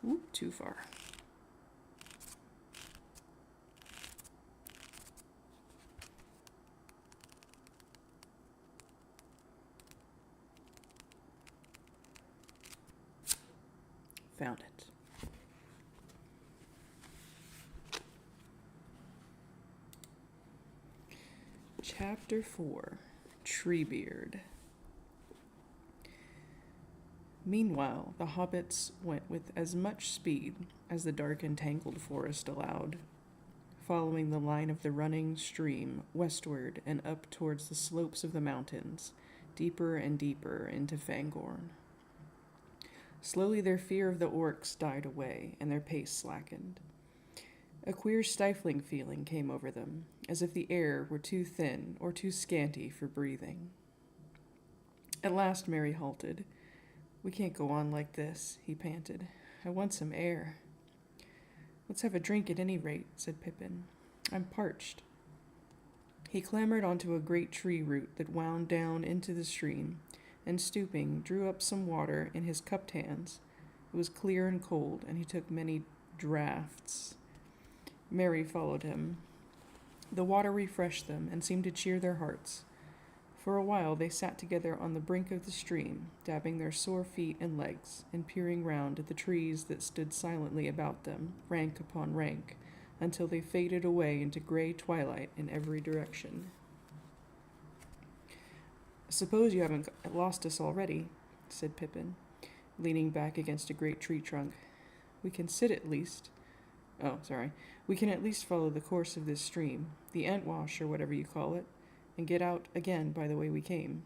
Ooh, too far. Found it. Chapter 4, Treebeard. Meanwhile, the hobbits went with as much speed as the dark and tangled forest allowed, following the line of the running stream westward and up towards the slopes of the mountains, deeper and deeper into Fangorn. Slowly their fear of the orcs died away, and their pace slackened. A queer stifling feeling came over them, as if the air were too thin or too scanty for breathing. At last Merry halted. "We can't go on like this," he panted. "I want some air." "Let's have a drink at any rate," said Pippin. "I'm parched." He clambered onto a great tree root that wound down into the stream, and stooping, drew up some water in his cupped hands. It was clear and cold, and he took many draughts. Merry followed him. The water refreshed them and seemed to cheer their hearts. For a while they sat together on the brink of the stream, dabbing their sore feet and legs, and peering round at the trees that stood silently about them, rank upon rank, until they faded away into gray twilight in every direction. "Suppose you haven't lost us already," said Pippin, leaning back against a great tree trunk. "We can sit at least. We can at least follow the course of this stream, the Entwash or whatever you call it, and get out again by the way we came."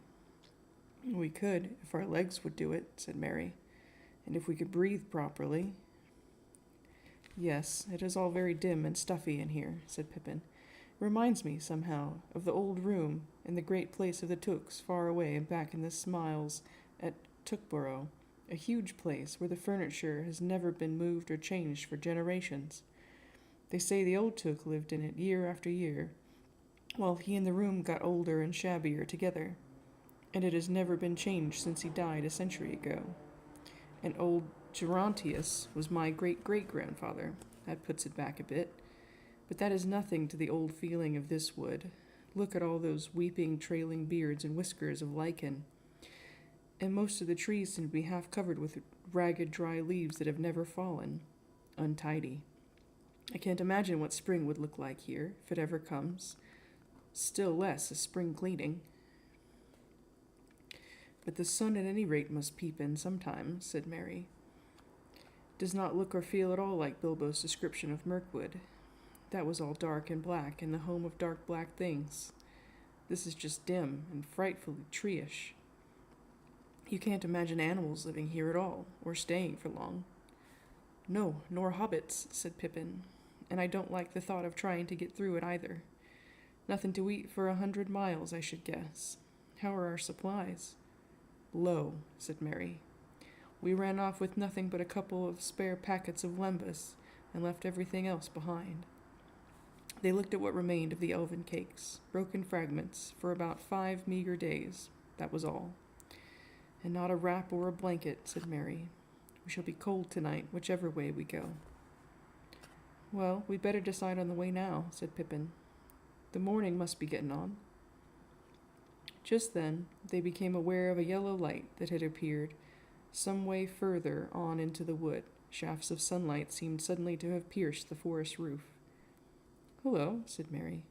"We could, if our legs would do it," said Merry, "and if we could breathe properly." "Yes, it is all very dim and stuffy in here," said Pippin. "Reminds me, somehow, of the old room in the great place of the Tooks, far away and back in the Smiles at Tookborough, a huge place where the furniture has never been moved or changed for generations. They say the old Took lived in it year after year, while he and the room got older and shabbier together, and it has never been changed since he died a century ago. And old Gerontius was my great-great-grandfather. That puts it back a bit. But that is nothing to the old feeling of this wood. Look at all those weeping, trailing beards and whiskers of lichen. And most of the trees seem to be half covered with ragged, dry leaves that have never fallen. Untidy. I can't imagine what spring would look like here, if it ever comes. Still less a spring cleaning." "But the sun at any rate must peep in sometimes," said Merry. "Does not look or feel at all like Bilbo's description of Mirkwood. That was all dark and black, and the home of dark black things. This is just dim and frightfully tree-ish. You can't imagine animals living here at all, or staying for long." "No, nor hobbits," said Pippin, "and I don't like the thought of trying to get through it either. Nothing to eat for 100 miles, I should guess. How are our supplies?" "Low," said Merry. "We ran off with nothing but a couple of spare packets of lembas, and left everything else behind." They looked at what remained of the elven cakes, broken fragments, for about 5 meager days. That was all. "And not a wrap or a blanket," said Merry. "We shall be cold tonight, whichever way we go." "Well, we'd better decide on the way now," said Pippin. "The morning must be getting on." Just then they became aware of a yellow light that had appeared some way further on into the wood. Shafts of sunlight seemed suddenly to have pierced the forest roof. "Hello," said Merry.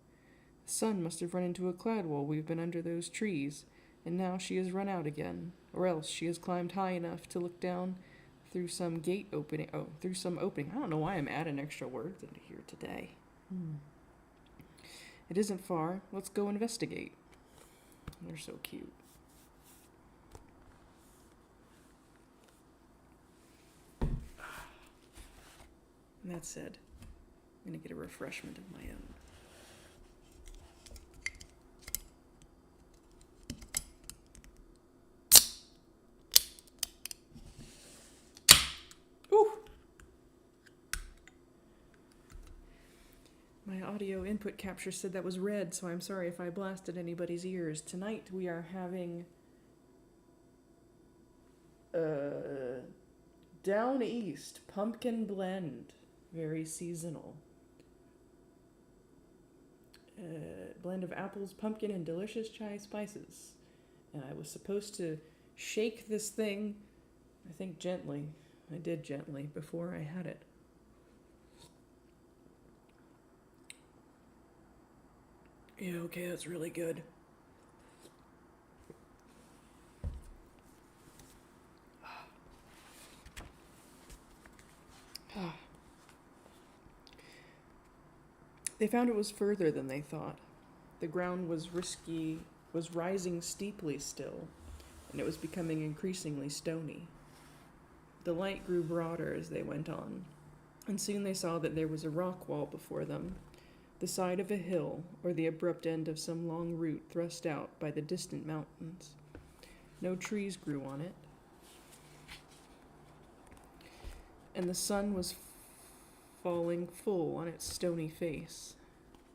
"The sun must have run into a cloud while we've been under those trees, and now she has run out again, or else she has climbed high enough to look down through some opening. I don't know why I'm adding extra words into here today. It isn't far. Let's go investigate. They're so cute. And that said, I'm going to get a refreshment of my own. Ooh! My audio input capture said that was red, so I'm sorry if I blasted anybody's ears. Tonight we are having Down East pumpkin blend. Very seasonal. Blend of apples, pumpkin, and delicious chai spices. And I was supposed to shake this thing, I think gently. I did gently before I had it. Yeah, okay, that's really good. They found it was further than they thought. The ground was rising steeply still, and it was becoming increasingly stony. The light grew broader as they went on, and soon they saw that there was a rock wall before them, the side of a hill, or the abrupt end of some long route thrust out by the distant mountains. No trees grew on it, and the sun was falling full on its stony face.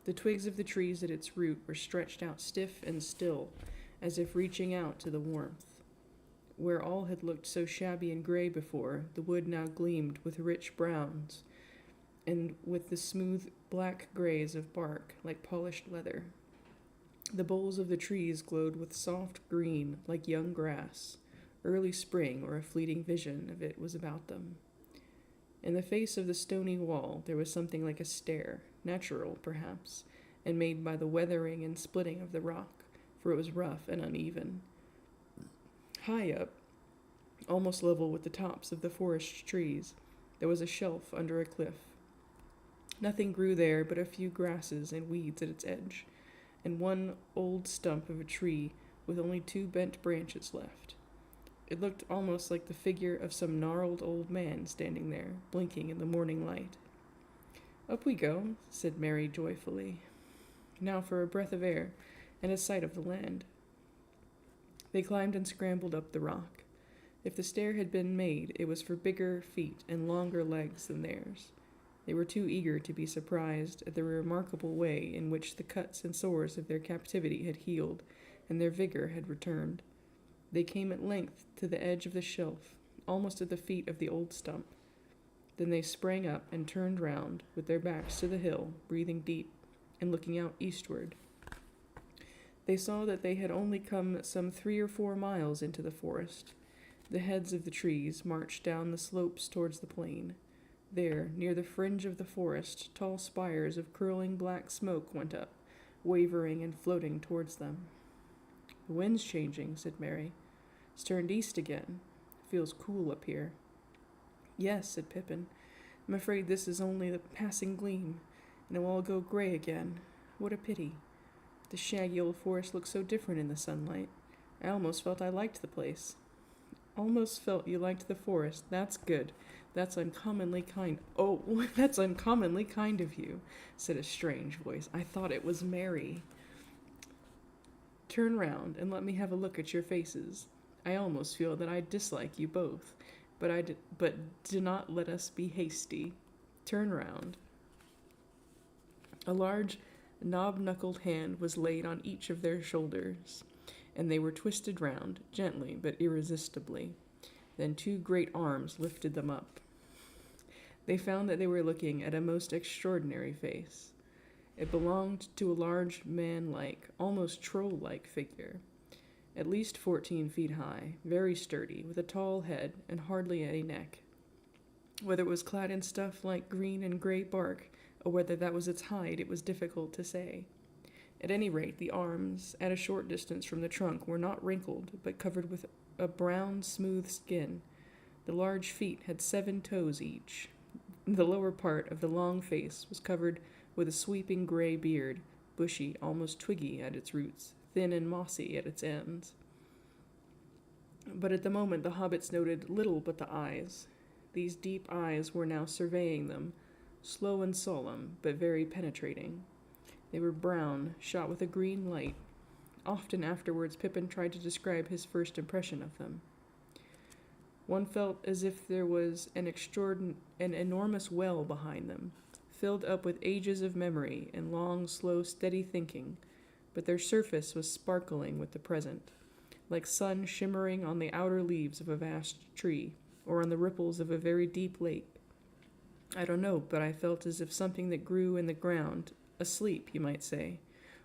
The twigs of the trees at its root were stretched out stiff and still, as if reaching out to the warmth. Where all had looked so shabby and gray before, the wood now gleamed with rich browns, and with the smooth black grays of bark like polished leather. The boles of the trees glowed with soft green like young grass. Early spring or a fleeting vision of it was about them. In the face of the stony wall there was something like a stair, natural perhaps, and made by the weathering and splitting of the rock, for it was rough and uneven. High up, almost level with the tops of the forest trees, there was a shelf under a cliff. Nothing grew there but a few grasses and weeds at its edge, and one old stump of a tree with only 2 bent branches left. It looked almost like the figure of some gnarled old man standing there, blinking in the morning light. "Up we go," said Mary joyfully. "Now for a breath of air and a sight of the land." They climbed and scrambled up the rock. If the stair had been made, it was for bigger feet and longer legs than theirs. They were too eager to be surprised at the remarkable way in which the cuts and sores of their captivity had healed, and their vigor had returned. They came at length to the edge of the shelf, almost at the feet of the old stump. Then they sprang up and turned round, with their backs to the hill, breathing deep, and looking out eastward. They saw that they had only come some 3 or 4 miles into the forest. The heads of the trees marched down the slopes towards the plain. There, near the fringe of the forest, tall spires of curling black smoke went up, wavering and floating towards them. "The wind's changing," said Mary. "It's turned east again. Feels cool up here." "Yes," said Pippin. "I'm afraid this is only the passing gleam, and it will all go gray again. What a pity. The shaggy old forest looks so different in the sunlight. I almost felt I liked the place." "Almost felt you liked the forest. That's good. That's uncommonly kind." "Oh, that's uncommonly kind of you," said a strange voice. I thought it was Mary. "Turn round and let me have a look at your faces. I almost feel that I dislike you both, but do not let us be hasty. Turn round." A large, knob-knuckled hand was laid on each of their shoulders, and they were twisted round, gently but irresistibly. Then 2 great arms lifted them up. They found that they were looking at a most extraordinary face. It belonged to a large man-like, almost troll-like figure, at least 14 feet high, very sturdy, with a tall head and hardly any neck. Whether it was clad in stuff like green and gray bark, or whether that was its hide, it was difficult to say. At any rate, the arms, at a short distance from the trunk, were not wrinkled, but covered with a brown, smooth skin. The large feet had 7 toes each. The lower part of the long face was covered with a sweeping gray beard, bushy, almost twiggy at its roots, thin and mossy at its ends. But at the moment the hobbits noted little but the eyes. These deep eyes were now surveying them, slow and solemn, but very penetrating. They were brown, shot with a green light. Often afterwards Pippin tried to describe his first impression of them. One felt as if there was an enormous well behind them, filled up with ages of memory and long, slow, steady thinking, but their surface was sparkling with the present, like sun shimmering on the outer leaves of a vast tree, or on the ripples of a very deep lake. I don't know, but I felt as if something that grew in the ground, asleep, you might say,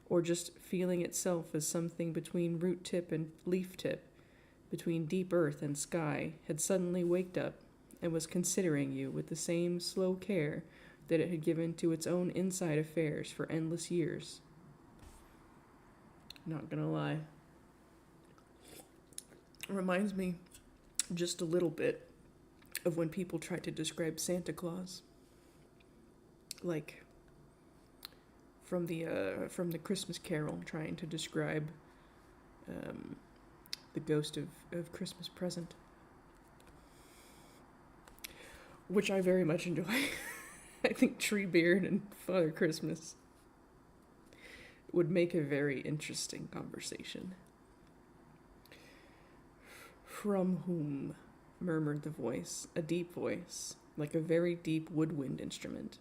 or just feeling itself as something between root tip and leaf tip, between deep earth and sky, had suddenly waked up and was considering you with the same slow care that it had given to its own inside affairs for endless years. Not gonna lie. It reminds me just a little bit of when people try to describe Santa Claus. Like from the Christmas Carol, trying to describe the ghost of Christmas Present, which I very much enjoy. I think Treebeard and Father Christmas would make a very interesting conversation. From whom? Murmured the voice, a deep voice, like a very deep woodwind instrument.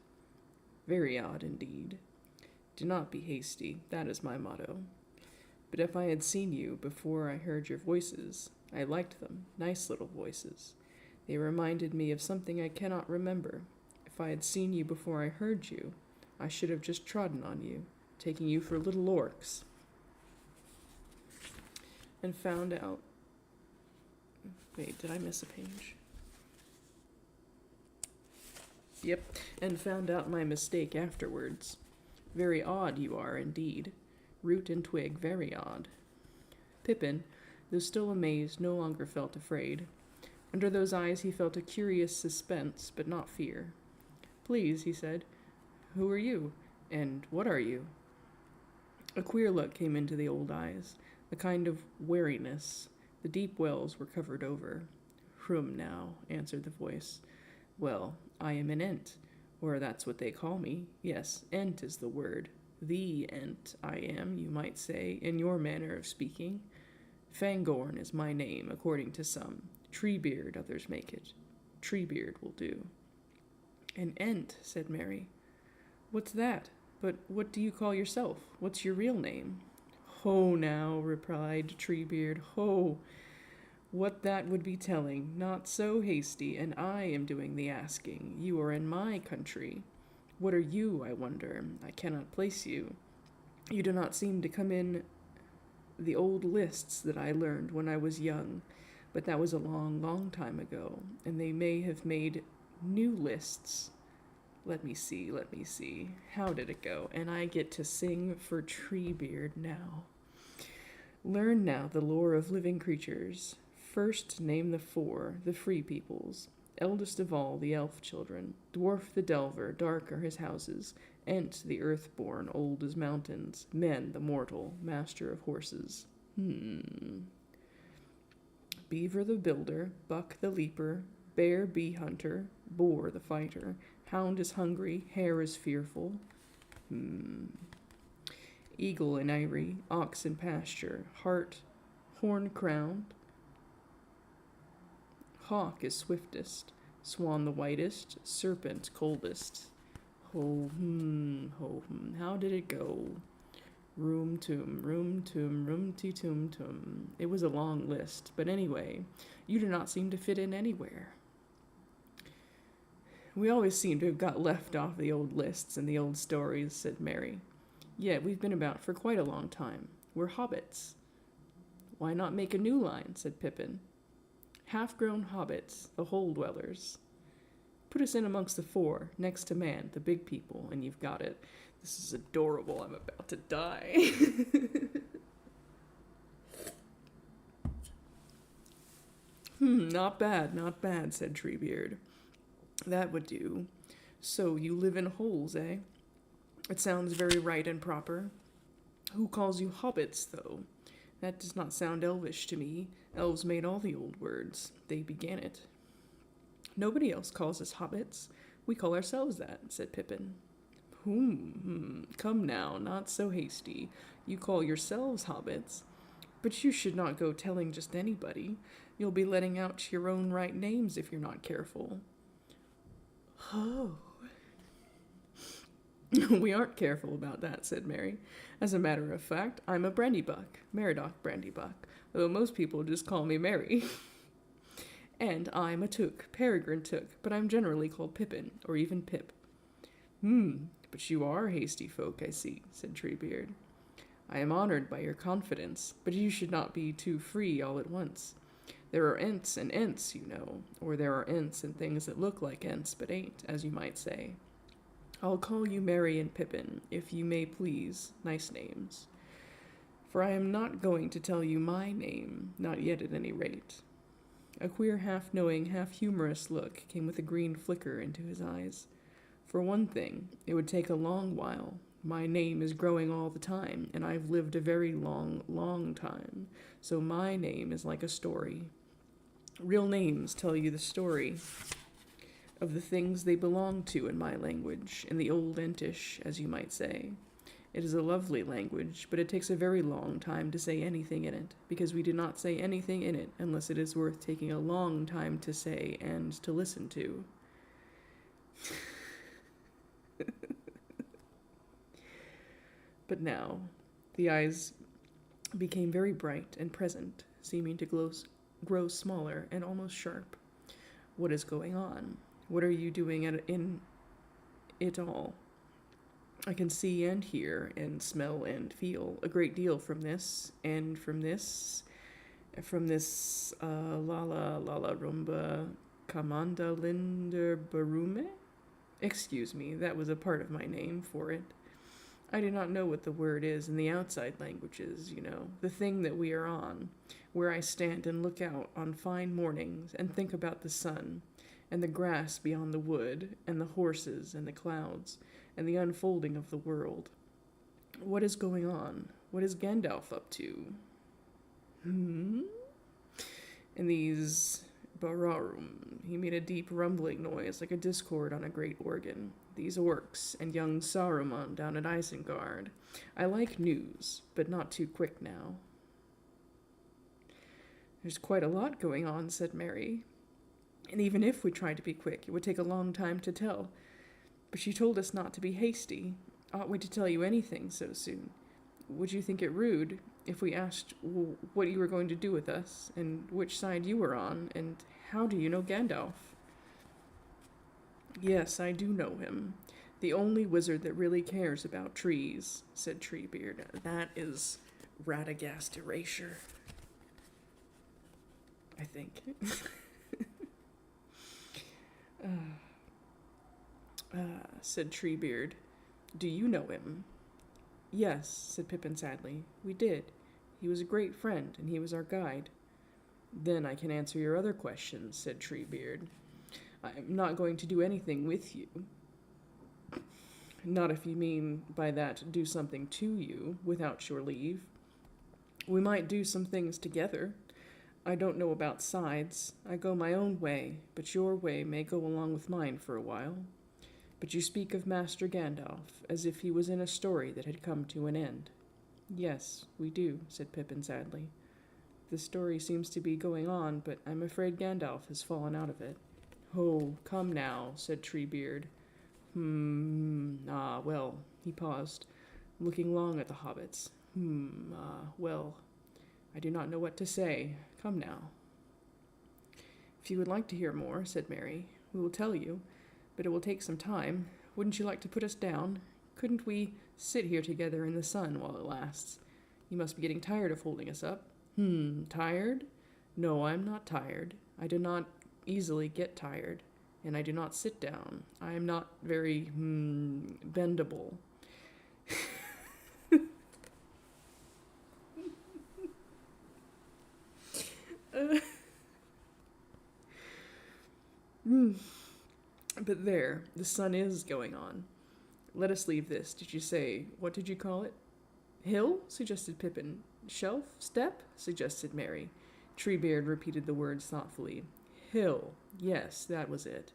Very odd indeed. Do not be hasty, that is my motto. But if I had seen you before I heard your voices, I liked them, nice little voices. They reminded me of something I cannot remember. If I had seen you before I heard you, I should have just trodden on you, taking you for little orcs. And found out... Wait, did I miss a page? Yep, and found out my mistake afterwards. Very odd you are, indeed. Root and twig, very odd. Pippin, though still amazed, no longer felt afraid. Under those eyes he felt a curious suspense, but not fear. Please, he said, who are you? And what are you? A queer look came into the old eyes, a kind of wariness. The deep wells were covered over. Hrum now, answered the voice. Well, I am an Ent, or that's what they call me. Yes, Ent is the word. The Ent I am, you might say, in your manner of speaking. Fangorn is my name, according to some. Treebeard, others make it. Treebeard will do. An Ent, said Mary. What's that? But what do you call yourself? What's your real name? Ho now, replied Treebeard, ho. What that would be telling, not so hasty, and I am doing the asking. You are in my country. What are you, I wonder? I cannot place you. You do not seem to come in the old lists that I learned when I was young, but that was a long, long time ago, and they may have made new lists. Let me see. How did it go? And I get to sing for Treebeard now. Learn now the lore of living creatures. First name the four, the free peoples. Eldest of all, the elf children. Dwarf the delver, dark are his houses. Ent the earthborn, old as mountains. Men the mortal, master of horses. Beaver the builder, buck the leaper, bear bee hunter, boar the fighter. Hound is hungry, hare is fearful. Eagle in eyrie, ox in pasture, hart, horn crowned. Hawk is swiftest, swan the whitest, serpent coldest. How did it go? Room ti tum. It was a long list, but anyway, you do not seem to fit in anywhere. We always seem to have got left off the old lists and the old stories, said Mary. Yet we've been about for quite a long time. We're hobbits. Why not make a new line, said Pippin. Half-grown hobbits, the hole-dwellers. Put us in amongst the four, next to man, the big people, and you've got it. This is adorable. I'm about to die. Not bad, said Treebeard. That would do. So you live in holes, eh? It sounds very right and proper. Who calls you hobbits, though? That does not sound elvish to me. Elves made all the old words. They began it. Nobody else calls us hobbits. We call ourselves that, said Pippin. Come now, not so hasty. You call yourselves hobbits. But you should not go telling just anybody. You'll be letting out your own right names if you're not careful. Oh. We aren't careful about that, said Mary. As a matter of fact, I'm a Brandybuck, Meriadoc Brandybuck, though most people just call me Mary. And I'm a Took, Peregrine Took, but I'm generally called Pippin, or even Pip. But you are hasty folk, I see, said Treebeard. I am honored by your confidence, but you should not be too free all at once. There are ents and ents, you know, or there are ents and things that look like ents but ain't, as you might say. I'll call you Mary and Pippin, if you may please, nice names. For I am not going to tell you my name, not yet at any rate. A queer half-knowing, half-humorous look came with a green flicker into his eyes. For one thing, it would take a long while. My name is growing all the time, and I've lived a very long, long time, so my name is like a story. Real names tell you the story of the things they belong to in my language, in the old Entish, as you might say. It is a lovely language, but it takes a very long time to say anything in it, because we do not say anything in it unless it is worth taking a long time to say and to listen to. But now, the eyes became very bright and present, seeming to grow smaller and almost sharp. What is going on? What are you doing in it all? I can see and hear and smell and feel a great deal from this, and from this Lala Rumba Kamanda Linder Barume? Excuse me, that was a part of my name for it. I do not know what the word is in the outside languages, you know, the thing that we are on, where I stand and look out on fine mornings and think about the sun, and the grass beyond the wood, and the horses and the clouds, and the unfolding of the world. What is going on? What is Gandalf up to? In these Bararum, he made a deep rumbling noise like a discord on a great organ. These orcs and young Saruman down at Isengard. I like news, but not too quick now. There's quite a lot going on, said Mary. And even if we tried to be quick, it would take a long time to tell. But you told us not to be hasty. Ought we to tell you anything so soon? Would you think it rude if we asked what you were going to do with us, and which side you were on, and how do you know Gandalf? Yes, I do know him. The only wizard that really cares about trees, said Treebeard. That is Radagast Erasure, I think. Said Treebeard. Do you know him? Yes, said Pippin sadly. We did. He was a great friend, and he was our guide. Then I can answer your other questions, said Treebeard. I'm not going to do anything with you. Not if you mean by that do something to you, without your leave. We might do some things together. I don't know about sides. I go my own way, but your way may go along with mine for a while. But you speak of Master Gandalf, as if he was in a story that had come to an end. Yes, we do, said Pippin sadly. The story seems to be going on, but I'm afraid Gandalf has fallen out of it. Oh, come now, said Treebeard. Well, he paused, looking long at the hobbits. Well, I do not know what to say. Come now. If you would like to hear more, said Mary, we will tell you, but it will take some time. Wouldn't you like to put us down? Couldn't we sit here together in the sun while it lasts? You must be getting tired of holding us up. Tired? No, I'm not tired. I do not easily get tired, and I do not sit down. I am not very, bendable. But there, the sun is going on. Let us leave this. Did you say, what did you call it? Hill? Suggested Pippin. Shelf? Step? Suggested Merry. Treebeard repeated the words thoughtfully. Hill. Yes, that was it.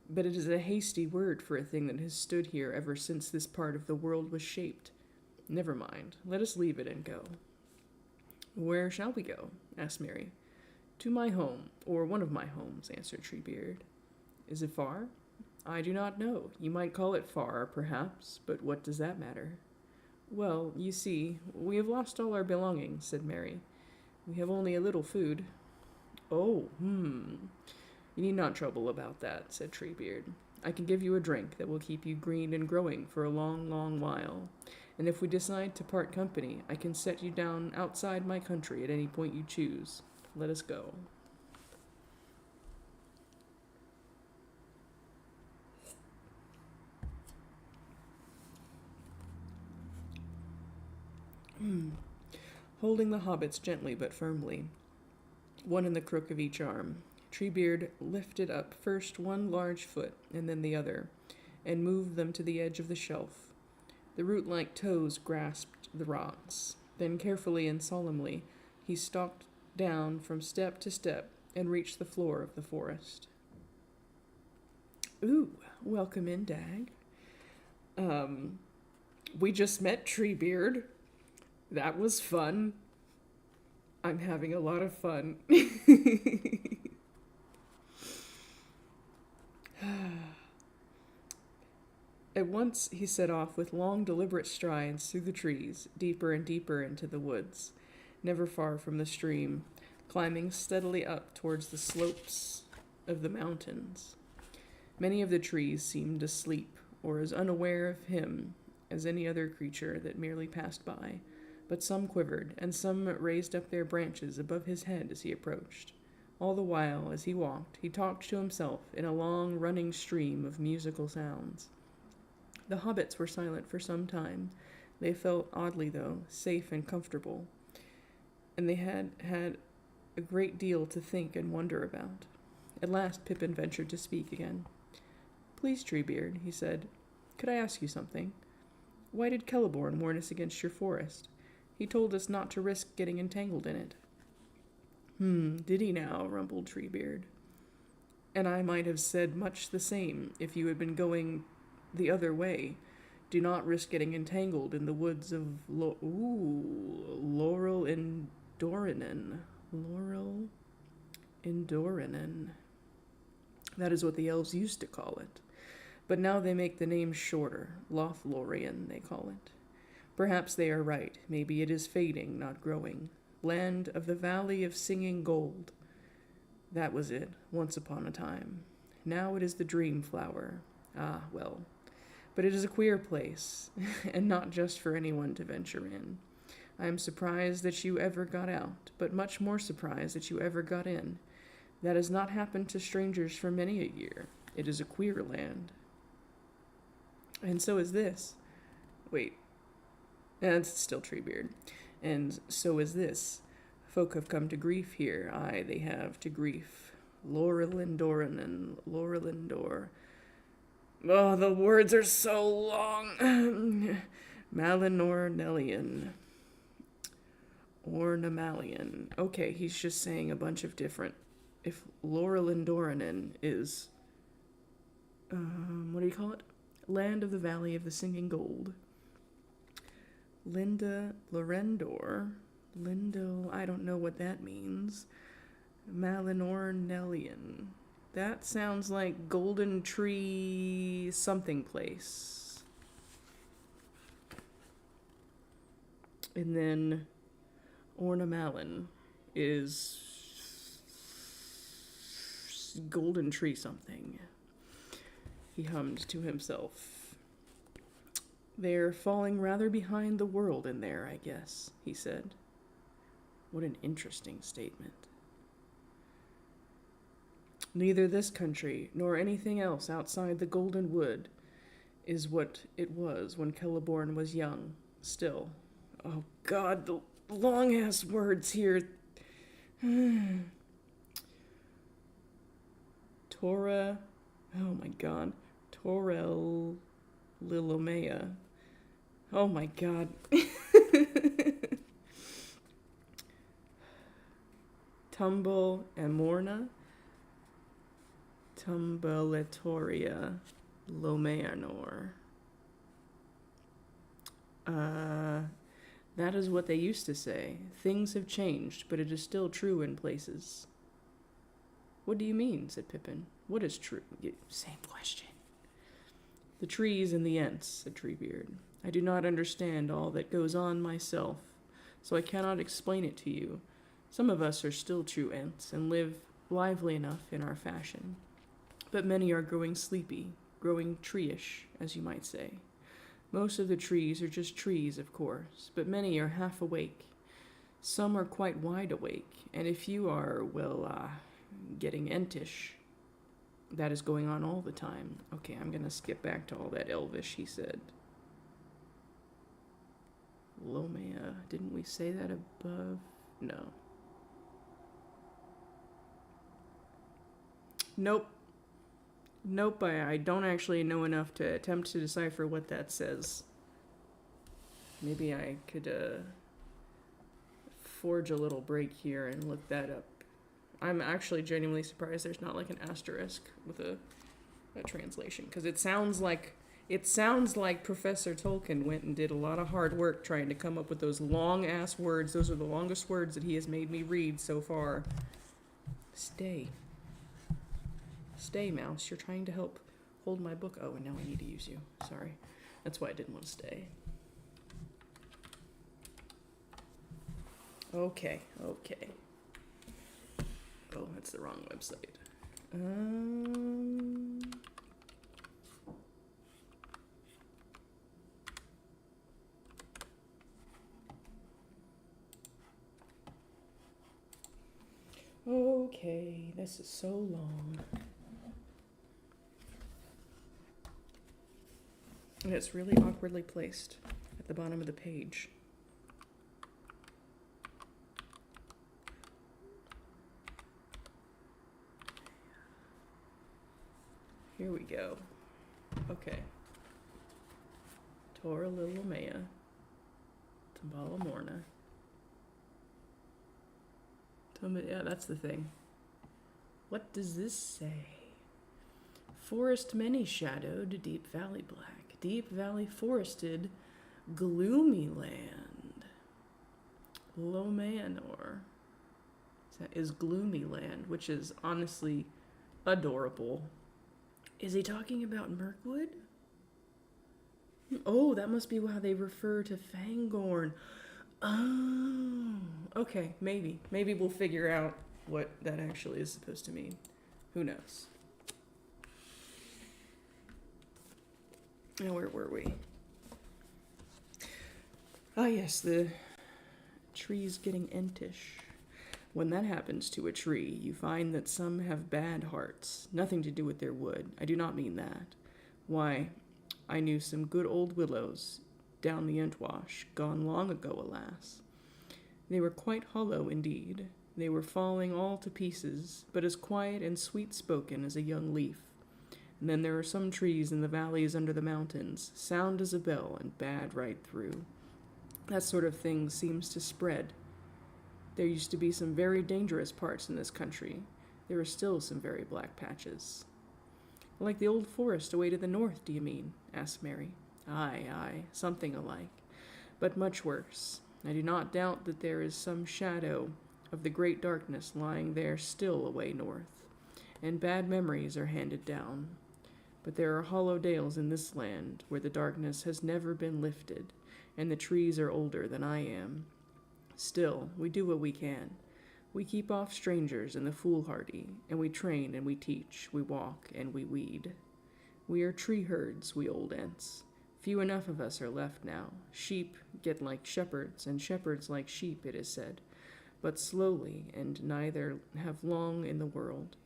But it is a hasty word for a thing that has stood here ever since this part of the world was shaped. Never mind. Let us leave it and go. Where shall we go? Asked Merry. To my home, or one of my homes, answered Treebeard. Is it far? I do not know. You might call it far, perhaps, but what does that matter? Well, you see, we have lost all our belongings, said Merry. We have only a little food. Oh, You need not trouble about that, said Treebeard. I can give you a drink that will keep you green and growing for a long, long while. And if we decide to part company, I can set you down outside my country at any point you choose. Let us go. Holding the hobbits gently but firmly, one in the crook of each arm, Treebeard lifted up first one large foot and then the other, and moved them to the edge of the shelf. The root-like toes grasped the rocks. Then carefully and solemnly he stalked down from step to step and reached the floor of the forest. Ooh, welcome in, Dag. We just met Treebeard. That was fun. I'm having a lot of fun. At once he set off with long, deliberate strides through the trees, deeper and deeper into the woods, never far from the stream, climbing steadily up towards the slopes of the mountains. Many of the trees seemed asleep, or as unaware of him as any other creature that merely passed by, but some quivered, and some raised up their branches above his head as he approached. All the while, as he walked, he talked to himself in a long, running stream of musical sounds. The hobbits were silent for some time. They felt, oddly though, safe and comfortable, and they had had a great deal to think and wonder about. At last Pippin ventured to speak again. Please, Treebeard, he said, could I ask you something? Why did Celeborn warn us against your forest? He told us not to risk getting entangled in it. Did he now? Rumbled Treebeard. And I might have said much the same if you had been going the other way. Do not risk getting entangled in the woods of Laurel in Dorinen. Laurel in Dorinen. That is what the elves used to call it. But now they make the name shorter. Lothlorien, they call it. Perhaps they are right. Maybe it is fading, not growing. Land of the Valley of Singing Gold. That was it, once upon a time. Now it is the Dream Flower. Ah, well. But it is a queer place, and not just for anyone to venture in. I am surprised that you ever got out, but much more surprised that you ever got in. That has not happened to strangers for many a year. It is a queer land. And so is this. Wait. It's still Treebeard. And so is this. Folk have come to grief here. Aye, they have to grief. Laurelindor and Laurelindor. Oh, the words are so long. Malinornelian. Ornamalian. Okay, he's just saying a bunch of different. If Laurelindorinen is, what do you call it? Land of the Valley of the Singing Gold. Linda Lorendor. Lindo, I don't know what that means. Malinornelian. That sounds like Golden Tree something place. And then Ornamalin is Golden Tree something. He hummed to himself. They're falling rather behind the world in there, I guess, he said. What an interesting statement. Neither this country nor anything else outside the Golden Wood is what it was when Celeborn was young. Still, oh God, the long-ass words here. Tora, oh my God, Torel Lilomea. Oh my God. Tumble Amorna, Tumbeletoria, Lomeanor. That is what they used to say. Things have changed, but it is still true in places. What do you mean? Said Pippin. What is true? Same question. The trees and the Ents, said Treebeard. I do not understand all that goes on myself, so I cannot explain it to you. Some of us are still true Ents and live lively enough in our fashion, but many are growing sleepy, growing tree-ish, as you might say. Most of the trees are just trees, of course, but many are half awake. Some are quite wide awake, and if you are, getting entish, that is going on all the time. Okay, I'm gonna skip back to all that Elvish he said. Lomea, didn't we say that above? No. Nope, I don't actually know enough to attempt to decipher what that says. Maybe I could forge a little break here and look that up. I'm actually genuinely surprised there's not like an asterisk with a translation, because it sounds like Professor Tolkien went and did a lot of hard work trying to come up with those long-ass words. Those are the longest words that he has made me read so far. Stay, mouse. You're trying to help hold my book. Oh, and now I need to use you. Sorry. That's why I didn't want to stay. Okay. Oh, that's the wrong website. Okay, this is so long. And it's really awkwardly placed at the bottom of the page. Here we go. Okay. Tora Lilomea. Tambala Morna. Yeah, that's the thing. What does this say? Forest many shadowed, deep valley black. Deep valley forested, gloomy land. Lomeanor is gloomy land, which is honestly adorable. Is he talking about Mirkwood? Oh, that must be how they refer to Fangorn. Oh, okay, maybe. Maybe we'll figure out what that actually is supposed to mean. Who knows? Now, where were we? Ah, yes, the trees getting entish. When that happens to a tree, you find that some have bad hearts. Nothing to do with their wood. I do not mean that. Why, I knew some good old willows down the Entwash, gone long ago, alas. They were quite hollow indeed. They were falling all to pieces, but as quiet and sweet-spoken as a young leaf. And then there are some trees in the valleys under the mountains, sound as a bell and bad right through. That sort of thing seems to spread. There used to be some very dangerous parts in this country. There are still some very black patches. Like the old forest away to the north, do you mean? Asked Mary. Aye, something alike, but much worse. I do not doubt that there is some shadow of the great darkness lying there still away north, and bad memories are handed down. But there are hollow dales in this land where the darkness has never been lifted, and the trees are older than I am. Still, we do what we can. We keep off strangers and the foolhardy, and we train and we teach, we walk and we weed. We are tree herds, we old Ents. Few enough of us are left now. Sheep get like shepherds, and shepherds like sheep, it is said, but slowly, and neither have long in the world.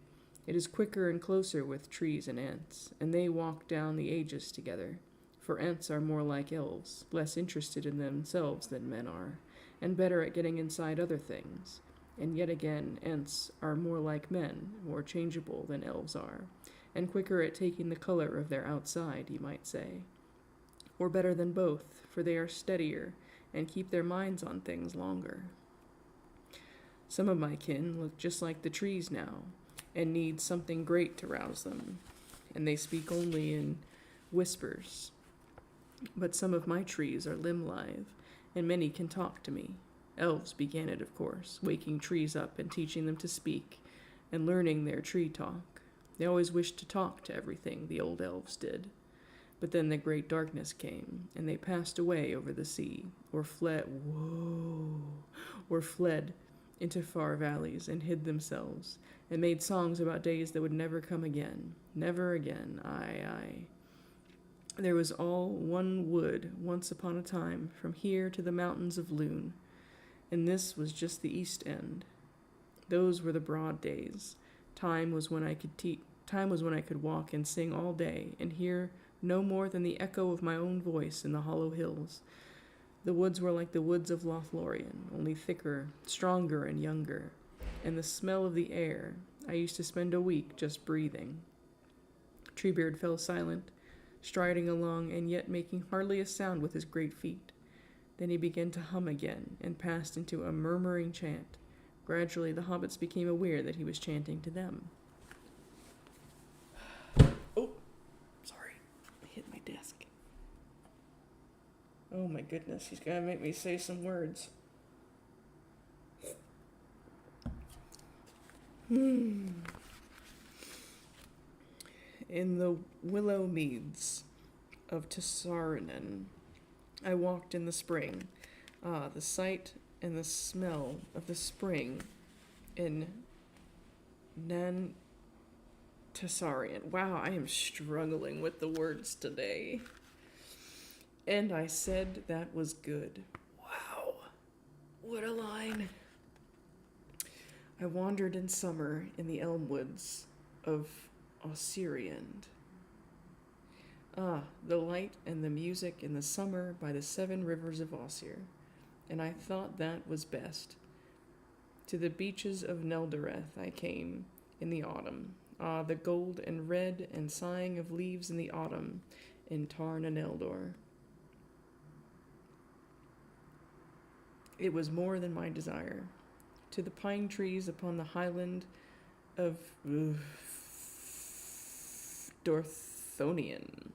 It is quicker and closer with trees and Ents, and they walk down the ages together, for Ents are more like elves, less interested in themselves than men are, and better at getting inside other things. And yet again, Ents are more like men, more changeable than elves are, and quicker at taking the color of their outside, you might say. Or better than both, for they are steadier and keep their minds on things longer. Some of my kin look just like the trees now, and need something great to rouse them, and they speak only in whispers. But some of my trees are limb-live, and many can talk to me. Elves began it, of course, waking trees up and teaching them to speak, and learning their tree talk. They always wished to talk to everything, the old elves did. But then the great darkness came, and they passed away over the sea, or fled into far valleys, and hid themselves, and made songs about days that would never come again. Never again, aye. There was all one wood once upon a time, from here to the mountains of Loon, and this was just the east end. Those were the broad days. Time was when I could walk and sing all day, and hear no more than the echo of my own voice in the hollow hills. The woods were like the woods of Lothlorien, only thicker, stronger, and younger. And the smell of the air, I used to spend a week just breathing. Treebeard fell silent, striding along and yet making hardly a sound with his great feet. Then he began to hum again, and passed into a murmuring chant. Gradually the hobbits became aware that he was chanting to them. Oh, sorry, I hit my desk. Oh my goodness, he's gonna make me say some words. In the willow meads of Tessarinen, I walked in the spring. The sight and the smell of the spring in Tessarien. Wow, I am struggling with the words today. And I said that was good. Wow, what a line. I wandered in summer in the elm woods of Ossiriand. The light and the music in the summer by the 7 rivers of Ossir, and I thought that was best. To the beaches of Neldareth I came in the autumn. The gold and red and sighing of leaves in the autumn in Tarn and Eldor. It was more than my desire. To the pine trees upon the highland of Dorthonian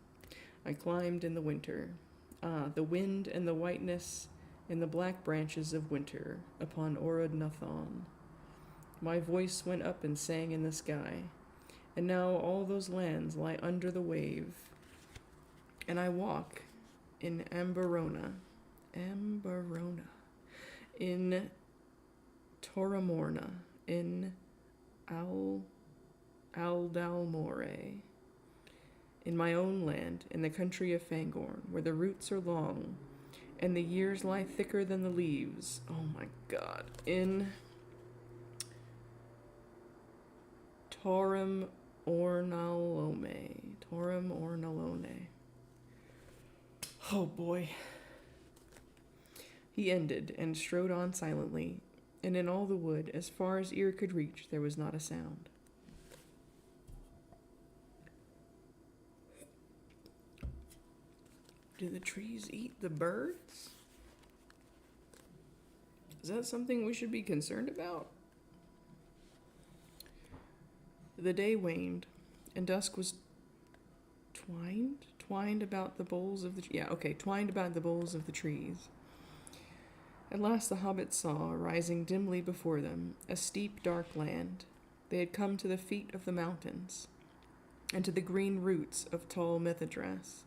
I climbed in the winter. The wind and the whiteness and the black branches of winter upon Orod Nathon. My voice went up and sang in the sky, and now all those lands lie under the wave, and I walk in Ambarona, in Toramorna, in Aldalmore, in my own land, in the country of Fangorn, where the roots are long, and the years lie thicker than the leaves. Oh my God. In Torum Ornalone. Oh boy. He ended and strode on silently, and in all the wood, as far as ear could reach, there was not a sound. Do the trees eat the birds? Is that something we should be concerned about? The day waned, and dusk was twined about the boles of the trees. At last the hobbits saw, rising dimly before them, a steep, dark land. They had come to the feet of the mountains, and to the green roots of tall Methadras.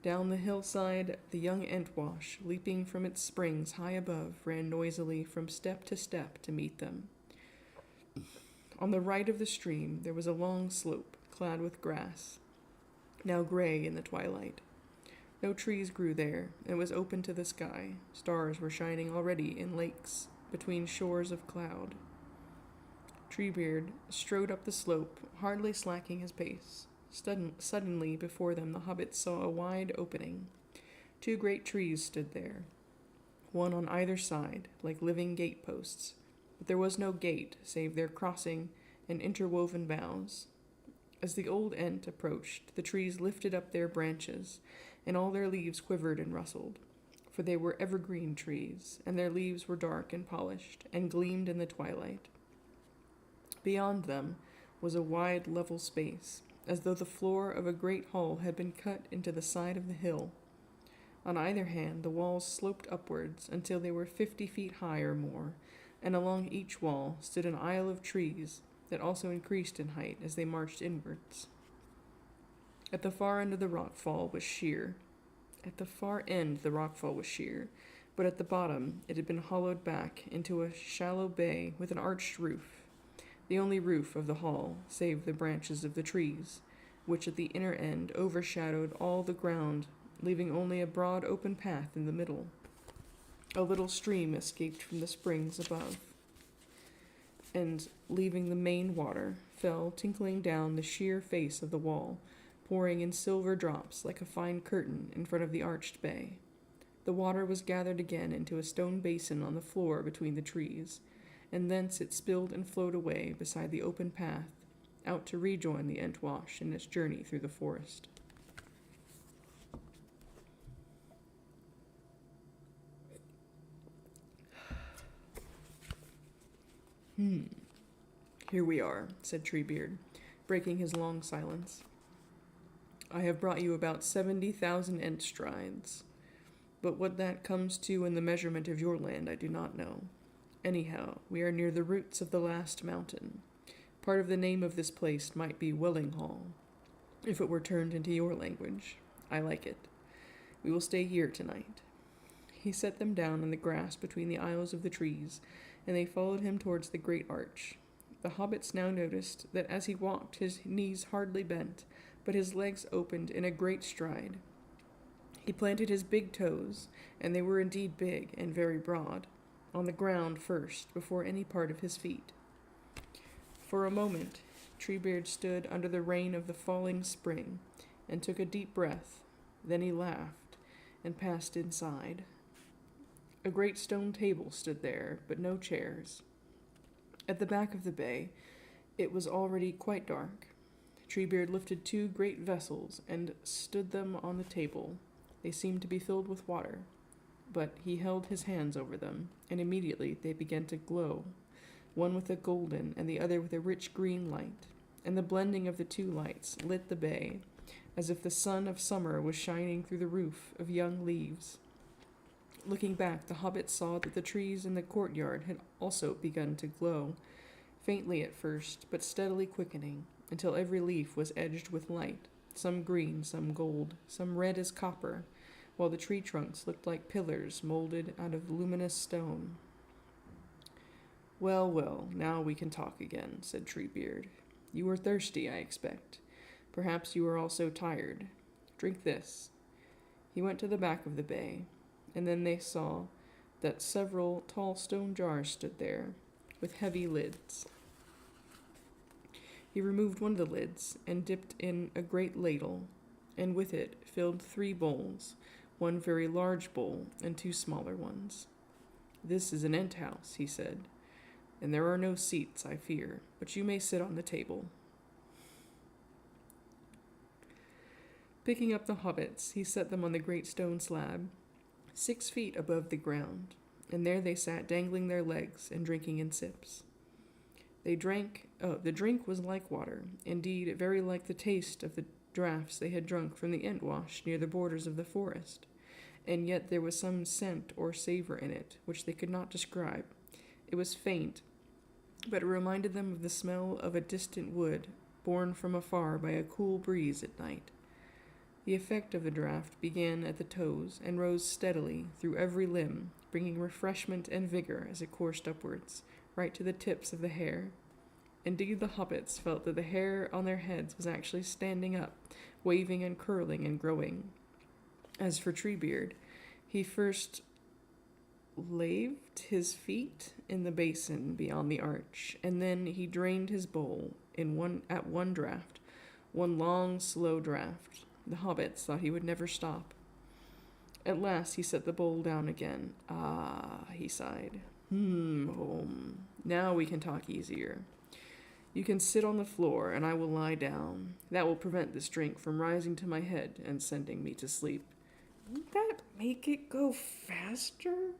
Down the hillside, the young Entwash, leaping from its springs high above, ran noisily from step to meet them. On the right of the stream, there was a long slope, clad with grass, now gray in the twilight. No trees grew there, and it was open to the sky. Stars were shining already in lakes between shores of cloud. Treebeard strode up the slope, hardly slacking his pace. Suddenly, before them, the hobbits saw a wide opening. 2 great trees stood there, one on either side, like living gateposts. But there was no gate, save their crossing and interwoven boughs. As the old Ent approached, the trees lifted up their branches, and all their leaves quivered and rustled. for they were evergreen trees, and their leaves were dark and polished, and gleamed in the twilight. Beyond them was a wide, level space, as though the floor of a great hall had been cut into the side of the hill. On either hand, the walls sloped upwards until they were 50 feet high or more, and along each wall stood an aisle of trees that also increased in height as they marched inwards. At the far end the rockfall was sheer, but at the bottom it had been hollowed back into a shallow bay with an arched roof, the only roof of the hall, save the branches of the trees, which at the inner end overshadowed all the ground, leaving only a broad open path in the middle. A little stream escaped from the springs above, and, leaving the main water, fell tinkling down the sheer face of the wall, pouring in silver drops like a fine curtain in front of the arched bay. The water was gathered again into a stone basin on the floor between the trees, and thence it spilled and flowed away beside the open path, out to rejoin the Entwash in its journey through the forest. Here we are, said Treebeard, breaking his long silence. I have brought you about 70,000 ent strides, but what that comes to in the measurement of your land I do not know. Anyhow, we are near the roots of the last mountain. Part of the name of this place might be Wellinghall, if it were turned into your language. I like it. We will stay here tonight. He set them down in the grass between the aisles of the trees, and they followed him towards the great arch. The hobbits now noticed that as he walked his knees hardly bent, but his legs opened in a great stride. He planted his big toes, and they were indeed big and very broad, on the ground first, before any part of his feet. For a moment, Treebeard stood under the rain of the falling spring, and took a deep breath. Then he laughed, and passed inside. A great stone table stood there, but no chairs. At the back of the bay, it was already quite dark. Treebeard lifted 2 great vessels and stood them on the table. They seemed to be filled with water, but he held his hands over them, and immediately they began to glow, one with a golden and the other with a rich green light, and the blending of the 2 lights lit the bay, as if the sun of summer was shining through the roof of young leaves. Looking back, the hobbits saw that the trees in the courtyard had also begun to glow, faintly at first, but steadily quickening, until every leaf was edged with light, some green, some gold, some red as copper, while the tree trunks looked like pillars molded out of luminous stone. Well, well, now we can talk again, said Treebeard. You are thirsty, I expect. Perhaps you are also tired. Drink this. He went to the back of the bay, and then they saw that several tall stone jars stood there, with heavy lids. He removed one of the lids and dipped in a great ladle, and with it filled 3 bowls, one very large bowl and 2 smaller ones. This is an ent house, he said, and there are no seats, I fear, but you may sit on the table. Picking up the hobbits, he set them on the great stone slab, 6 feet above the ground, and there they sat dangling their legs and drinking in sips. The drink was like water, indeed very like the taste of the draughts they had drunk from the Entwash near the borders of the forest, and yet there was some scent or savor in it which they could not describe. It was faint, but it reminded them of the smell of a distant wood, borne from afar by a cool breeze at night. The effect of the draught began at the toes and rose steadily through every limb, bringing refreshment and vigor as it coursed upwards, right to the tips of the hair. Indeed, the hobbits felt that the hair on their heads was actually standing up, waving and curling and growing. As for Treebeard, he first laved his feet in the basin beyond the arch, and then he drained his bowl at one draught, one long, slow draught. The hobbits thought he would never stop. At last he set the bowl down again. Ah, he sighed. Now we can talk easier. You can sit on the floor, and I will lie down. That will prevent this drink from rising to my head and sending me to sleep. Won't that make it go faster?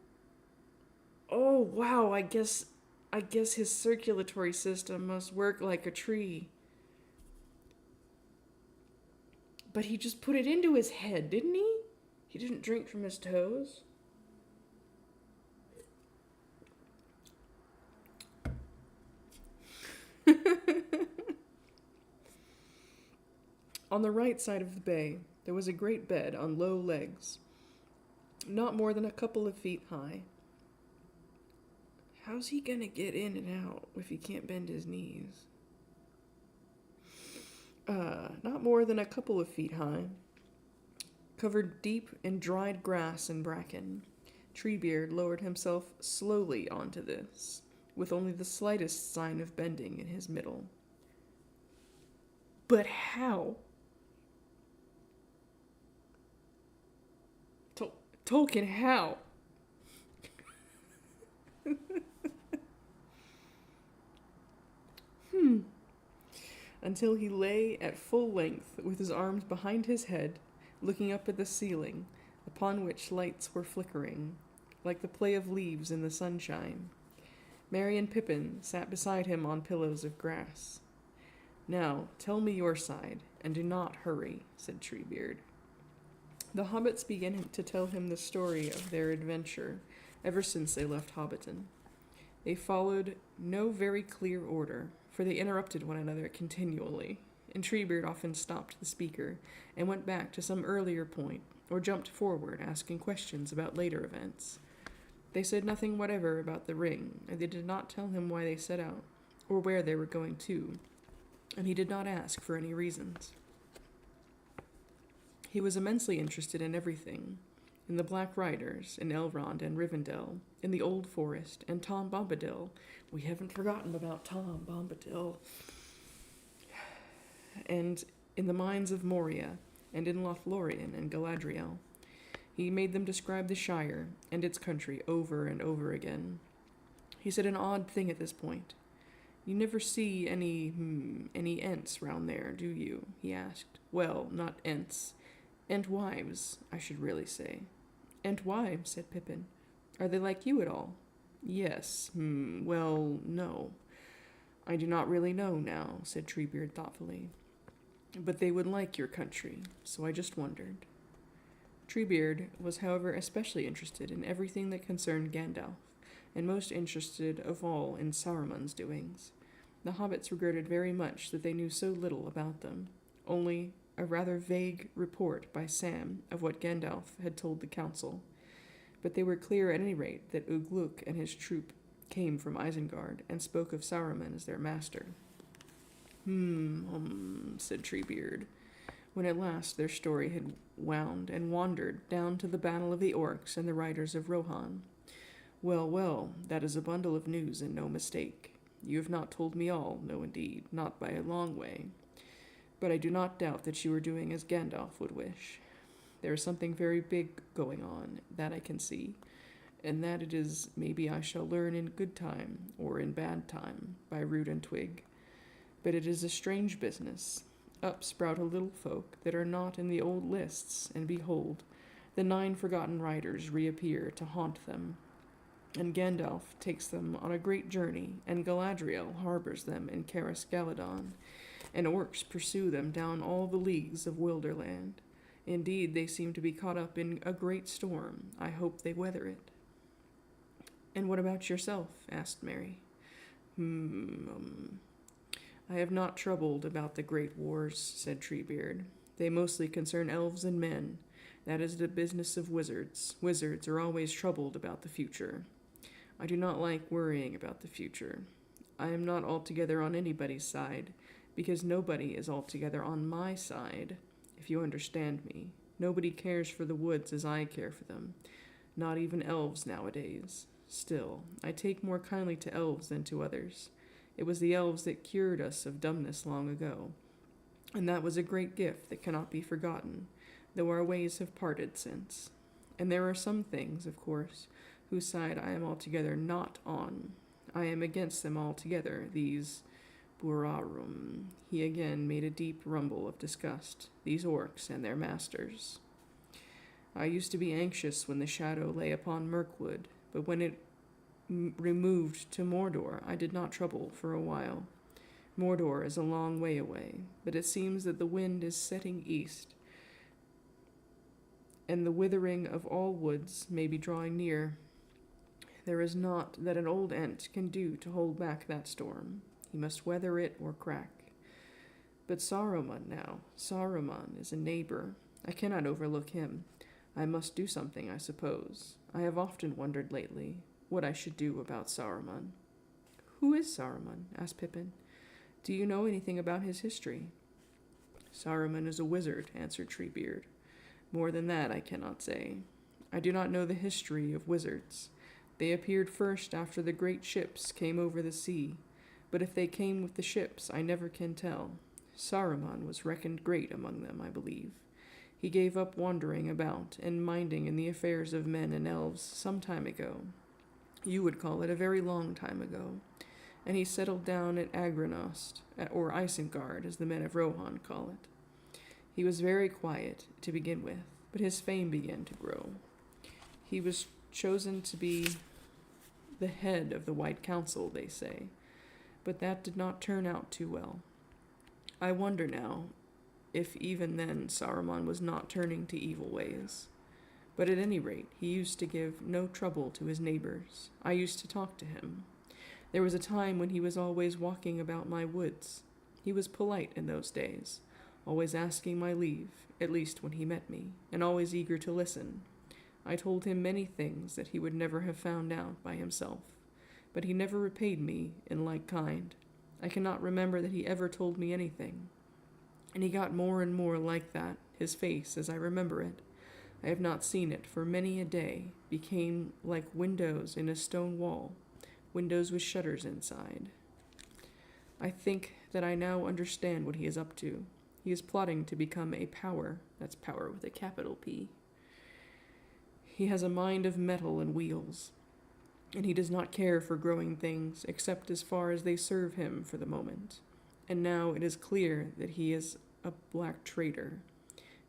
Oh, wow, I guess his circulatory system must work like a tree. But he just put it into his head, didn't he? He didn't drink from his toes. On the right side of the bay, there was a great bed on low legs, not more than a couple of feet high. How's he gonna get in and out if he can't bend his knees? Not more than a couple of feet high, covered deep in dried grass and bracken. Treebeard lowered himself slowly onto this, with only the slightest sign of bending in his middle. But how? Tolkien, how? Until he lay at full length with his arms behind his head, looking up at the ceiling, upon which lights were flickering, like the play of leaves in the sunshine. Merry and Pippin sat beside him on pillows of grass. Now, tell me your side, and do not hurry, said Treebeard. The hobbits began to tell him the story of their adventure ever since they left Hobbiton. They followed no very clear order, for they interrupted one another continually, and Treebeard often stopped the speaker and went back to some earlier point, or jumped forward, asking questions about later events. They said nothing whatever about the ring, and they did not tell him why they set out, or where they were going to, and he did not ask for any reasons. He was immensely interested in everything, in the Black Riders, in Elrond and Rivendell, in the Old Forest, and Tom Bombadil. We haven't forgotten about Tom Bombadil. And in the mines of Moria, and in Lothlorien and Galadriel. He made them describe the Shire and its country over and over again. He said an odd thing at this point. You never see any Ents round there, do you? He asked. Well, not Ents. Entwives, I should really say. Entwives, said Pippin. Are they like you at all? Yes. Well, no. I do not really know now, said Treebeard thoughtfully. But they would like your country, so I just wondered. Treebeard was, however, especially interested in everything that concerned Gandalf, and most interested of all in Saruman's doings. The hobbits regretted very much that they knew so little about them, only a rather vague report by Sam of what Gandalf had told the council. But they were clear at any rate that Ugluk and his troop came from Isengard and spoke of Saruman as their master. Said Treebeard, when at last their story had wound and wandered down to the battle of the orcs and the riders of Rohan. Well, well, that is a bundle of news and no mistake. You have not told me all, no indeed, not by a long way. But I do not doubt that you are doing as Gandalf would wish. There is something very big going on, that I can see, and that it is maybe I shall learn in good time, or in bad time, by root and twig. But it is a strange business. Up sprout a little folk that are not in the old lists, and behold, the 9 forgotten riders reappear to haunt them. And Gandalf takes them on a great journey, and Galadriel harbors them in Caras Galadon, and orcs pursue them down all the leagues of Wilderland. Indeed, they seem to be caught up in a great storm. I hope they weather it. And what about yourself? Asked Merry. I have not troubled about the great wars, said Treebeard. They mostly concern elves and men. That is the business of wizards. Wizards are always troubled about the future. I do not like worrying about the future. I am not altogether on anybody's side, because nobody is altogether on my side, if you understand me. Nobody cares for the woods as I care for them, not even elves nowadays. Still, I take more kindly to elves than to others. It was the elves that cured us of dumbness long ago, and that was a great gift that cannot be forgotten, though our ways have parted since. And there are some things, of course, whose side I am altogether not on. I am against them altogether, these Burarum. He again made a deep rumble of disgust. These orcs and their masters. I used to be anxious when the shadow lay upon Mirkwood, but when it removed to Mordor, I did not trouble for a while. Mordor is a long way away, but it seems that the wind is setting east, and the withering of all woods may be drawing near. There is naught that an old Ent can do to hold back that storm. He must weather it or crack. But Saruman is a neighbor. I cannot overlook him. I must do something, I suppose. I have often wondered lately what I should do about Saruman. Who is Saruman? Asked Pippin. Do you know anything about his history? Saruman is a wizard, answered Treebeard. More than that I cannot say. I do not know the history of wizards. They appeared first after the great ships came over the sea, but if they came with the ships, I never can tell. Saruman was reckoned great among them, I believe. He gave up wandering about and minding in the affairs of men and elves some time ago. You would call it a very long time ago. And he settled down at Agranost, or Isengard, as the men of Rohan call it. He was very quiet to begin with, but his fame began to grow. He was chosen to be the head of the White Council, they say, but that did not turn out too well. I wonder now if even then Saruman was not turning to evil ways. But at any rate, he used to give no trouble to his neighbors. I used to talk to him. There was a time when he was always walking about my woods. He was polite in those days, always asking my leave, at least when he met me, and always eager to listen. I told him many things that he would never have found out by himself, but he never repaid me in like kind. I cannot remember that he ever told me anything. And he got more and more like that, his face, as I remember it. I have not seen it for many a day, became like windows in a stone wall, windows with shutters inside. I think that I now understand what he is up to. He is plotting to become a power. That's power with a capital P. He has a mind of metal and wheels, and he does not care for growing things except as far as they serve him for the moment. And now it is clear that he is a black traitor.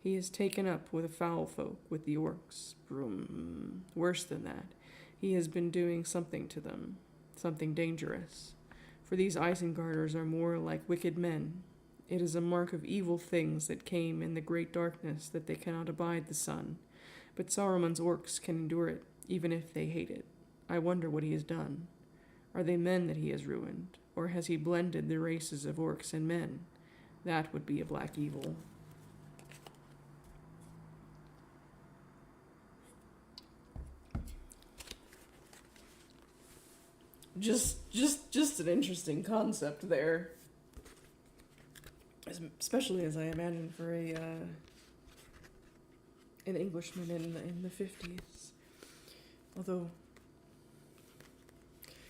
He is taken up with the foul folk, with the orcs. Worse than that, he has been doing something to them, something dangerous. For these Isengarders are more like wicked men. It is a mark of evil things that came in the great darkness that they cannot abide the sun. But Saruman's orcs can endure it, even if they hate it. I wonder what he has done. Are they men that he has ruined? Or has he blended the races of orcs and men? That would be a black evil. Just an interesting concept there. Especially as I imagine for an Englishman in the 50s. Although,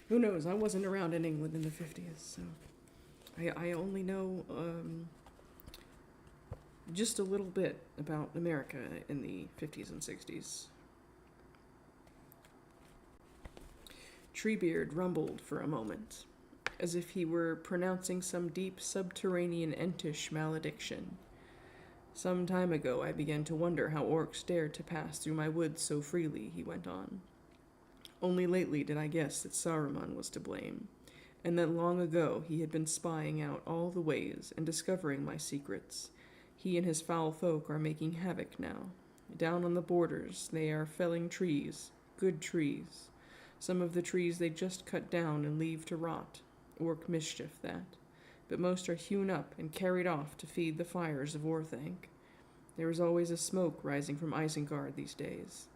who knows? I wasn't around in England in the 50s, so I only know just a little bit about America in the 50s and 60s. Treebeard rumbled for a moment, as if he were pronouncing some deep subterranean Entish malediction. Some time ago I began to wonder how orcs dared to pass through my woods so freely, he went on. Only lately did I guess that Saruman was to blame, and that long ago he had been spying out all the ways and discovering my secrets. He and his foul folk are making havoc now. Down on the borders they are felling trees, good trees. Some of the trees they just cut down and leave to rot. Orc mischief, that. But most are hewn up and carried off to feed the fires of Orthanc. There is always a smoke rising from Isengard these days.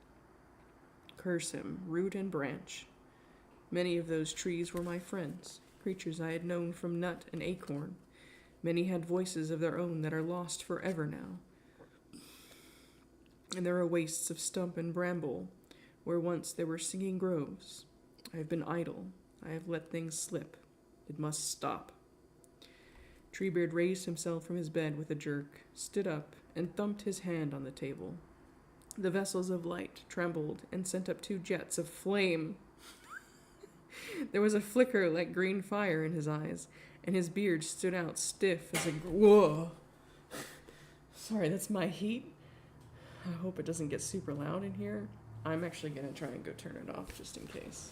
Curse him, root and branch. Many of those trees were my friends, creatures I had known from nut and acorn. Many had voices of their own that are lost forever now. And there are wastes of stump and bramble, where once there were singing groves. I have been idle. I have let things slip. It must stop. Treebeard raised himself from his bed with a jerk, stood up, and thumped his hand on the table. The vessels of light trembled and sent up 2 jets of flame. There was a flicker like green fire in his eyes, and his beard stood out stiff as a... Whoa! Sorry, that's my heat. I hope it doesn't get super loud in here. I'm actually going to try and go turn it off just in case.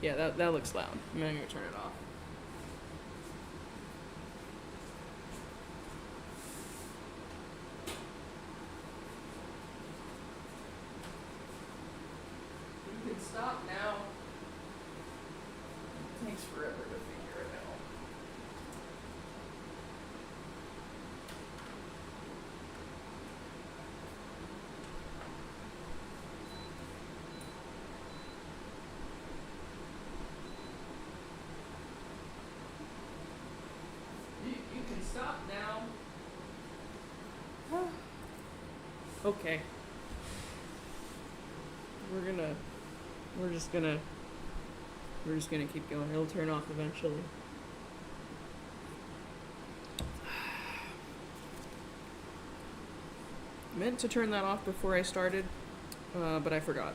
Yeah, that looks loud. I'm going to go turn it off. You can stop now. It takes forever to figure it out. You can stop now. Okay. We're just gonna keep going. It'll turn off eventually. Meant to turn that off before I started, but I forgot.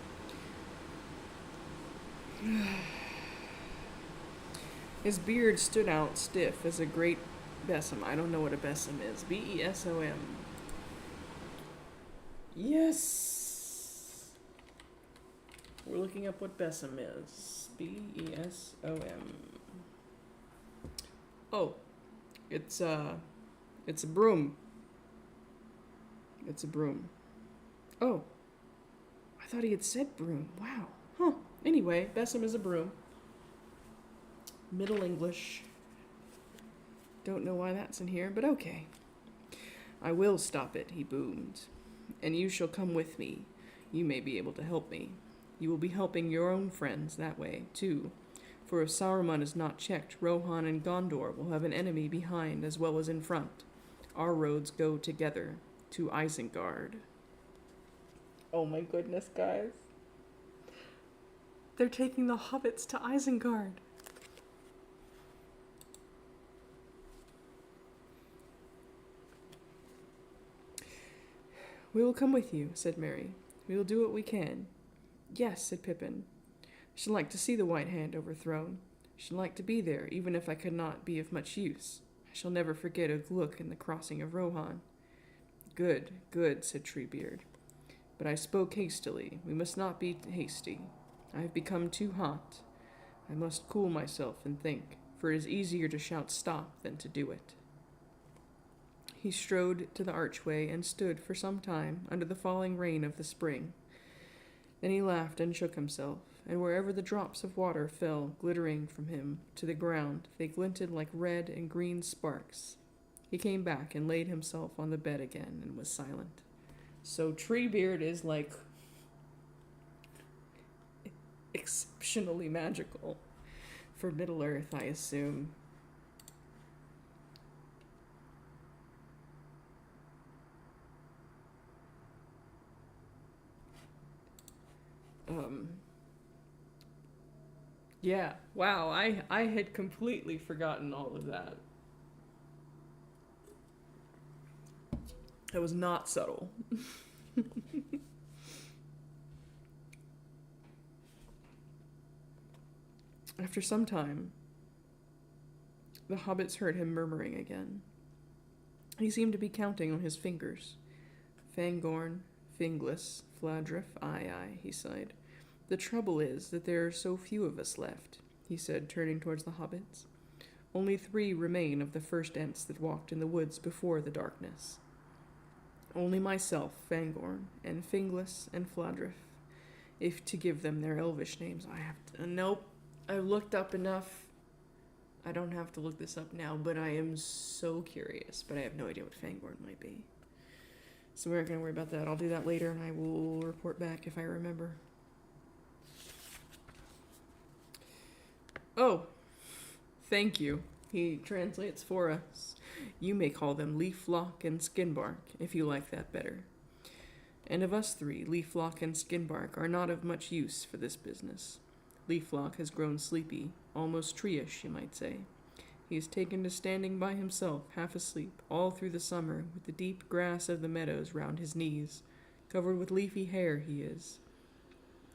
His beard stood out stiff as a great besom. I don't know what a besom is. B-E-S-O-M. Yes! We're looking up what besom is. B-E-S-O-M. Oh, it's a broom. It's a broom. Oh, I thought he had said broom. Wow. Huh. Anyway, besom is a broom. Middle English. Don't know why that's in here, but okay. I will stop it, he boomed. And you shall come with me. You may be able to help me. You will be helping your own friends that way, too. For if Saruman is not checked, Rohan and Gondor will have an enemy behind as well as in front. Our roads go together to Isengard. Oh my goodness, guys. They're taking the hobbits to Isengard. We will come with you, said Merry. We will do what we can. Yes, said Pippin. I should like to see the White Hand overthrown. I should like to be there, even if I could not be of much use. I shall never forget a look in the crossing of Rohan. Good, good, said Treebeard. But I spoke hastily. We must not be hasty. I have become too hot. I must cool myself and think, for it is easier to shout stop than to do it. He strode to the archway and stood for some time under the falling rain of the spring. Then he laughed and shook himself, and wherever the drops of water fell glittering from him to the ground, they glinted like red and green sparks. He came back and laid himself on the bed again and was silent. So Treebeard is like exceptionally magical for Middle-earth, I assume. Yeah, wow, I had completely forgotten all of that. That was not subtle. After some time, the hobbits heard him murmuring again. He seemed to be counting on his fingers. Fangorn, Finglas, Fladrif, aye, he sighed. The trouble is that there are so few of us left, he said, turning towards the hobbits. Only 3 remain of the first Ents that walked in the woods before the darkness. Only myself, Fangorn, and Finglas, and Fladrif. If to give them their elvish names, I have to... Nope. I've looked up enough. I don't have to look this up now, but I am so curious. But I have no idea what Fangorn might be. So we're not going to worry about that. I'll do that later, and I will report back if I remember. Oh, thank you. He translates for us. You may call them Leaflock and Skinbark, if you like that better. And of us 3, Leaflock and Skinbark are not of much use for this business. Leaflock has grown sleepy, almost tree-ish, you might say. He has taken to standing by himself, half asleep, all through the summer, with the deep grass of the meadows round his knees. Covered with leafy hair he is.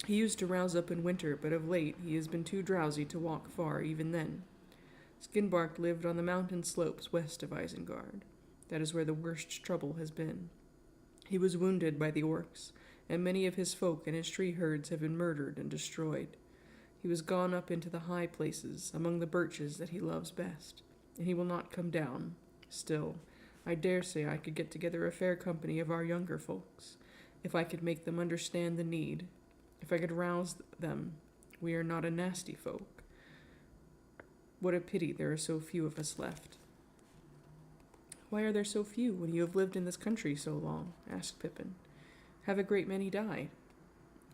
He used to rouse up in winter, but of late he has been too drowsy to walk far even then. Skinbark lived on the mountain slopes west of Isengard. That is where the worst trouble has been. He was wounded by the orcs, and many of his folk and his tree herds have been murdered and destroyed. He was gone up into the high places, among the birches that he loves best, and he will not come down. Still, I dare say I could get together a fair company of our younger folks, if I could make them understand the need, if I could rouse them. We are not a nasty folk. What a pity there are so few of us left." "Why are there so few when you have lived in this country so long?" asked Pippin. "Have a great many died?"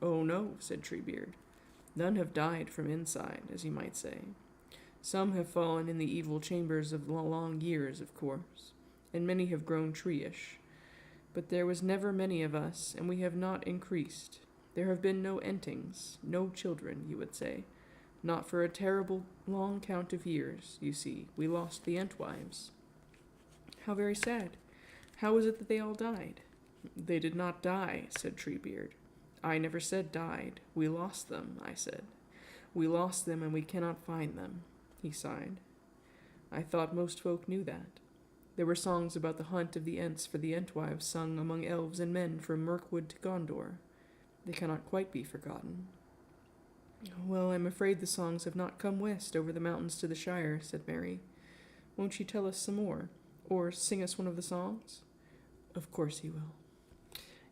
"Oh no," said Treebeard. "None have died from inside, as you might say. Some have fallen in the evil chambers of the long years, of course, and many have grown tree-ish. But there was never many of us, and we have not increased. There have been no entings, no children, you would say. Not for a terrible long count of years, you see. We lost the Entwives." "How very sad. How is it that they all died?" "They did not die," said Treebeard. "I never said died. We lost them, I said. We lost them, and we cannot find them." He sighed. "I thought most folk knew that. There were songs about the hunt of the Ents for the Entwives sung among elves and men from Mirkwood to Gondor. They cannot quite be forgotten." "Well, I'm afraid the songs have not come west over the mountains to the Shire," said Mary. "Won't you tell us some more? Or sing us one of the songs?" "Of course he will."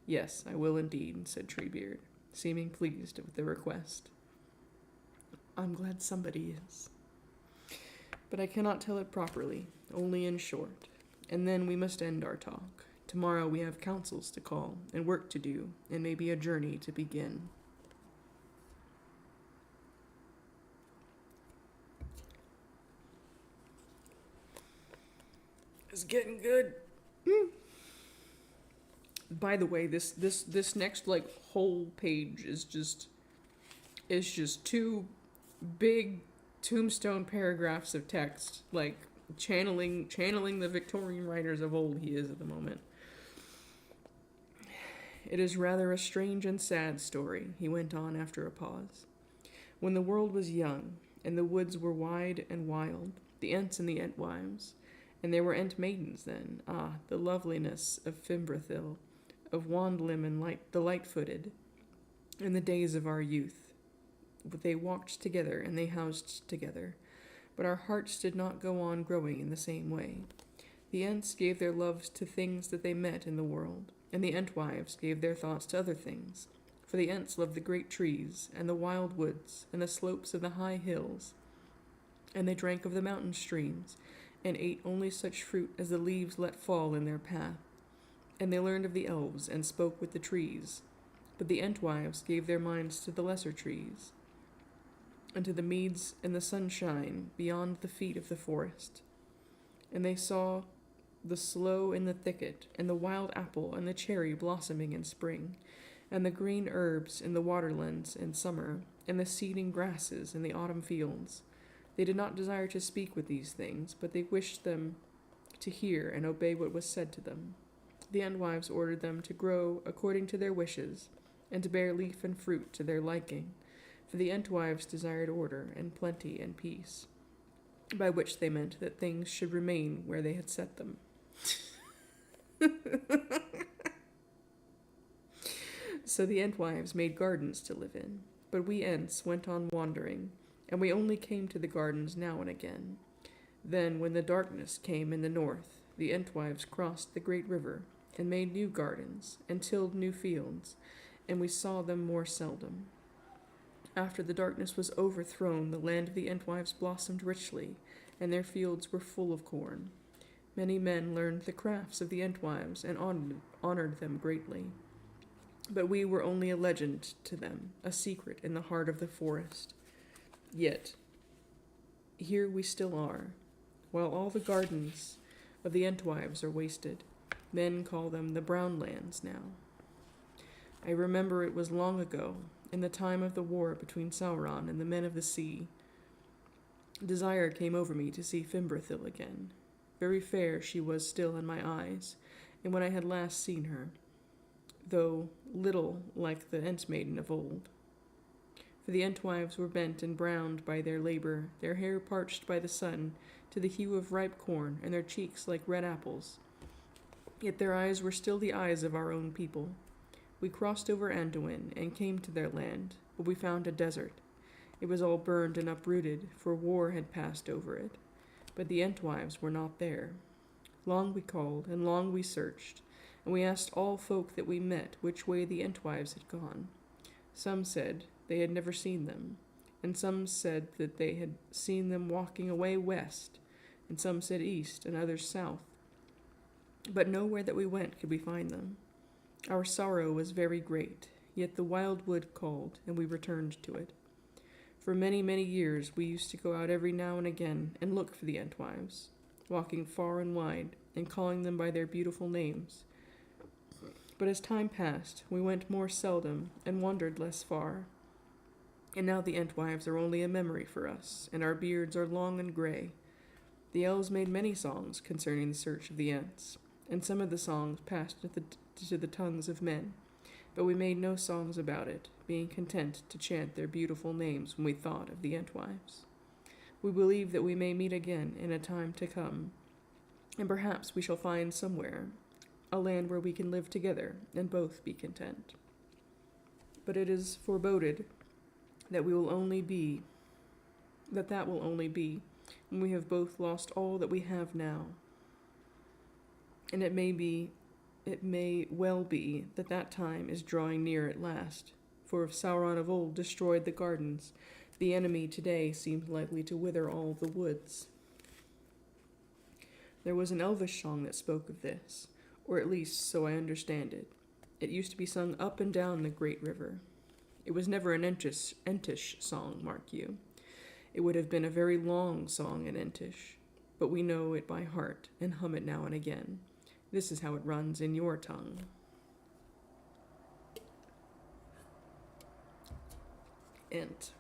"Yes, I will indeed," said Treebeard, seeming pleased with the request. "I'm glad somebody is. But I cannot tell it properly, only in short, and then we must end our talk. Tomorrow we have councils to call, and work to do, and maybe a journey to begin." It's getting good. By the way, this next whole page is just two big tombstone paragraphs of text, channeling the Victorian writers of old he is at the moment. "It is rather a strange and sad story," he went on after a pause. "When the world was young, and the woods were wide and wild, the Ents and the Entwives, and there were Ent maidens then, the loveliness of Fimbrathil, of Wandlim and the light-footed, in the days of our youth. But they walked together, and they housed together. But our hearts did not go on growing in the same way. The Ents gave their loves to things that they met in the world, and the Entwives gave their thoughts to other things. For the Ents loved the great trees, and the wild woods, and the slopes of the high hills, and they drank of the mountain streams, and ate only such fruit as the leaves let fall in their path. And they learned of the elves, and spoke with the trees. But the Entwives gave their minds to the lesser trees, and to the meads and the sunshine beyond the feet of the forest. And they saw the sloe in the thicket, and the wild apple and the cherry blossoming in spring, and the green herbs in the waterlands in summer, and the seeding grasses in the autumn fields. They did not desire to speak with these things, but they wished them to hear and obey what was said to them. The Entwives ordered them to grow according to their wishes, and to bear leaf and fruit to their liking, for the Entwives desired order and plenty and peace, by which they meant that things should remain where they had set them. So the Entwives made gardens to live in, but we Ents went on wandering, and we only came to the gardens now and again. Then, when the darkness came in the north, the Entwives crossed the great river, and made new gardens, and tilled new fields, and we saw them more seldom. After the darkness was overthrown, the land of the Entwives blossomed richly, and their fields were full of corn. Many men learned the crafts of the Entwives, and honored them greatly. But we were only a legend to them, a secret in the heart of the forest. Yet, here we still are, while all the gardens of the Entwives are wasted. Men call them the Brown Lands now. I remember it was long ago, in the time of the war between Sauron and the Men of the Sea. Desire came over me to see Fimbrathil again. Very fair she was still in my eyes, and when I had last seen her, though little like the Ent maiden of old. For the Entwives were bent and browned by their labor, their hair parched by the sun to the hue of ripe corn, and their cheeks like red apples. Yet their eyes were still the eyes of our own people. We crossed over Anduin and came to their land, but we found a desert. It was all burned and uprooted, for war had passed over it. But the Entwives were not there. Long we called, and long we searched, and we asked all folk that we met which way the Entwives had gone. Some said they had never seen them, and some said that they had seen them walking away west, and some said east, and others south. But nowhere that we went could we find them. Our sorrow was very great, yet the wild wood called, and we returned to it. For many, many years we used to go out every now and again and look for the Entwives, walking far and wide, and calling them by their beautiful names. But as time passed, we went more seldom and wandered less far. And now the Entwives are only a memory for us, and our beards are long and gray. The elves made many songs concerning the search of the Ents, and some of the songs passed to the tongues of men, but we made no songs about it, being content to chant their beautiful names when we thought of the Entwives. We believe that we may meet again in a time to come, and perhaps we shall find somewhere a land where we can live together and both be content. But it is foreboded that will only be when we have both lost all that we have now. And it may well be that time is drawing near at last, for if Sauron of old destroyed the gardens, the enemy today seems likely to wither all the woods. There was an elvish song that spoke of this, or at least so I understand it. It used to be sung up and down the great river. It was never an Entish song, mark you. It would have been a very long song in Entish, but we know it by heart and hum it now and again. This is how it runs in your tongue. Ent.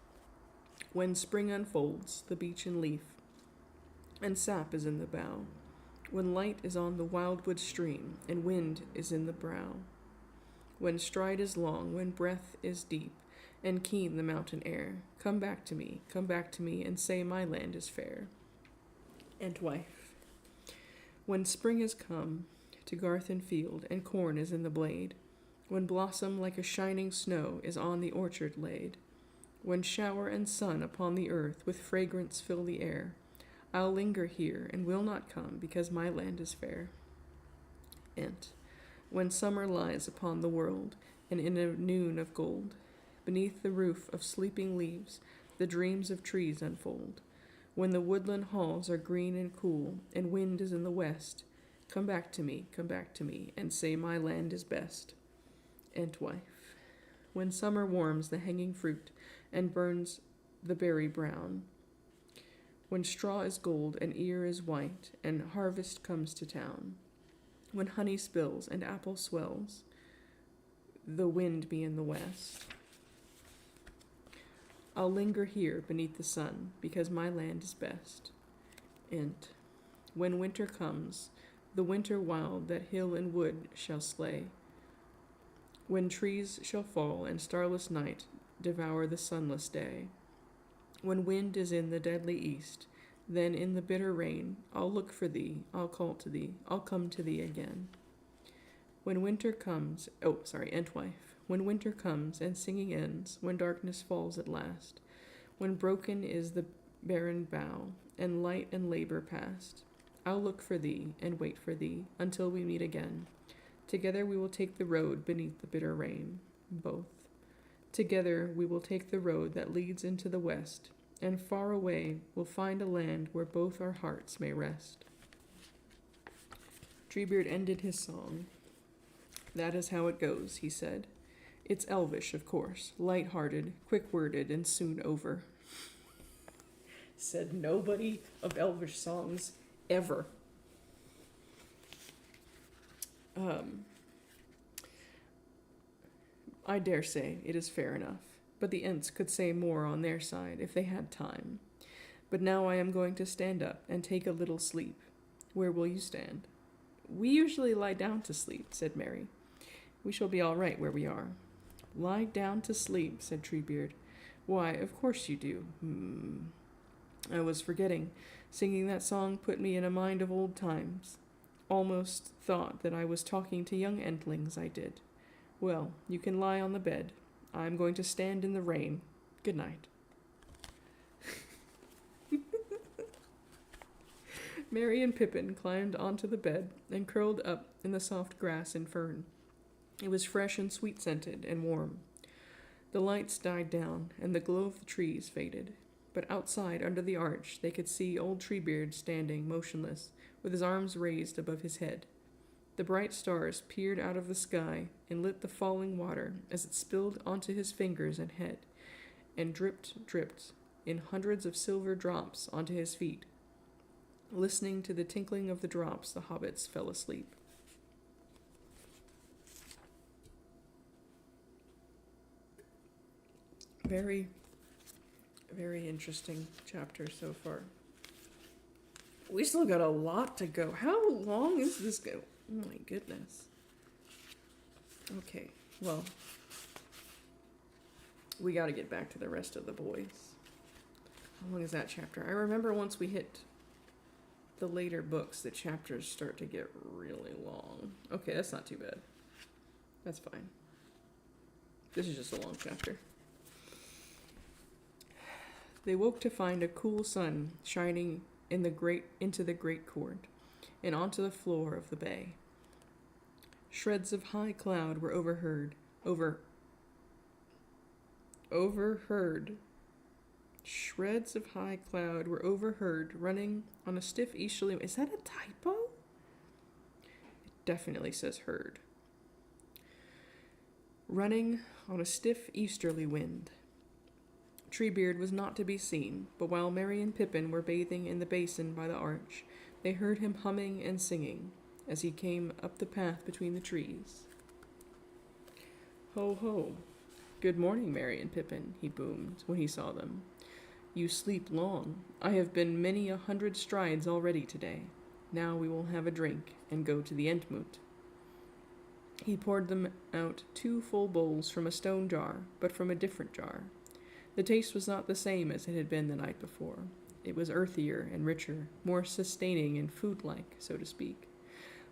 When spring unfolds the beechen leaf, and sap is in the bough, when light is on the wildwood stream, and wind is in the brow, when stride is long, when breath is deep, and keen the mountain air, come back to me, and say my land is fair. Entwife. When spring is come to garth and field, and corn is in the blade, when blossom like a shining snow is on the orchard laid, when shower and sun upon the earth with fragrance fill the air, I'll linger here and will not come, because my land is fair. Ent. When summer lies upon the world, and in a noon of gold, beneath the roof of sleeping leaves, the dreams of trees unfold, when the woodland halls are green and cool, and wind is in the west, come back to me, and say my land is best. Entwife. When summer warms the hanging fruit, and burns the berry brown, when straw is gold and ear is white, and harvest comes to town, when honey spills and apple swells, the wind be in the west, I'll linger here beneath the sun, because my land is best. Ent. When winter comes, the winter wild that hill and wood shall slay, when trees shall fall and starless night devour the sunless day, when wind is in the deadly east, then in the bitter rain I'll look for thee, I'll call to thee, I'll come to thee again. When winter comes, Entwife. When winter comes and singing ends, when darkness falls at last, when broken is the barren bough, and light and labor past, I'll look for thee and wait for thee until we meet again. Together we will take the road beneath the bitter rain, both. Together we will take the road that leads into the west, and far away we'll find a land where both our hearts may rest. Treebeard ended his song. That is how it goes, he said. It's elvish, of course, light-hearted, quick-worded, and soon over. Said nobody of elvish songs ever. I dare say it is fair enough, but the Ents could say more on their side if they had time. But now I am going to stand up and take a little sleep. Where will you stand? We usually lie down to sleep, said Mary. We shall be all right where we are. Lie down to sleep, said Treebeard. Why, of course you do. I was forgetting. Singing that song put me in a mind of old times. almost thought that I was talking to young Entlings, I did. Well, you can lie on the bed. I'm going to stand in the rain. Good night. Merry and Pippin climbed onto the bed and curled up in the soft grass and fern. It was fresh and sweet-scented and warm. The lights died down, and the glow of the trees faded. But outside, under the arch, they could see old Treebeard standing motionless, with his arms raised above his head. The bright stars peered out of the sky and lit the falling water as it spilled onto his fingers and head, and dripped in hundreds of silver drops onto his feet. Listening to the tinkling of the drops, the hobbits fell asleep. Very, very interesting chapter so far. We still got a lot to go. How long is this go? Oh my goodness. Okay, well, we got to get back to the rest of the boys. How long is that chapter? I remember once we hit the later books, the chapters start to get really long. Okay, that's not too bad. That's fine. This is just a long chapter. They woke to find a cool sun shining into the great court and onto the floor of the bay. Shreds of high cloud were overheard. Shreds of high cloud were overheard running on a stiff easterly. Is that a typo? It definitely says heard. Running on a stiff easterly wind. Treebeard was not to be seen, but while Merry and Pippin were bathing in the basin by the arch, they heard him humming and singing as he came up the path between the trees. Ho, ho. Good morning, Merry and Pippin, he boomed when he saw them. You sleep long. I have been many 100 strides already today. Now we will have a drink and go to the Entmoot. He poured them out 2 full bowls from a stone jar, but from a different jar. The taste was not the same as it had been the night before. It was earthier and richer, more sustaining and food-like, so to speak.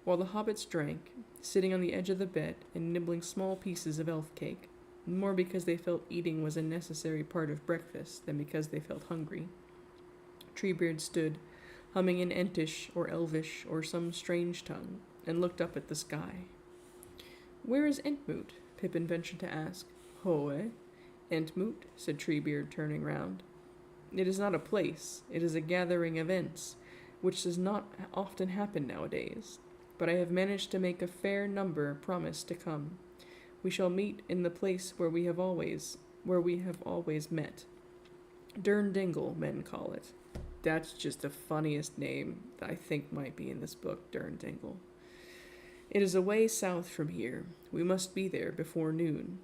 While the hobbits drank, sitting on the edge of the bed and nibbling small pieces of elf cake, more because they felt eating was a necessary part of breakfast than because they felt hungry. Treebeard stood, humming in Entish or Elvish or some strange tongue, and looked up at the sky. Where is Entmoot? Pippin ventured to ask. Ho, eh? Entmoot, said Treebeard, turning round. It is not a place, it is a gathering of Ents, which does not often happen nowadays, but I have managed to make a fair number promise to come. We shall meet in the place where we have always met. Durndingle, men call it. That's just the funniest name that I think might be in this book, Durndingle. It is a way south from here. We must be there before noon.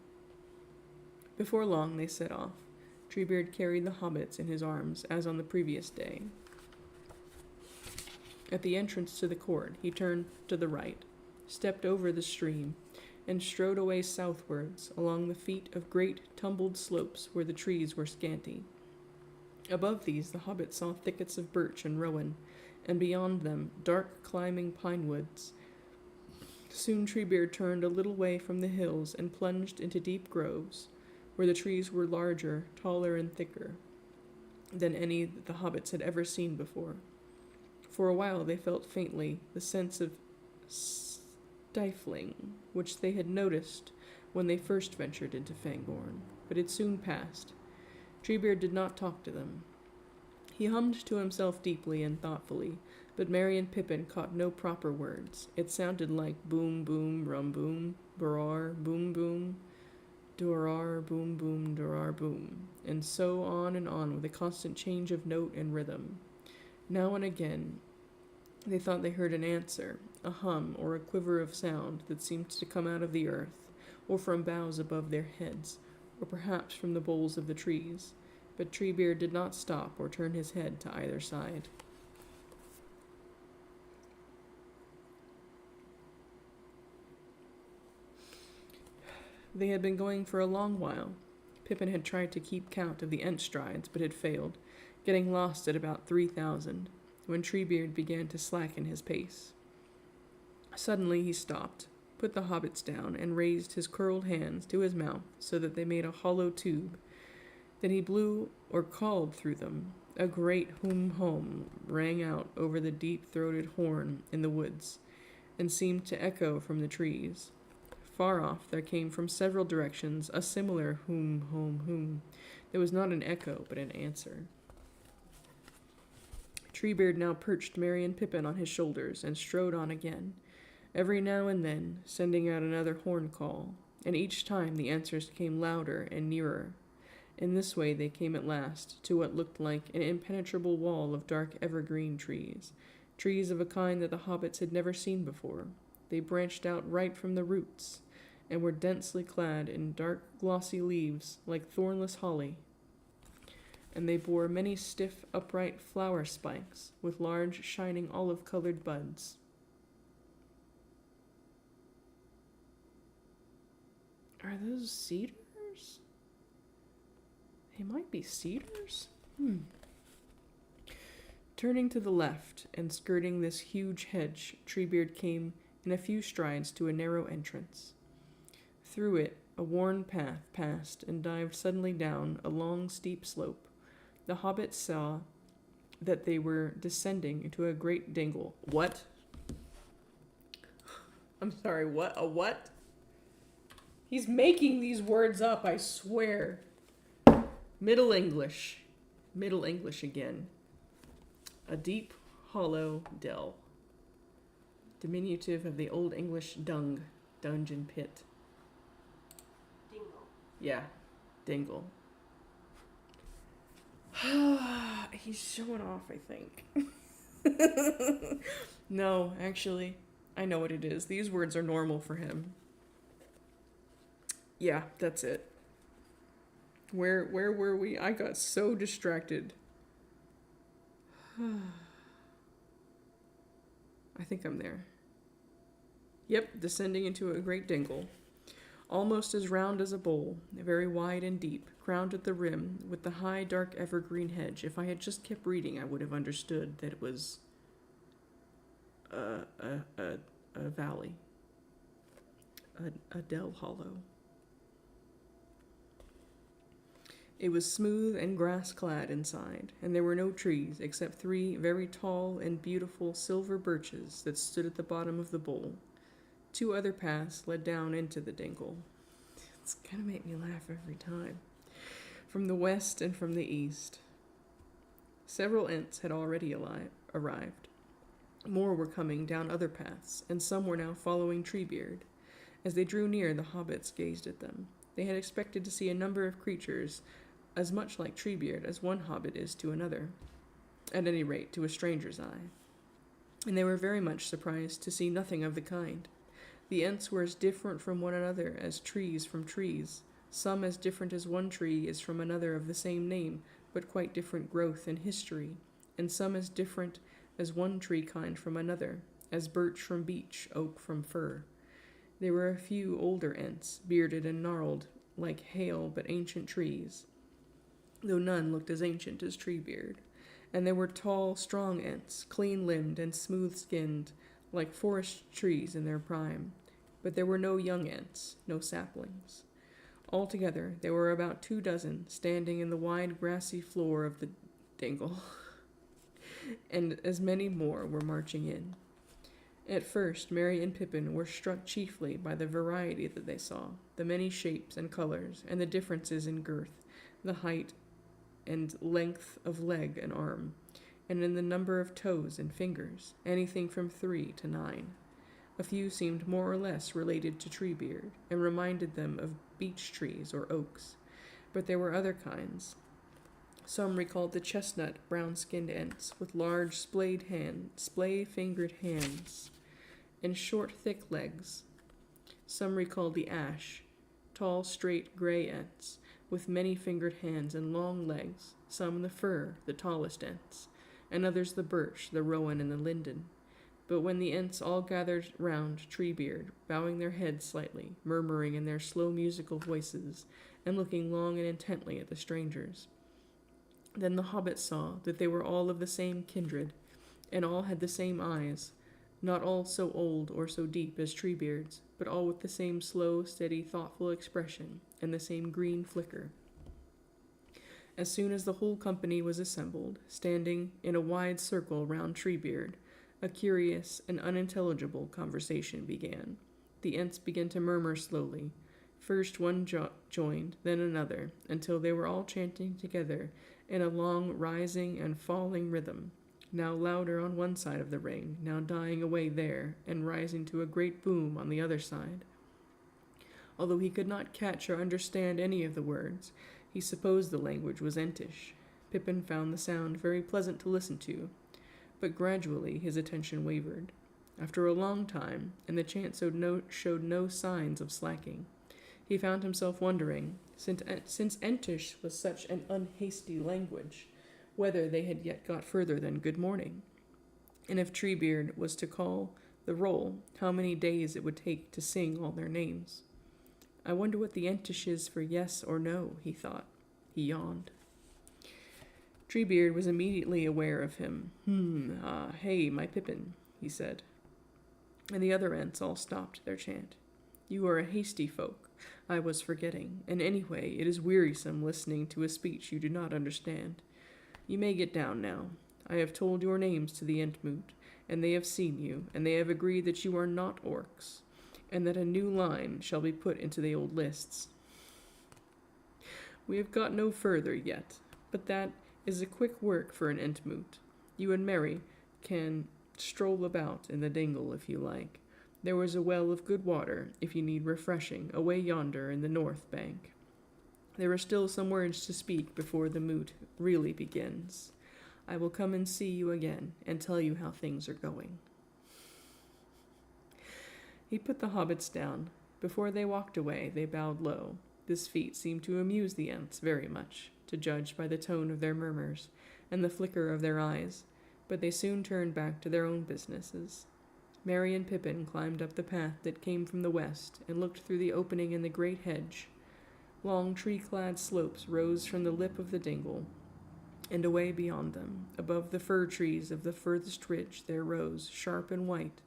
Before long they set off. Treebeard carried the hobbits in his arms, as on the previous day. At the entrance to the court, he turned to the right, stepped over the stream, and strode away southwards along the feet of great tumbled slopes where the trees were scanty. Above these the hobbit saw thickets of birch and rowan, and beyond them dark climbing pine woods. Soon Treebeard turned a little way from the hills and plunged into deep groves, where the trees were larger, taller, and thicker than any that the hobbits had ever seen before. For a while they felt faintly the sense of stifling, which they had noticed when they first ventured into Fangorn, but it soon passed. Treebeard did not talk to them. He hummed to himself deeply and thoughtfully, but Merry and Pippin caught no proper words. It sounded like boom, boom, rum, boom, barar, boom, boom, durar, boom, boom, durar, boom, and so on with a constant change of note and rhythm. Now and again, they thought they heard an answer, a hum or a quiver of sound that seemed to come out of the earth, or from boughs above their heads, or perhaps from the boles of the trees, but Treebeard did not stop or turn his head to either side. They had been going for a long while. Pippin had tried to keep count of the Ent strides, but had failed, getting lost at about 3,000, when Treebeard began to slacken his pace. Suddenly he stopped, put the hobbits down, and raised his curled hands to his mouth so that they made a hollow tube. Then he blew or called through them. A great hum rang out over the deep-throated horn in the woods, and seemed to echo from the trees. Far off there came from several directions a similar hum. There was not an echo, but an answer. Treebeard now perched Merry and Pippin on his shoulders and strode on again, every now and then sending out another horn call, and each time the answers came louder and nearer. In this way they came at last to what looked like an impenetrable wall of dark evergreen trees, trees of a kind that the hobbits had never seen before. They branched out right from the roots, and were densely clad in dark glossy leaves like thornless holly, and they bore many stiff, upright flower spikes with large, shining olive-colored buds. Are those cedars? They might be cedars? Turning to the left and skirting this huge hedge, Treebeard came in a few strides to a narrow entrance. Through it, a worn path passed and dived suddenly down a long, steep slope. The hobbits saw that they were descending into a great dingle. What? I'm sorry, what? A what? He's making these words up, I swear. Middle English. Middle English again. A deep, hollow dell. Diminutive of the Old English dungeon pit. Dingle. Yeah, dingle. He's showing off, I think. No, actually, I know what it is. These words are normal for him. Yeah, that's it. Where were we? I got so distracted. I think I'm there. Yep, descending into a great dingle, almost as round as a bowl, very wide and deep, crowned at the rim with the high, dark evergreen hedge. If I had just kept reading, I would have understood that it was a valley, a dell hollow. It was smooth and grass-clad inside, and there were no trees except 3 very tall and beautiful silver birches that stood at the bottom of the bowl. 2 other paths led down into the dingle. It's gonna make me laugh every time. From the west and from the east. Several Ents had already arrived. More were coming down other paths, and some were now following Treebeard. As they drew near, the hobbits gazed at them. They had expected to see a number of creatures as much like Treebeard as one hobbit is to another, at any rate to a stranger's eye. And they were very much surprised to see nothing of the kind. The Ents were as different from one another as trees from trees, some as different as one tree is from another of the same name, but quite different growth and history, and some as different as one tree kind from another, as birch from beech, oak from fir. There were a few older Ents, bearded and gnarled, like hale but ancient trees, though none looked as ancient as Treebeard. And there were tall, strong Ents, clean-limbed and smooth-skinned, like forest trees in their prime. But there were no young Ents, no saplings. Altogether, there were about 24 standing in the wide grassy floor of the dingle, and as many more were marching in. At first, Merry and Pippin were struck chiefly by the variety that they saw, the many shapes and colors, and the differences in girth, the height and length of leg and arm, and in the number of toes and fingers, anything from 3 to 9. A few seemed more or less related to Treebeard, and reminded them of beech trees or oaks, but there were other kinds. Some recalled the chestnut, brown-skinned Ents, with large splay-fingered hands, and short, thick legs. Some recalled the ash, tall, straight, gray Ents, with many-fingered hands and long legs. Some the fir, the tallest Ents, and others the birch, the rowan, and the linden. But when the Ents all gathered round Treebeard, bowing their heads slightly, murmuring in their slow musical voices, and looking long and intently at the strangers, then the hobbits saw that they were all of the same kindred, and all had the same eyes, not all so old or so deep as Treebeard's, but all with the same slow, steady, thoughtful expression, and the same green flicker. As soon as the whole company was assembled, standing in a wide circle round Treebeard, a curious and unintelligible conversation began. The Ents began to murmur slowly. First one joined, then another, until they were all chanting together in a long rising and falling rhythm, now louder on one side of the ring, now dying away there, and rising to a great boom on the other side. Although he could not catch or understand any of the words, he supposed the language was Entish. Pippin found the sound very pleasant to listen to, but gradually his attention wavered. After a long time, and the chant showed no signs of slacking, he found himself wondering, since Entish was such an unhasty language, whether they had yet got further than good morning, and if Treebeard was to call the roll, how many days it would take to sing all their names. I wonder what the Entish is for yes or no, he thought. He yawned. Treebeard was immediately aware of him. Hey, my Pippin, he said. And the other Ents all stopped their chant. You are a hasty folk, I was forgetting, and anyway, it is wearisome listening to a speech you do not understand. You may get down now. I have told your names to the Entmoot, and they have seen you, and they have agreed that you are not orcs, and that a new line shall be put into the old lists. We have got no further yet, but that is a quick work for an Entmoot. You and Mary can stroll about in the dingle if you like. There was a well of good water, if you need refreshing, away yonder in the north bank. There are still some words to speak before the moot really begins. I will come and see you again, and tell you how things are going. He put the hobbits down. Before they walked away, they bowed low. This feat seemed to amuse the Ents very much, to judge by the tone of their murmurs, and the flicker of their eyes, but they soon turned back to their own businesses. Merry and Pippin climbed up the path that came from the west, and looked through the opening in the great hedge. Long tree-clad slopes rose from the lip of the dingle, and away beyond them, above the fir trees of the furthest ridge, there rose, sharp and white,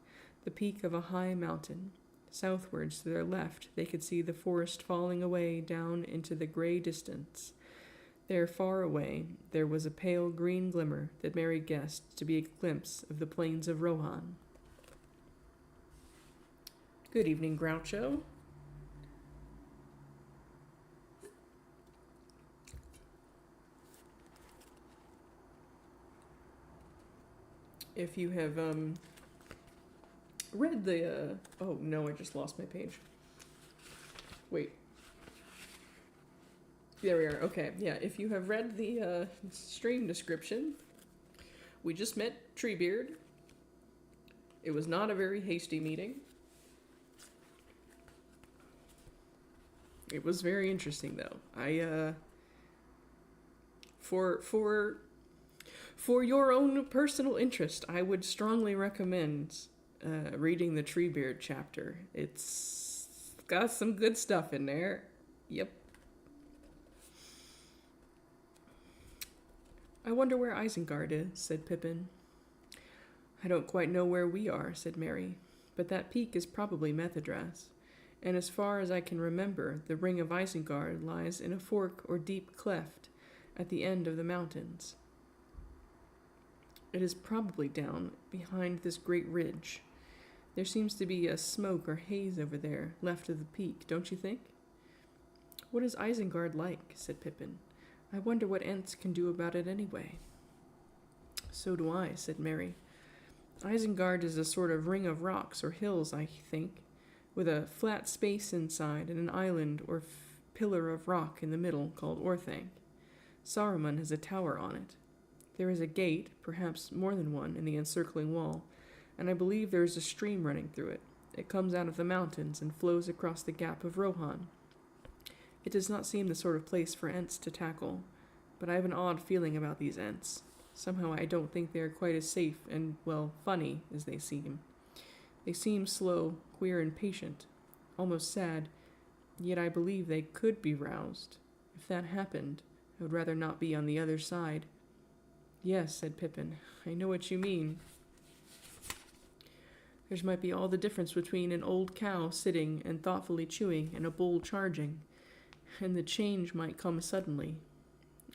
the peak of a high mountain. Southwards to their left they could see the forest falling away down into the grey distance. There, far away, there was a pale green glimmer that Mary guessed to be a glimpse of the plains of Rohan. Good evening, Groucho. If you have read the oh no, I just lost my page. Wait. There we are. Okay, yeah, if you have read the stream description, we just met Treebeard. It was not a very hasty meeting. It was very interesting, though. For your own personal interest, I would strongly recommend reading the Treebeard chapter. It's got some good stuff in there. Yep. I wonder where Isengard is, said Pippin. I don't quite know where we are, said Mary, but that peak is probably Methydras. And as far as I can remember, the ring of Isengard lies in a fork or deep cleft at the end of the mountains. It is probably down behind this great ridge. There seems to be a smoke or haze over there, left of the peak, don't you think? What is Isengard like? Said Pippin. I wonder what Ents can do about it anyway. So do I, said Mary. Isengard is a sort of ring of rocks or hills, I think, with a flat space inside and an island or pillar of rock in the middle called Orthanc. Saruman has a tower on it. There is a gate, perhaps more than one, in the encircling wall, and I believe there is a stream running through it. It comes out of the mountains and flows across the gap of Rohan. It does not seem the sort of place for Ents to tackle, but I have an odd feeling about these Ents. Somehow I don't think they are quite as safe and, well, funny as they seem. They seem slow, queer, and patient, almost sad, yet I believe they could be roused. If that happened, I would rather not be on the other side. Yes, said Pippin, I know what you mean. There might be all the difference between an old cow sitting and thoughtfully chewing and a bull charging, and the change might come suddenly.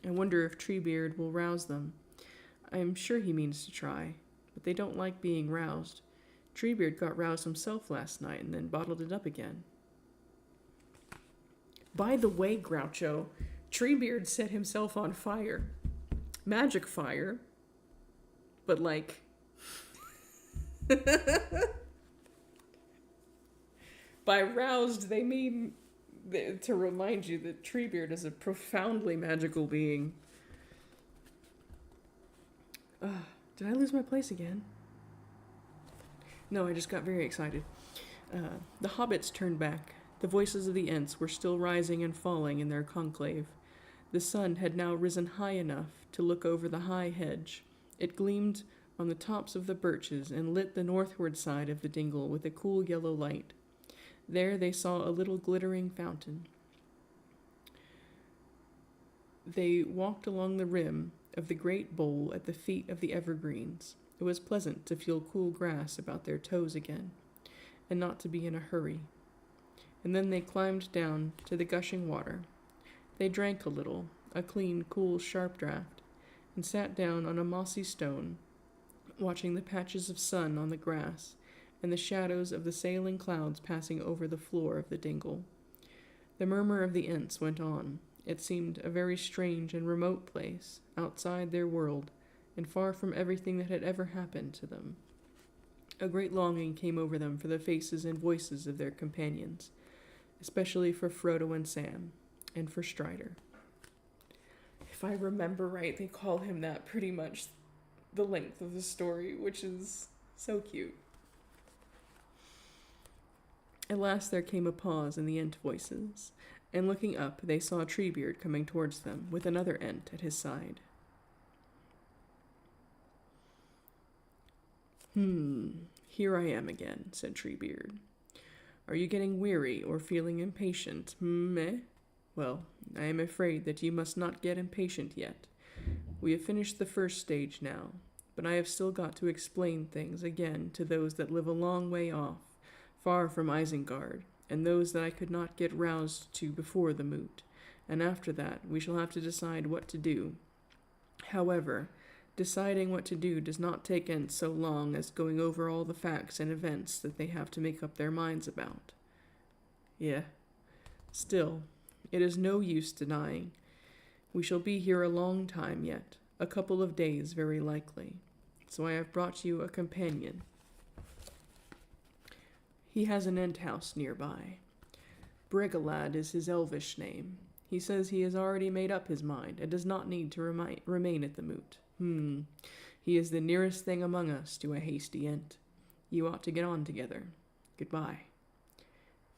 I wonder if Treebeard will rouse them. I am sure he means to try, but they don't like being roused. Treebeard got roused himself last night and then bottled it up again. By the way, Groucho, Treebeard set himself on fire. Magic fire, but like... By roused, they mean to remind you that Treebeard is a profoundly magical being. Did I lose my place again? No, I just got very excited. The hobbits turned back. The voices of the Ents were still rising and falling in their conclave. The sun had now risen high enough to look over the high hedge. It gleamed on the tops of the birches and lit the northward side of the dingle with a cool yellow light. There they saw a little glittering fountain. They walked along the rim of the great bowl at the feet of the evergreens. It was pleasant to feel cool grass about their toes again, and not to be in a hurry. And then they climbed down to the gushing water. They drank a little, a clean, cool, sharp draught, and sat down on a mossy stone, watching the patches of sun on the grass and the shadows of the sailing clouds passing over the floor of the dingle. The murmur of the Ents went on. It seemed a very strange and remote place, outside their world, and far from everything that had ever happened to them. A great longing came over them for the faces and voices of their companions, especially for Frodo and Sam, and for Strider. If I remember right, they call him that pretty much the length of the story, which is so cute. At last there came a pause in the Ent voices, and looking up, they saw Treebeard coming towards them, with another Ent at his side. Here I am again, said Treebeard. Are you getting weary or feeling impatient? Well, I am afraid that you must not get impatient yet. We have finished the first stage now, but I have still got to explain things again to those that live a long way off, far from Isengard, and those that I could not get roused to before the moot, and after that we shall have to decide what to do. However, deciding what to do does not take Ents so long as going over all the facts and events that they have to make up their minds about. Still, it is no use denying. We shall be here a long time yet, a couple of days very likely, so I have brought you a companion. He has an Ent house nearby. Bregalad is his elvish name. He says he has already made up his mind and does not need to remain at the moot. He is the nearest thing among us to a hasty Ent. You ought to get on together. Goodbye.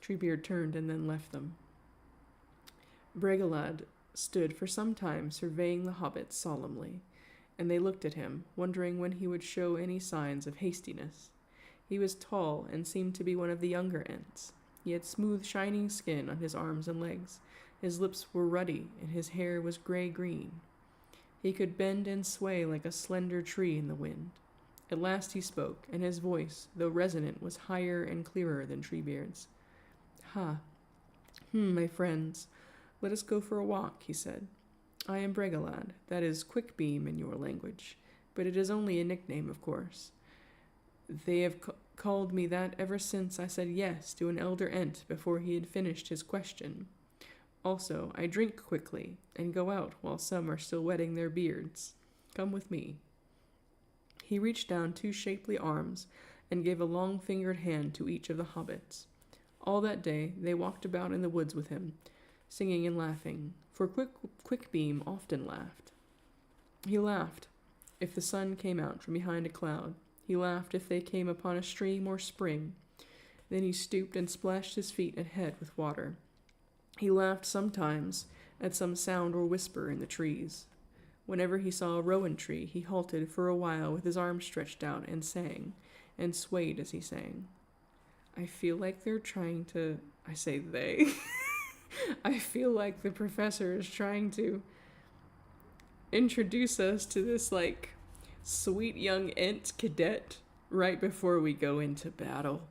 Treebeard turned and then left them. Bregalad stood for some time surveying the hobbits solemnly, and they looked at him, wondering when he would show any signs of hastiness. He was tall and seemed to be one of the younger Ents. He had smooth, shining skin on his arms and legs. His lips were ruddy, and his hair was gray-green. He could bend and sway like a slender tree in the wind. At last he spoke, and his voice, though resonant, was higher and clearer than Treebeard's. My friends, let us go for a walk, he said. I am Bregalad, that is Quickbeam in your language, but it is only a nickname, of course. They have called me that ever since I said yes to an elder Ent before he had finished his question. Also, I drink quickly and go out while some are still wetting their beards. Come with me. He reached down 2 shapely arms and gave a long-fingered hand to each of the hobbits. All that day they walked about in the woods with him, singing and laughing, for Quickbeam often laughed. He laughed if the sun came out from behind a cloud. He laughed if they came upon a stream or spring. Then he stooped and splashed his feet and head with water. He laughed sometimes at some sound or whisper in the trees. Whenever he saw a rowan tree, he halted for a while with his arms stretched out and sang, and swayed as he sang. I feel like they're trying to... I say they. I feel like the professor is trying to introduce us to this, sweet young Ent cadet right before we go into battle.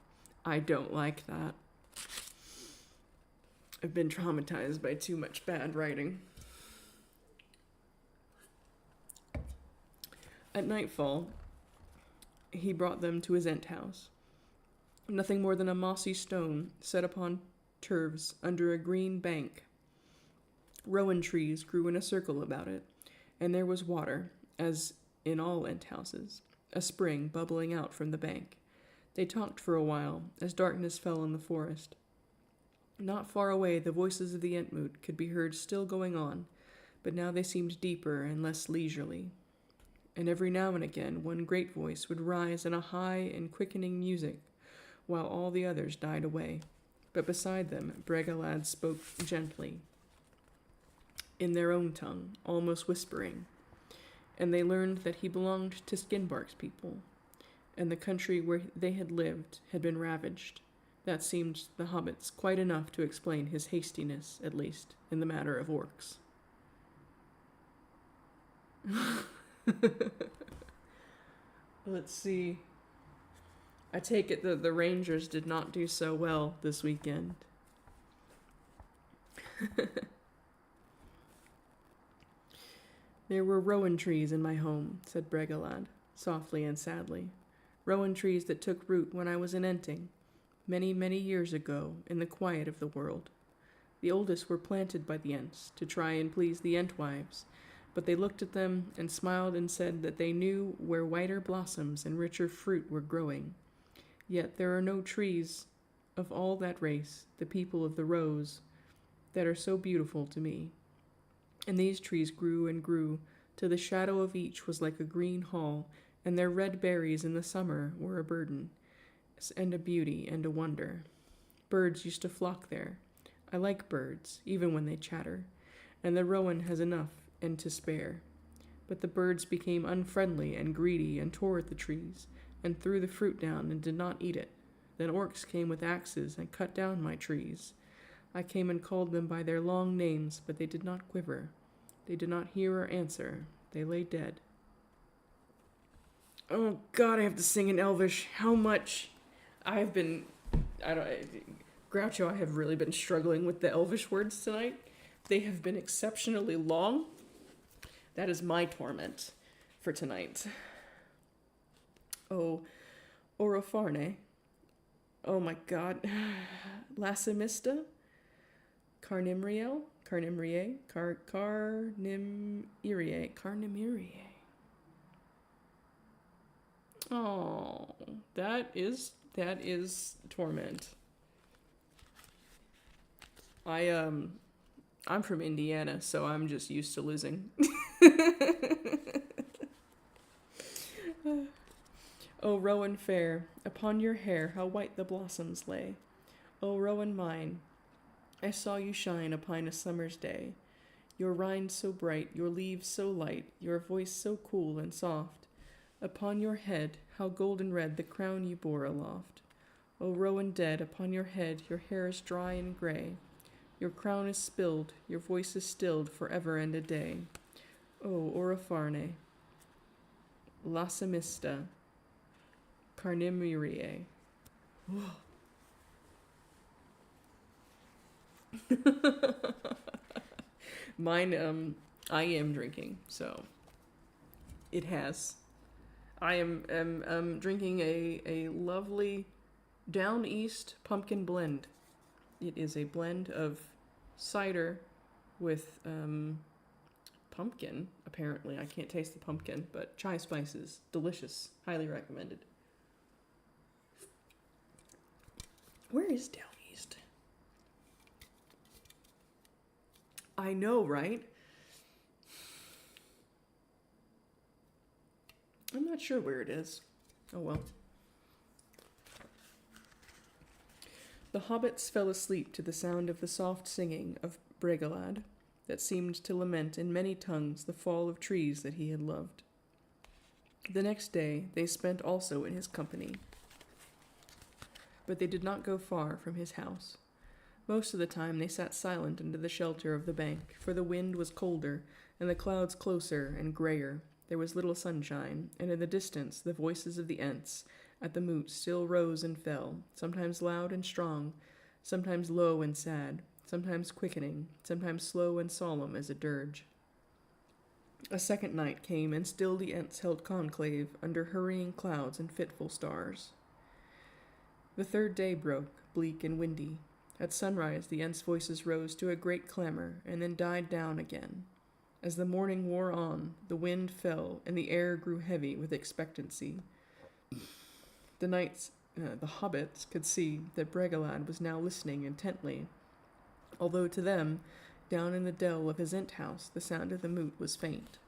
I don't like that. I've been traumatized by too much bad writing. At nightfall, he brought them to his ent house. Nothing more than a mossy stone set upon turves under a green bank. Rowan trees grew in a circle about it, and there was water, as in all ent houses, a spring bubbling out from the bank. They talked for a while, as darkness fell on the forest. Not far away, the voices of the Entmoot could be heard still going on, but now they seemed deeper and less leisurely. And every now and again, one great voice would rise in a high and quickening music, while all the others died away. But beside them, Bregalad spoke gently, in their own tongue, almost whispering, and they learned that he belonged to Skinbark's people, and the country where they had lived had been ravaged. That seemed the Hobbits quite enough to explain his hastiness, at least, in the matter of orcs. Let's see. I take it that the Rangers did not do so well this weekend. There were rowan trees in my home, said Bregalad, softly and sadly. Rowan trees that took root when I was an enting, many, many years ago, in the quiet of the world. The oldest were planted by the Ents to try and please the Entwives, but they looked at them and smiled and said that they knew where whiter blossoms and richer fruit were growing. Yet there are no trees of all that race, the people of the rose, that are so beautiful to me. And these trees grew and grew, till the shadow of each was like a green hall, and their red berries in the summer were a burden, and a beauty and a wonder. Birds used to flock there. I like birds, even when they chatter, and the rowan has enough and to spare. But the birds became unfriendly and greedy and tore at the trees, and threw the fruit down and did not eat it. Then orcs came with axes and cut down my trees. I came and called them by their long names, but they did not quiver. They did not hear or answer. They lay dead. Oh God, I have to sing in Elvish. How much Groucho, I have really been struggling with the Elvish words tonight. They have been exceptionally long. That is my torment for tonight. Oh, Orofarne. Oh my God. Lassimista? Carnimriel? Carnimrie? Carnimirie. Oh, that is torment. I'm from Indiana, so I'm just used to losing. O Rowan fair, upon your hair how white the blossoms lay. O Rowan mine, I saw you shine upon a summer's day. Your rind so bright, your leaves so light, your voice so cool and soft. Upon your head, how golden red the crown you bore aloft. O Rowan dead, upon your head your hair is dry and grey. Your crown is spilled, your voice is stilled for ever and a day. O Orofarne, Lassimista, Carnimirie. Mine, I am drinking, so it has. I am drinking a lovely Down East pumpkin blend. It is a blend of cider with pumpkin, apparently. I can't taste the pumpkin, but chai spices. Delicious. Highly recommended. Where is Down East? I know, right? I'm not sure where it is. Oh well. The hobbits fell asleep to the sound of the soft singing of Bregalad, that seemed to lament in many tongues the fall of trees that he had loved. The next day they spent also in his company, but they did not go far from his house. Most of the time they sat silent under the shelter of the bank, for the wind was colder, and the clouds closer and grayer. There was little sunshine, and in the distance the voices of the Ents, at the moot still rose and fell, sometimes loud and strong, sometimes low and sad, sometimes quickening, sometimes slow and solemn as a dirge. A second night came, and still the Ents held conclave under hurrying clouds and fitful stars. The third day broke, bleak and windy. At sunrise the Ents' voices rose to a great clamor, and then died down again. As the morning wore on, the wind fell, and the air grew heavy with expectancy. The hobbits could see that Bregalad was now listening intently, although to them, down in the dell of his Ent house, the sound of the moot was faint.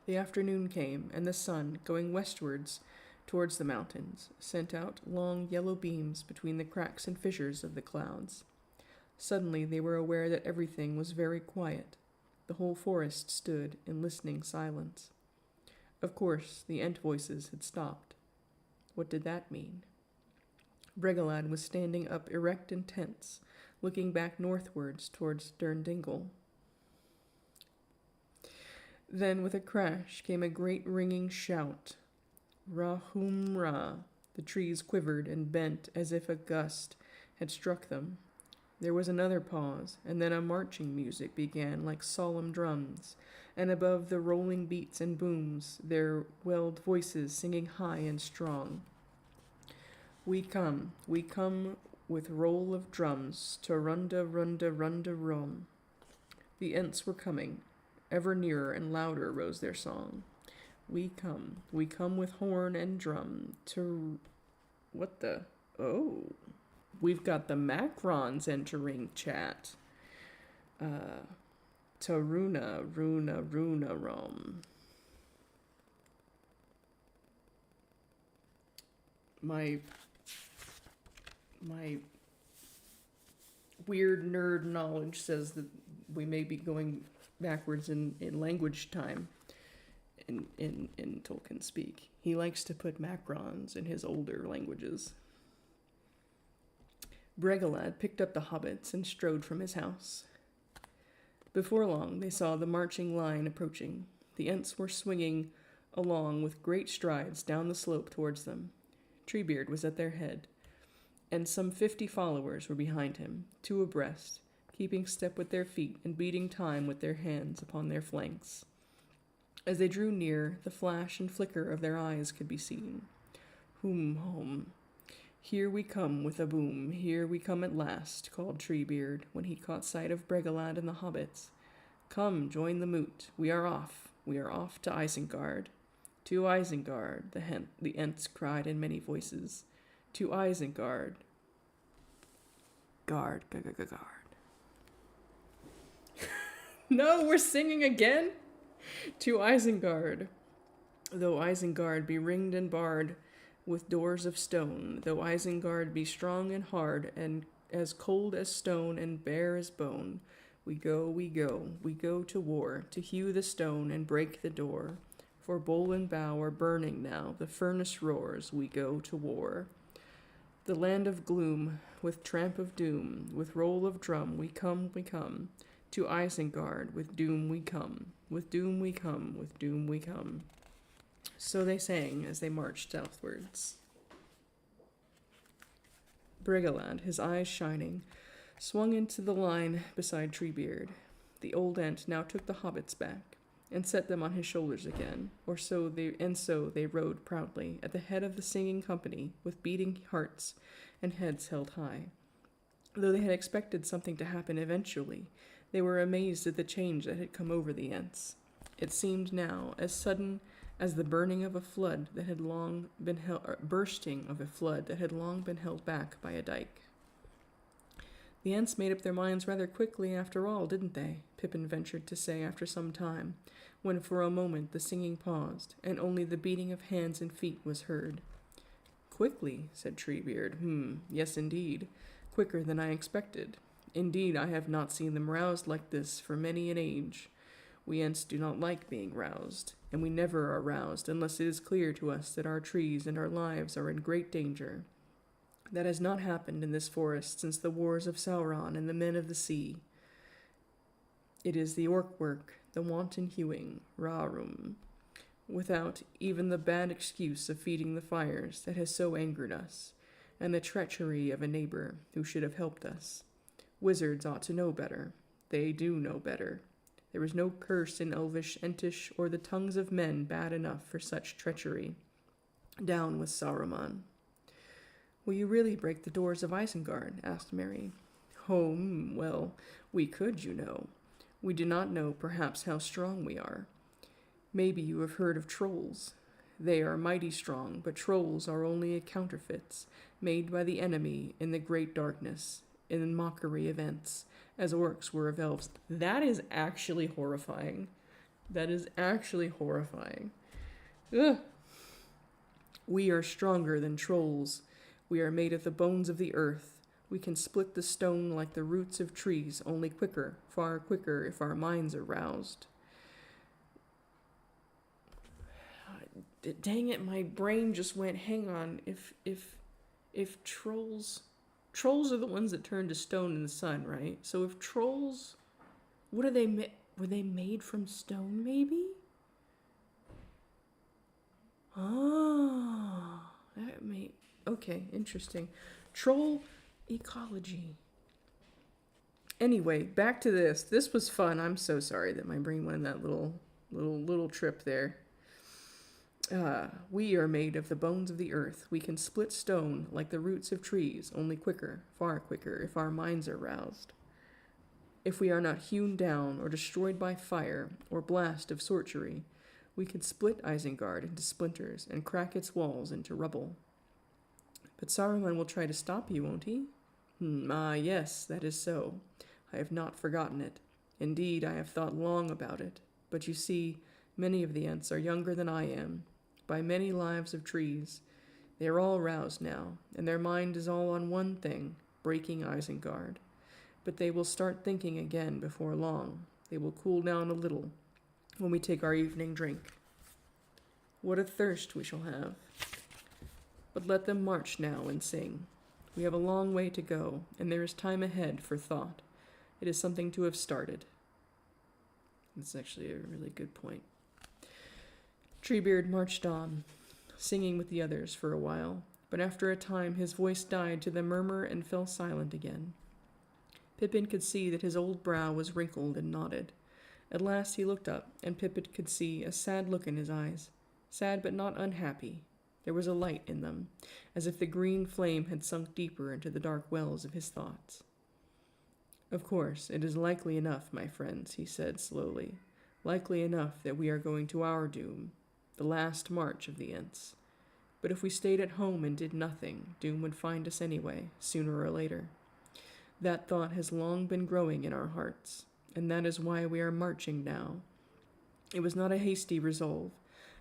The afternoon came, and the sun, going westwards towards the mountains, sent out long yellow beams between the cracks and fissures of the clouds. Suddenly they were aware that everything was very quiet. The whole forest stood in listening silence. Of course, the Ent voices had stopped. What did that mean? Bregalad was standing up erect and tense, looking back northwards towards Durndingle. Then, with a crash, came a great ringing shout. Ra-hum-ra. The trees quivered and bent as if a gust had struck them. There was another pause, and then a marching music began like solemn drums, and above the rolling beats and booms there welled voices singing high and strong. We come with roll of drums, to runda, runda, runda, rum. The Ents were coming. Ever nearer and louder rose their song. We come with horn and drum, to... What the... Oh... We've got the Macrons entering chat. Taruna, Runa, Rum. My weird nerd knowledge says that we may be going backwards in language time in Tolkien speak. He likes to put Macrons in his older languages. Bregalad picked up the hobbits and strode from his house. Before long, they saw the marching line approaching. The Ents were swinging along with great strides down the slope towards them. Treebeard was at their head, and some 50 followers were behind him, 2 abreast, keeping step with their feet and beating time with their hands upon their flanks. As they drew near, the flash and flicker of their eyes could be seen. Hum. Here we come with a boom, here we come at last, called Treebeard, when he caught sight of Bregalad and the hobbits. Come, join the moot, we are off to Isengard. To Isengard, the Ents cried in many voices. To Isengard. Guard. No, we're singing again? To Isengard. Though Isengard be ringed and barred with doors of stone, though Isengard be strong and hard, and as cold as stone and bare as bone, we go to war, to hew the stone and break the door. For bowl and bough are burning now, the furnace roars, we go to war. The land of gloom, with tramp of doom, with roll of drum, we come. To Isengard, with doom we come, with doom we come, with doom we come. So they sang as they marched southwards. Bregalad, his eyes shining, swung into the line beside Treebeard. The old Ent now took the hobbits back and set them on his shoulders again, so they rode proudly at the head of the singing company with beating hearts and heads held high. Though they had expected something to happen eventually, they were amazed at the change that had come over the Ents. It seemed now as sudden as the bursting of a flood that had long been held back by a dike. The Ents made up their minds rather quickly after all, didn't they? Pippin ventured to say after some time, when for a moment the singing paused, and only the beating of hands and feet was heard. Quickly, said Treebeard. Yes indeed, quicker than I expected. Indeed, I have not seen them roused like this for many an age. We Ents do not like being roused, and we never are roused unless it is clear to us that our trees and our lives are in great danger. That has not happened in this forest since the wars of Sauron and the men of the sea. It is the orc work, the wanton hewing, Rarum. without even the bad excuse of feeding the fires that has so angered us, and the treachery of a neighbor who should have helped us. Wizards ought to know better. They do know better. There is no curse in Elvish, Entish, or the tongues of men bad enough for such treachery. Down with Saruman. Will you really break the doors of Isengard? Asked Mary. Oh, well, we could, you know. We do not know, perhaps, how strong we are. Maybe you have heard of trolls. They are mighty strong, but trolls are only counterfeits, made by the enemy in the great darkness, in mockery of Ents, as orcs were of elves. That is actually horrifying. That is actually horrifying. Ugh. We are stronger than trolls. We are made of the bones of the earth. We can split the stone like the roots of trees, only quicker, far quicker, if our minds are roused. Dang it, my brain just went, hang on, if trolls are the ones that turn to stone in the sun, right? So if trolls, what are they, were they made from stone, maybe? Oh, that may, okay, interesting. Troll ecology. Anyway, back to this. This was fun. I'm so sorry that my brain went on that little trip there. We are made of the bones of the earth. We can split stone like the roots of trees, only quicker, far quicker, if our minds are roused. If we are not hewn down or destroyed by fire or blast of sorcery, we can split Isengard into splinters and crack its walls into rubble. But Saruman will try to stop you, won't he? Yes, that is so. I have not forgotten it. Indeed, I have thought long about it. But you see, many of the Ents are younger than I am, by many lives of trees. They are all roused now, and their mind is all on one thing, breaking Isengard. But they will start thinking again before long. They will cool down a little when we take our evening drink. What a thirst we shall have. But let them march now and sing. We have a long way to go, and there is time ahead for thought. It is something to have started. That's actually a really good point. Treebeard marched on, singing with the others for a while, but after a time his voice died to the murmur and fell silent again. Pippin could see that his old brow was wrinkled and knotted. At last he looked up, and Pippin could see a sad look in his eyes. Sad but not unhappy. There was a light in them, as if the green flame had sunk deeper into the dark wells of his thoughts. Of course, it is likely enough, my friends, he said slowly. Likely enough that we are going to our doom, the last march of the Ents. But if we stayed at home and did nothing, doom would find us anyway, sooner or later. That thought has long been growing in our hearts, and that is why we are marching now. It was not a hasty resolve.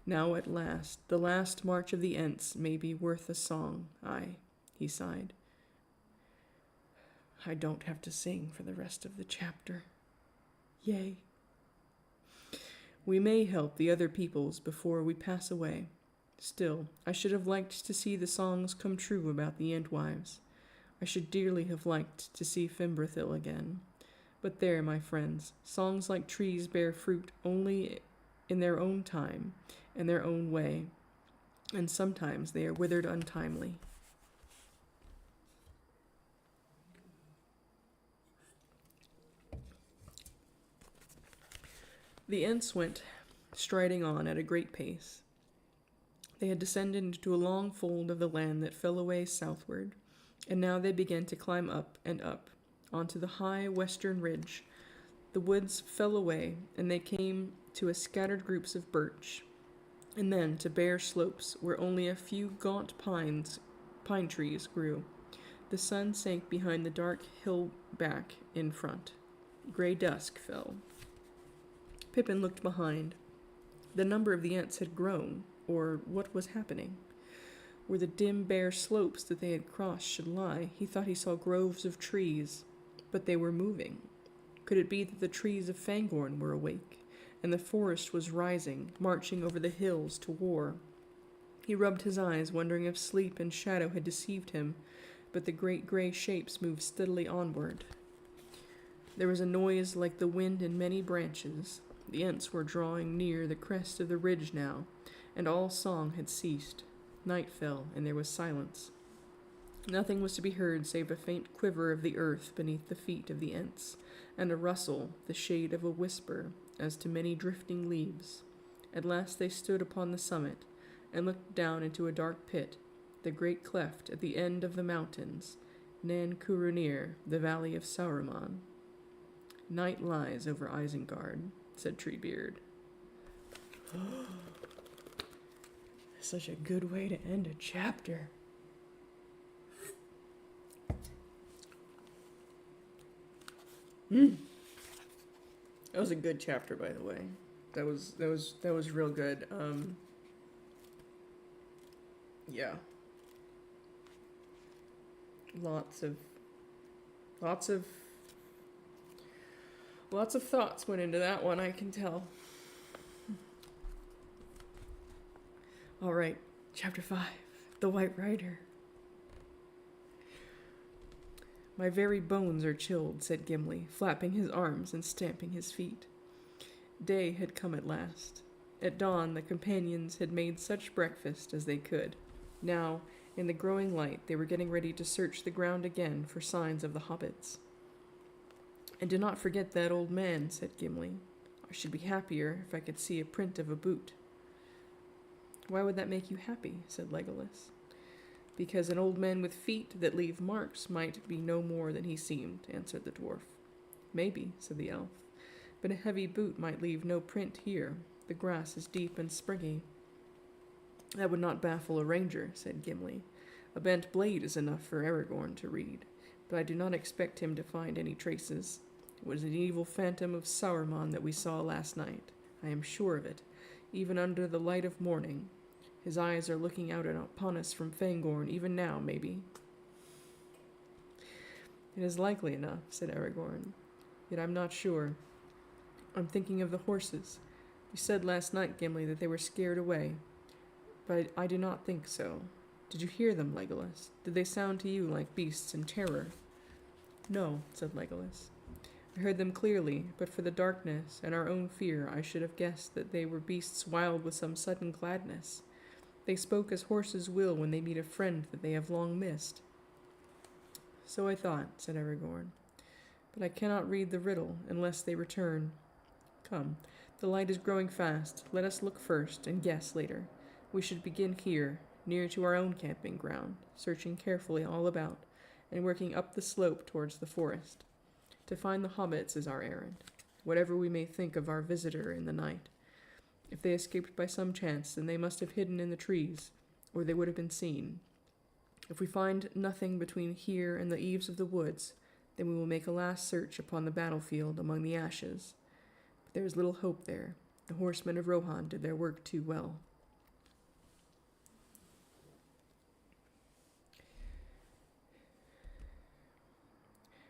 Now at last, the last march of the Ents may be worth a song. Aye, he sighed. I don't have to sing for the rest of the chapter. Yay. We may help the other peoples before we pass away. Still, I should have liked to see the songs come true about the Entwives. I should dearly have liked to see Fimbrethil again. But there, my friends, songs like trees bear fruit only in their own time and their own way, and sometimes they are withered untimely. The Ents went striding on at a great pace. They had descended into a long fold of the land that fell away southward, and now they began to climb up and up, onto the high western ridge. The woods fell away, and they came to a scattered groups of birch, and then to bare slopes where only a few gaunt pine trees grew. The sun sank behind the dark hill back in front. Gray dusk fell. Pippin looked behind. The number of the Ents had grown, or what was happening? Where the dim, bare slopes that they had crossed should lie, he thought he saw groves of trees, but they were moving. Could it be that the trees of Fangorn were awake, and the forest was rising, marching over the hills to war? He rubbed his eyes, wondering if sleep and shadow had deceived him, but the great gray shapes moved steadily onward. There was a noise like the wind in many branches. The Ents were drawing near the crest of the ridge now, and all song had ceased. Night fell, and there was silence. Nothing was to be heard save a faint quiver of the earth beneath the feet of the Ents, and a rustle, the shade of a whisper, as to many drifting leaves. At last they stood upon the summit, and looked down into a dark pit, the great cleft at the end of the mountains, Nan Curunir, the valley of Sauron. Night lies over Isengard, said Treebeard. Such a good way to end a chapter. That was a good chapter, by the way. That was real good. Yeah. Lots of thoughts went into that one, I can tell. All right, chapter 5, The White Rider. My very bones are chilled, said Gimli, flapping his arms and stamping his feet. Day had come at last. At dawn, the companions had made such breakfast as they could. Now, in the growing light, they were getting ready to search the ground again for signs of the hobbits. And do not forget that old man, said Gimli. I should be happier if I could see a print of a boot. Why would that make you happy? Said Legolas. Because an old man with feet that leave marks might be no more than he seemed, answered the dwarf. Maybe, said the elf, but a heavy boot might leave no print here. The grass is deep and springy. That would not baffle a ranger, said Gimli. A bent blade is enough for Aragorn to read, but I do not expect him to find any traces. It was an evil phantom of Sauron that we saw last night. I am sure of it, even under the light of morning. His eyes are looking out upon us from Fangorn, even now, maybe. It is likely enough, said Aragorn. Yet I'm not sure. I'm thinking of the horses. You said last night, Gimli, that they were scared away. But I do not think so. Did you hear them, Legolas? Did they sound to you like beasts in terror? No, said Legolas. I heard them clearly, but for the darkness and our own fear, I should have guessed that they were beasts wild with some sudden gladness. They spoke as horses will when they meet a friend that they have long missed. So I thought, said Aragorn, but I cannot read the riddle unless they return. Come, the light is growing fast. Let us look first and guess later. We should begin here, near to our own camping ground, searching carefully all about, and working up the slope towards the forest. To find the hobbits is our errand, whatever we may think of our visitor in the night. If they escaped by some chance, then they must have hidden in the trees, or they would have been seen. If we find nothing between here and the eaves of the woods, then we will make a last search upon the battlefield among the ashes. But there is little hope there. The horsemen of Rohan did their work too well.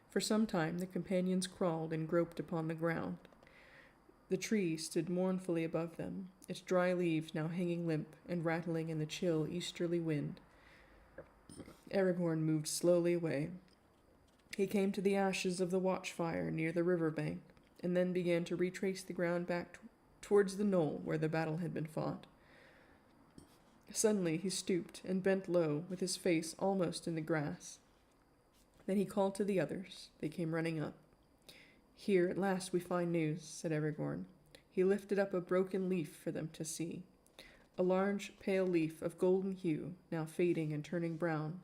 For some time the companions crawled and groped upon the ground. The tree stood mournfully above them, its dry leaves now hanging limp and rattling in the chill easterly wind. Aragorn moved slowly away. He came to the ashes of the watchfire near the river bank, and then began to retrace the ground back towards the knoll where the battle had been fought. Suddenly he stooped and bent low, with his face almost in the grass. Then he called to the others. They came running up. Here at last we find news, said Aragorn. He lifted up a broken leaf for them to see. A large, pale leaf of golden hue, now fading and turning brown.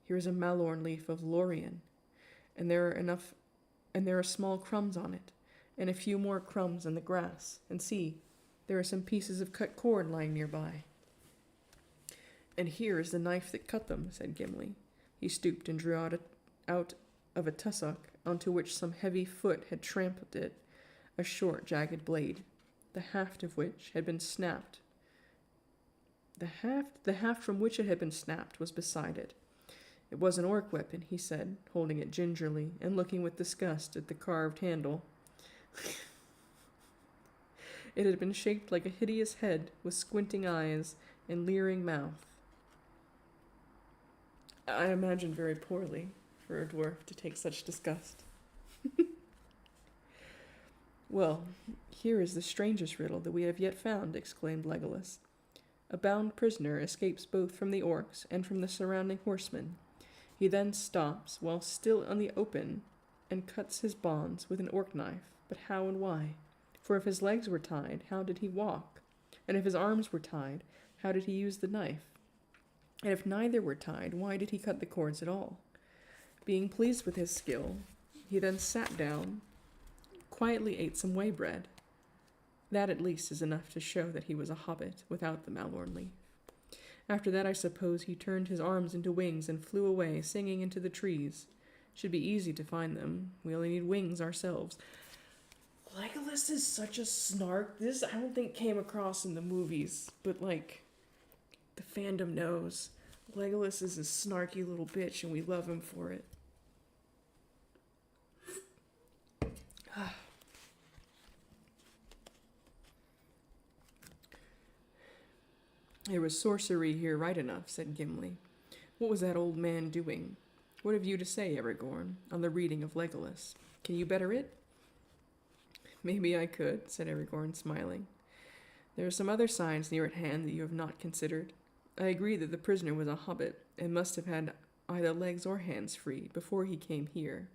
Here is a malorn leaf of Lorien, and there are small crumbs on it, and a few more crumbs in the grass. And see, there are some pieces of cut cord lying nearby. And here is the knife that cut them, said Gimli. He stooped and drew out of a tussock onto which some heavy foot had trampled it, a short, jagged blade, the haft of which had been snapped. The haft from which it had been snapped was beside it. It was an orc weapon, he said, holding it gingerly and looking with disgust at the carved handle. It had been shaped like a hideous head with squinting eyes and leering mouth. I imagine very poorly for a dwarf to take such disgust. Well, here is the strangest riddle that we have yet found, exclaimed Legolas. A bound prisoner escapes both from the orcs and from the surrounding horsemen. He then stops, while still on the open, and cuts his bonds with an orc knife. But how and why? For if his legs were tied, how did he walk? And if his arms were tied, how did he use the knife? And if neither were tied, why did he cut the cords at all? Being pleased with his skill, he then sat down, quietly ate some whey bread. That at least is enough to show that he was a hobbit without the Malorn leaf. After that, I suppose he turned his arms into wings and flew away, singing into the trees. Should be easy to find them. We only need wings ourselves. Legolas is such a snark. This, I don't think, came across in the movies, but, like, the fandom knows. Legolas is a snarky little bitch, and we love him for it. There was sorcery here right enough, said Gimli. What was that old man doing? What have you to say, Aragorn, on the reading of Legolas? Can you better it? Maybe I could, said Aragorn, smiling. There are some other signs near at hand that you have not considered. I agree that the prisoner was a hobbit, and must have had either legs or hands free before he came here.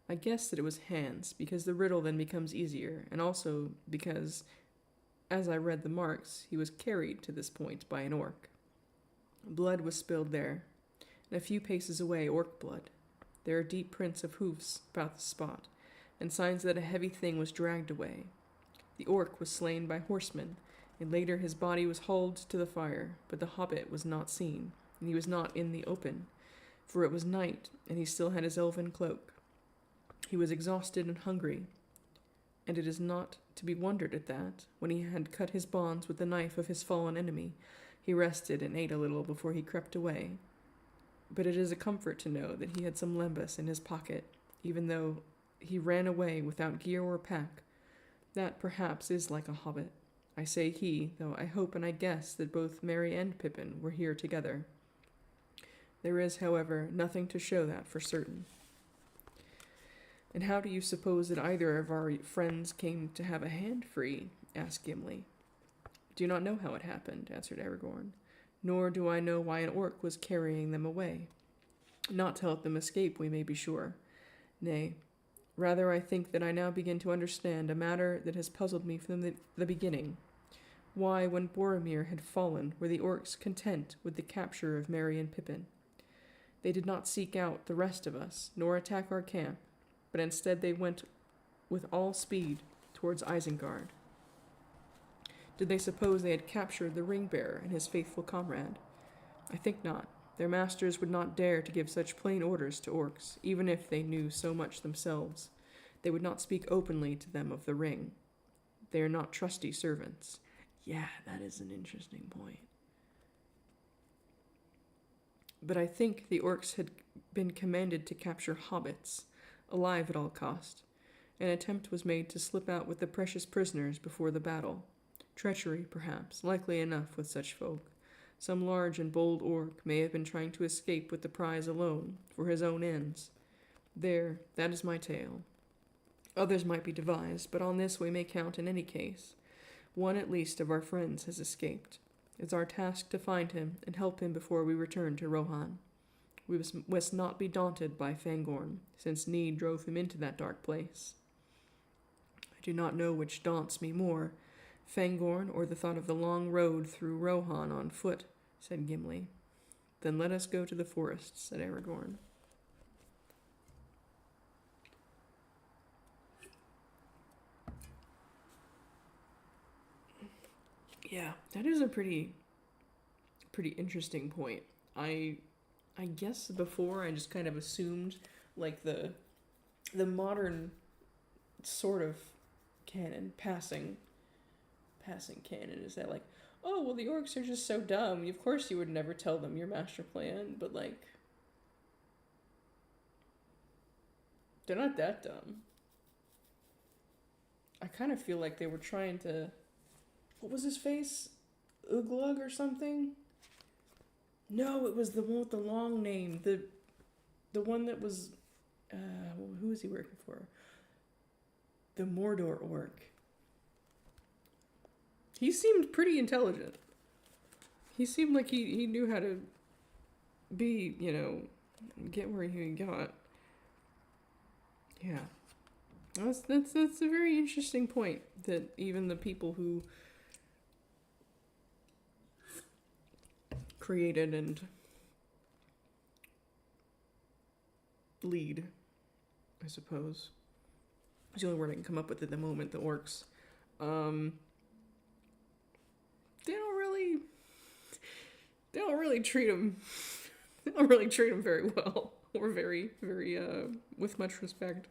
I guess that it was hands, because the riddle then becomes easier, and also because, as I read the marks, he was carried to this point by an orc. Blood was spilled there, and a few paces away orc blood. There are deep prints of hoofs about the spot, and signs that a heavy thing was dragged away. The orc was slain by horsemen, and later his body was hauled to the fire, but the hobbit was not seen, and he was not in the open, for it was night, and he still had his elven cloak. He was exhausted and hungry, and it is not to be wondered at that, when he had cut his bonds with the knife of his fallen enemy, he rested and ate a little before he crept away. But it is a comfort to know that he had some lembas in his pocket, even though he ran away without gear or pack. That perhaps is like a hobbit. I say he, though I hope and I guess that both Merry and Pippin were here together. There is, however, nothing to show that for certain. And how do you suppose that either of our friends came to have a hand free? Asked Gimli. Do not know how it happened, answered Aragorn, nor do I know why an orc was carrying them away. Not to let them escape, we may be sure. Nay, rather I think that I now begin to understand a matter that has puzzled me from the beginning. Why, when Boromir had fallen, were the orcs content with the capture of Merry and Pippin? They did not seek out the rest of us, nor attack our camp, but instead they went with all speed towards Isengard. Did they suppose they had captured the ring-bearer and his faithful comrade? I think not. Their masters would not dare to give such plain orders to orcs, even if they knew so much themselves. They would not speak openly to them of the ring. They are not trusty servants. Yeah, that is an interesting point. But I think the orcs had been commanded to capture hobbits, alive at all cost. An attempt was made to slip out with the precious prisoners before the battle. Treachery, perhaps, likely enough with such folk. Some large and bold orc may have been trying to escape with the prize alone, for his own ends. There, that is my tale. Others might be devised, but on this we may count in any case. One at least of our friends has escaped. It's our task to find him and help him before we return to Rohan. We must not be daunted by Fangorn, since need drove him into that dark place. I do not know which daunts me more, Fangorn or the thought of the long road through Rohan on foot, said Gimli. Then let us go to the forest, said Aragorn. Yeah, that is a pretty interesting point. I guess before I just kind of assumed like the modern sort of canon, passing canon is that like, oh well, the orcs are just so dumb. Of course you would never tell them your master plan, but like they're not that dumb. I kind of feel like they were trying to, what was his face? Uglug or something? No, it was the one with the long name. The one that was, who was he working for? The Mordor orc. He seemed pretty intelligent. He seemed like he knew how to be, get where he got. Yeah. That's a very interesting point, that even the people who created and lead, I suppose, it's the only word I can come up with at the moment, the orcs, they don't really treat them very well, or very with much respect.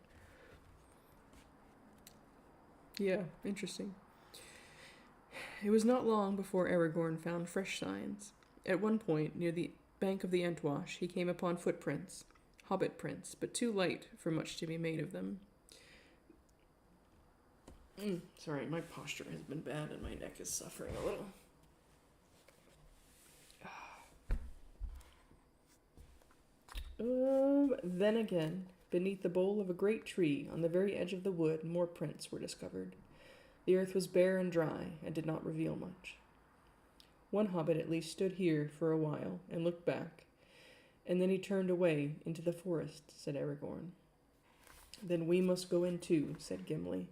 Yeah, interesting. It was not long before Aragorn found fresh signs. At one point, near the bank of the Entwash, he came upon footprints, hobbit prints, but too light for much to be made of them. Sorry, my posture has been bad and my neck is suffering a little. Then again, beneath the bole of a great tree on the very edge of the wood, more prints were discovered. The earth was bare and dry, and did not reveal much. One hobbit at least stood here for a while, and looked back, and then he turned away into the forest, said Aragorn. Then we must go in too, said Gimli.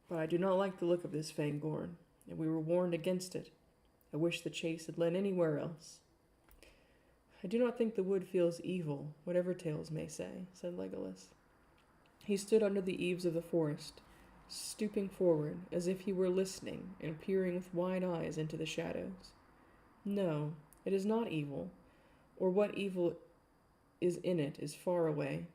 But I do not like the look of this Fangorn, and we were warned against it. I wish the chase had led anywhere else. I do not think the wood feels evil, whatever tales may say, said Legolas. He stood under the eaves of the forest, stooping forward, as if he were listening, and peering with wide eyes into the shadows. No, it is not evil, or what evil is in it is far away.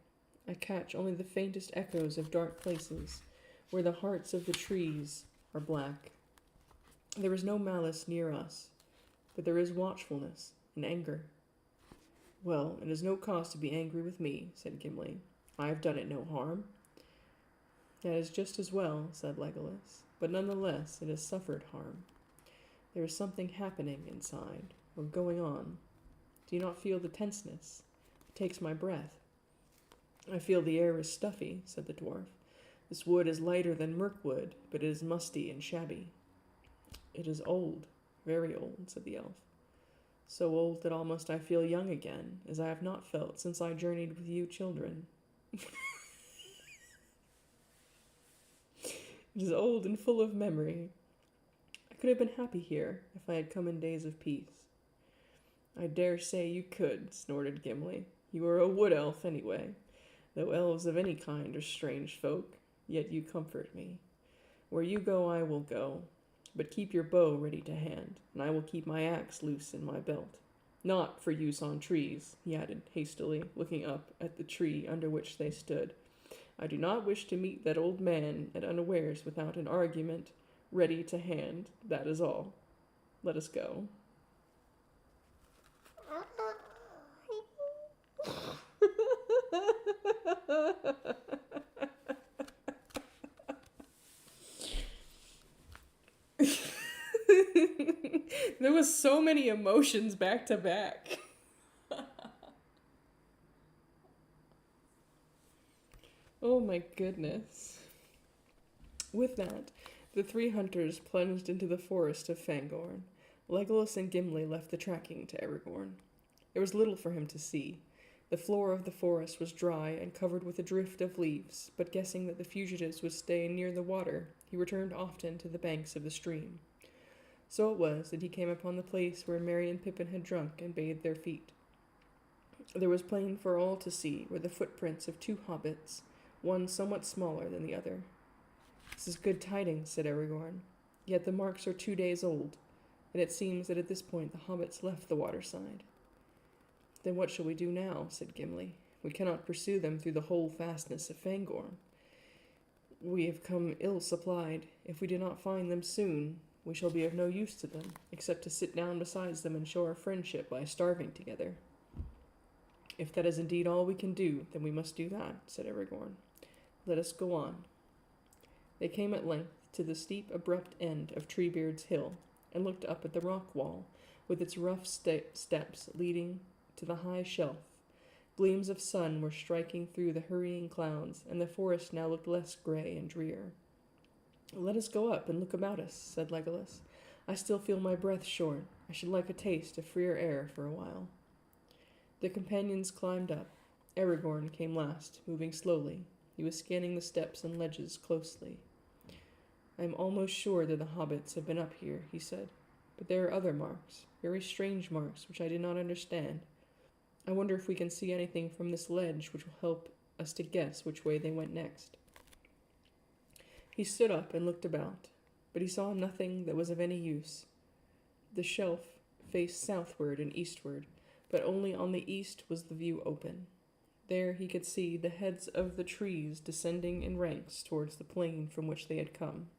I catch only the faintest echoes of dark places, where the hearts of the trees are black. There is no malice near us, but there is watchfulness and anger. Well, it is no cause to be angry with me, said Gimli. I have done it no harm. That is just as well, said Legolas, but nonetheless it has suffered harm. There is something happening inside, or going on. Do you not feel the tenseness? It takes my breath. I feel the air is stuffy, said the dwarf. This wood is lighter than Mirkwood, but it is musty and shabby. It is old, very old, said the elf. So old that almost I feel young again, as I have not felt since I journeyed with you children. It is old and full of memory. I could have been happy here if I had come in days of peace. I dare say you could, snorted Gimli. You are a wood elf anyway, though elves of any kind are strange folk, yet you comfort me. Where you go I will go, but keep your bow ready to hand, and I will keep my axe loose in my belt. Not for use on trees, he added hastily, looking up at the tree under which they stood. I do not wish to meet that old man at unawares without an argument ready to hand, that is all. Let us go. There was so many emotions back to back. Oh my goodness. With that, the three hunters plunged into the forest of Fangorn. Legolas and Gimli left the tracking to Aragorn. There was little for him to see. The floor of the forest was dry and covered with a drift of leaves, but guessing that the fugitives would stay near the water, he returned often to the banks of the stream. So it was that he came upon the place where Merry and Pippin had drunk and bathed their feet. There was plain for all to see were the footprints of two hobbits, one somewhat smaller than the other. This is good tidings, said Aragorn. Yet the marks are 2 days old, and it seems that at this point the hobbits left the waterside. Then what shall we do now? Said Gimli. We cannot pursue them through the whole fastness of Fangorn. We have come ill-supplied. If we do not find them soon, we shall be of no use to them, except to sit down beside them and show our friendship by starving together. If that is indeed all we can do, then we must do that, said Aragorn. Let us go on. They came at length to the steep, abrupt end of Treebeard's hill, and looked up at the rock wall, with its rough steps leading to the high shelf, Gleams of sun were striking through the hurrying clouds, and the forest now looked less gray and drear. "Let us go up and look about us," said Legolas. "I still feel my breath short. I should like a taste of freer air for a while." The companions climbed up. Aragorn came last, moving slowly. He was scanning the steps and ledges closely. "I am almost sure that the hobbits have been up here," he said. "But there are other marks, very strange marks, which I do not understand. I wonder if we can see anything from this ledge which will help us to guess which way they went next." He stood up and looked about, but he saw nothing that was of any use. The shelf faced southward and eastward, but only on the east was the view open. There he could see the heads of the trees descending in ranks towards the plain from which they had come.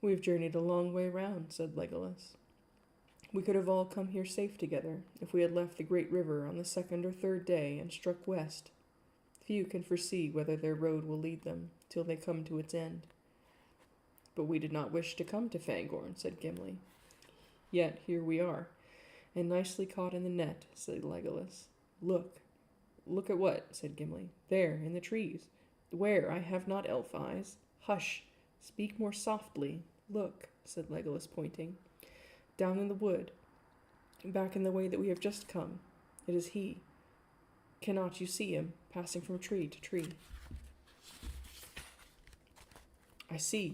"We have journeyed a long way round," said Legolas. "We could have all come here safe together if we had left the great river on the second or third day and struck west. Few can foresee whether their road will lead them till they come to its end." "But we did not wish to come to Fangorn," said Gimli. "Yet here we are, and nicely caught in the net," said Legolas. "Look." "Look at what?" said Gimli. "There, in the trees." "Where? I have not elf eyes." "Hush! Speak more softly. Look," said Legolas, pointing. "Down in the wood, back in the way that we have just come. It is he. Cannot you see him, passing from tree to tree?" I see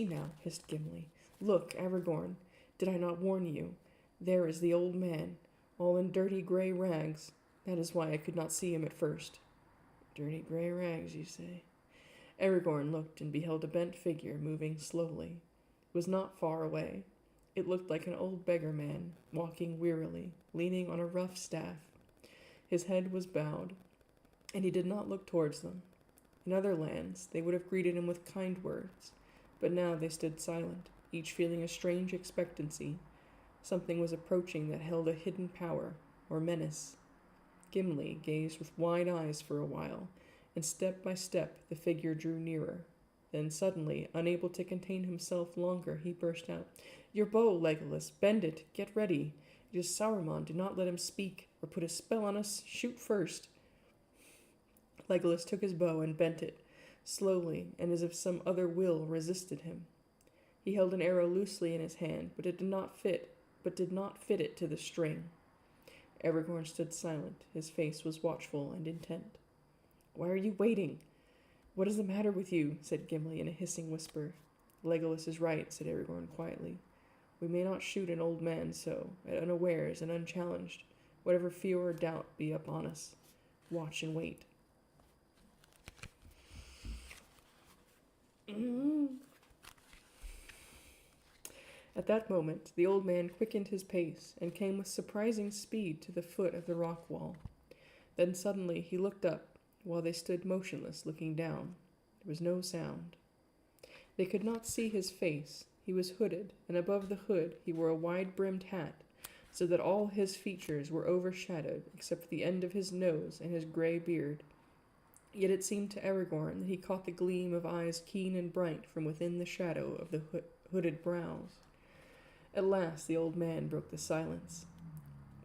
now," hissed Gimli. "Look, Aragorn, did I not warn you? There is the old man, all in dirty gray rags. That is why I could not see him at first." "Dirty gray rags, you say?" Aragorn looked and beheld a bent figure moving slowly. It was not far away. It looked like an old beggar man, walking wearily, leaning on a rough staff. His head was bowed, and he did not look towards them. In other lands, they would have greeted him with kind words, but now they stood silent, each feeling a strange expectancy. Something was approaching that held a hidden power, or menace. Gimli gazed with wide eyes for a while, and step by step the figure drew nearer. Then suddenly, unable to contain himself longer, he burst out, "Your bow, Legolas! Bend it! Get ready! It is Saruman! Do not let him speak, or put a spell on us! Shoot first!" Legolas took his bow and bent it, slowly, and as if some other will resisted him. He held an arrow loosely in his hand, but did not fit it to the string. Aragorn stood silent. His face was watchful and intent. "Why are you waiting? What is the matter with you?" said Gimli in a hissing whisper. "Legolas is right," said Aragorn quietly. "We may not shoot an old man so, at unawares and unchallenged, whatever fear or doubt be upon us. Watch and wait." At that moment, the old man quickened his pace and came with surprising speed to the foot of the rock wall. Then suddenly he looked up, while they stood motionless, looking down. There was no sound. They could not see his face. He was hooded, and above the hood he wore a wide-brimmed hat, so that all his features were overshadowed except for the end of his nose and his gray beard. Yet it seemed to Aragorn that he caught the gleam of eyes keen and bright from within the shadow of the hooded brows. At last the old man broke the silence.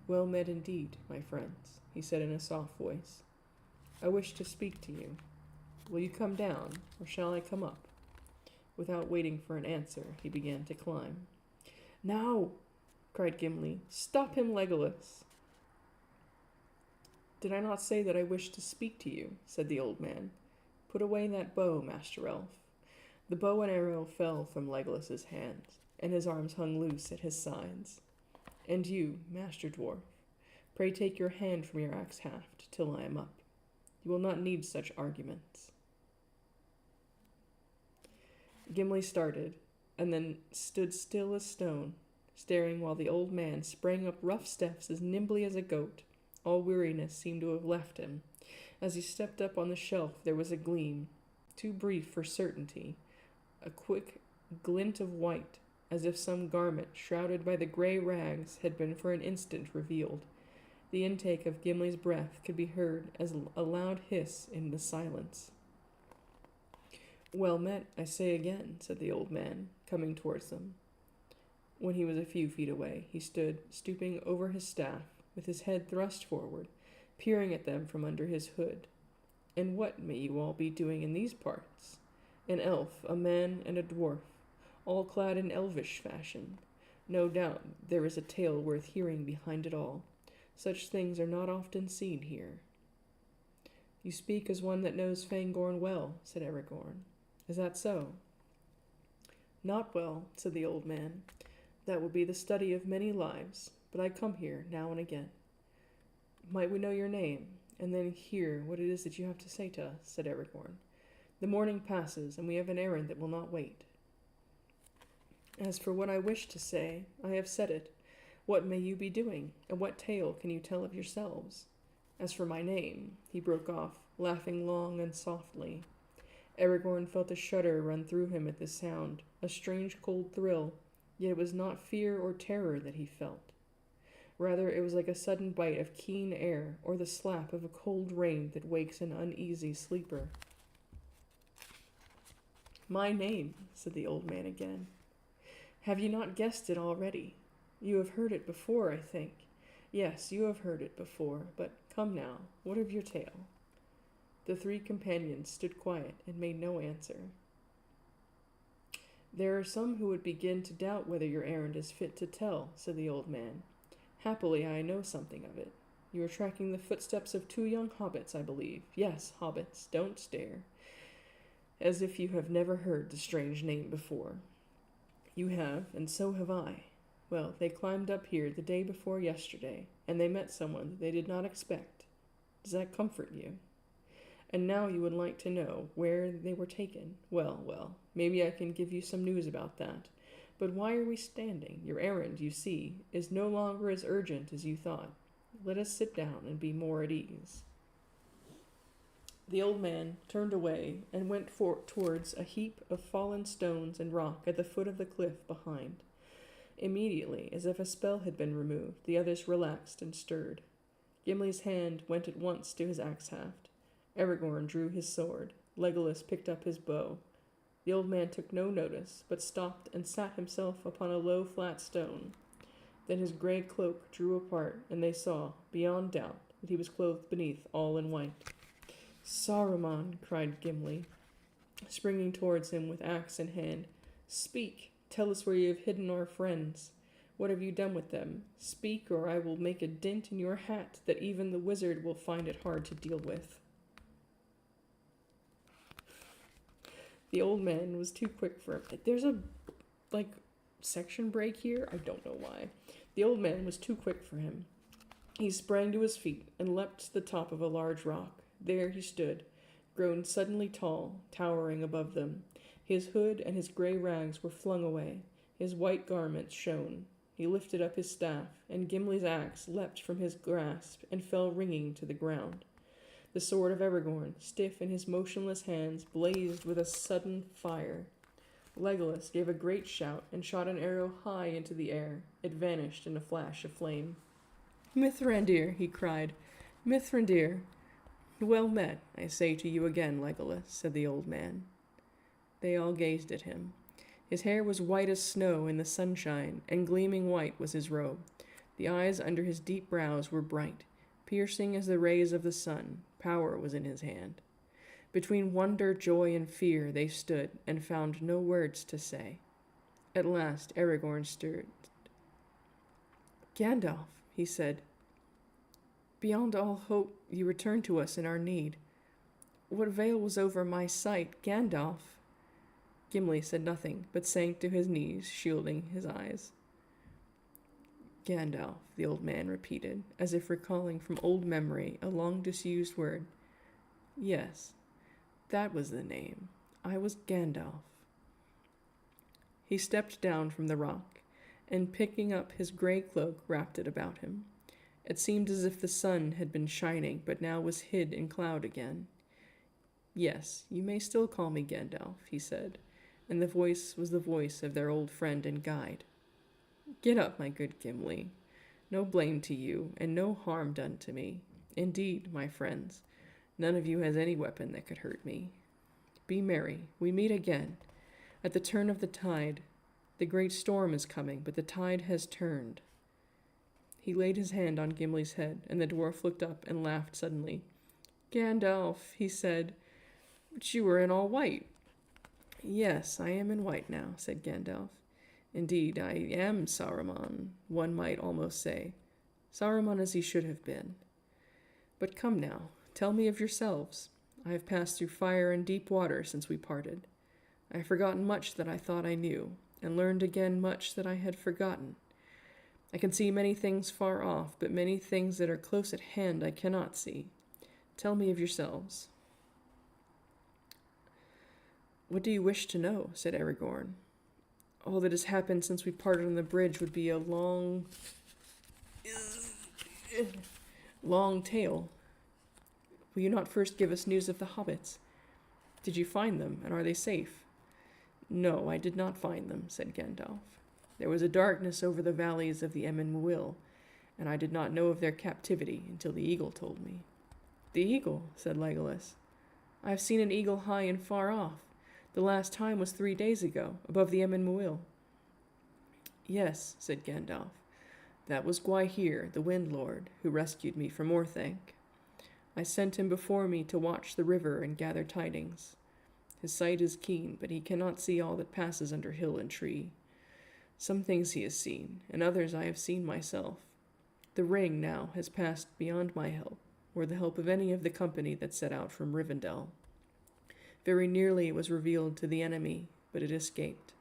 "Well met indeed, my friends," he said in a soft voice. "I wish to speak to you. Will you come down, or shall I come up?" Without waiting for an answer, he began to climb. "Now!" cried Gimli. "Stop him, Legolas!" "Did I not say that I wished to speak to you?" said the old man. "Put away that bow, Master Elf." The bow and arrow fell from Legolas's hands, and his arms hung loose at his sides. "And you, Master Dwarf, pray take your hand from your axe haft till I am up. You will not need such arguments." Gimli started, and then stood still as stone, staring while the old man sprang up rough steps as nimbly as a goat. All weariness seemed to have left him. As he stepped up on the shelf, there was a gleam, too brief for certainty, a quick glint of white, as if some garment shrouded by the gray rags had been for an instant revealed. The intake of Gimli's breath could be heard as a loud hiss in the silence. "Well met, I say again," said the old man, coming towards them. When he was a few feet away, he stood, stooping over his staff, with his head thrust forward, peering at them from under his hood. "And what may you all be doing in these parts?" An elf, a man, and a dwarf, all clad in elvish fashion. No doubt there is a tale worth hearing behind it all. Such things are not often seen here. "You speak as one that knows Fangorn well," said Aragorn. "Is that so?" "Not well," said the old man. "That will be the study of many lives, but I come here now and again." "Might we know your name, and then hear what it is that you have to say to us?" said Aragorn. "The morning passes, and we have an errand that will not wait." "As for what I wish to say, I have said it. What may you be doing, and what tale can you tell of yourselves? As for my name," he broke off, laughing long and softly. Aragorn felt a shudder run through him at this sound, a strange cold thrill, yet it was not fear or terror that he felt. Rather, it was like a sudden bite of keen air, or the slap of a cold rain that wakes an uneasy sleeper. "My name," said the old man again. "Have you not guessed it already? You have heard it before, I think. Yes, you have heard it before, but come now, what of your tale?" The three companions stood quiet and made no answer. "There are some who would begin to doubt whether your errand is fit to tell," said the old man. "Happily, I know something of it. You are tracking the footsteps of 2 young hobbits, I believe. Yes, hobbits, don't stare, as if you have never heard the strange name before. You have, and so have I. Well, they climbed up here the day before yesterday, and they met someone that they did not expect. Does that comfort you? And now you would like to know where they were taken. Well, maybe I can give you some news about that. But why are we standing? Your errand, you see, is no longer as urgent as you thought. Let us sit down and be more at ease." The old man turned away and went towards a heap of fallen stones and rock at the foot of the cliff behind. Immediately, as if a spell had been removed, the others relaxed and stirred. Gimli's hand went at once to his axe haft. Aragorn drew his sword. Legolas picked up his bow. The old man took no notice, but stopped and sat himself upon a low flat stone. Then his grey cloak drew apart, and they saw, beyond doubt, that he was clothed beneath all in white. "Saruman!" cried Gimli, springing towards him with axe in hand. "Speak! Tell us where you have hidden our friends. What have you done with them? Speak, or I will make a dint in your hat that even the wizard will find it hard to deal with." The old man was too quick for him. There's a, section break here. I don't know why. The old man was too quick for him. He sprang to his feet and leapt to the top of a large rock. There he stood, grown suddenly tall, towering above them. His hood and his grey rags were flung away. His white garments shone. He lifted up his staff, and Gimli's axe leapt from his grasp and fell ringing to the ground. The sword of Aragorn, stiff in his motionless hands, blazed with a sudden fire. Legolas gave a great shout and shot an arrow high into the air. It vanished in a flash of flame. "Mithrandir!" he cried. "Mithrandir!" "Well met, I say to you again, Legolas," said the old man. They all gazed at him. His hair was white as snow in the sunshine, and gleaming white was his robe. The eyes under his deep brows were bright, piercing as the rays of the sun. Power was in his hand. Between wonder, joy, and fear they stood, and found no words to say. At last Aragorn stirred. "Gandalf," he said, "beyond all hope you returned to us in our need. What veil was over my sight, Gandalf?" Gimli said nothing, but sank to his knees, shielding his eyes. "Gandalf," the old man repeated, as if recalling from old memory a long-disused word. "Yes, that was the name. I was Gandalf." He stepped down from the rock, and picking up his grey cloak, wrapped it about him. It seemed as if the sun had been shining, but now was hid in cloud again. "Yes, you may still call me Gandalf," he said, and the voice was the voice of their old friend and guide. "Get up, my good Gimli. No blame to you, and no harm done to me. Indeed, my friends, none of you has any weapon that could hurt me. Be merry. We meet again. At the turn of the tide. The great storm is coming, but the tide has turned." He laid his hand on Gimli's head, and the dwarf looked up and laughed suddenly. "Gandalf," he said, "but you were in all white." "Yes, I am in white now," said Gandalf. "Indeed, I am Saruman, one might almost say. Saruman as he should have been. But come now, tell me of yourselves. I have passed through fire and deep water since we parted. I have forgotten much that I thought I knew, and learned again much that I had forgotten. I can see many things far off, but many things that are close at hand I cannot see. Tell me of yourselves." "What do you wish to know?" said Aragorn. "All that has happened since we parted on the bridge would be a long tale. Will you not first give us news of the hobbits? Did you find them, and are they safe?" "No, I did not find them," said Gandalf. "There was a darkness over the valleys of the Emyn Muil, and I did not know of their captivity until the eagle told me." "The eagle," said Legolas. "I have seen an eagle high and far off. The last time was 3 days ago, above the Emyn Muil." "Yes," said Gandalf. "That was Gwaihir, the Wind Lord, who rescued me from Orthanc. I sent him before me to watch the river and gather tidings. His sight is keen, but he cannot see all that passes under hill and tree. Some things he has seen, and others I have seen myself. The ring, now, has passed beyond my help, or the help of any of the company that set out from Rivendell. Very nearly it was revealed to the enemy, but it escaped.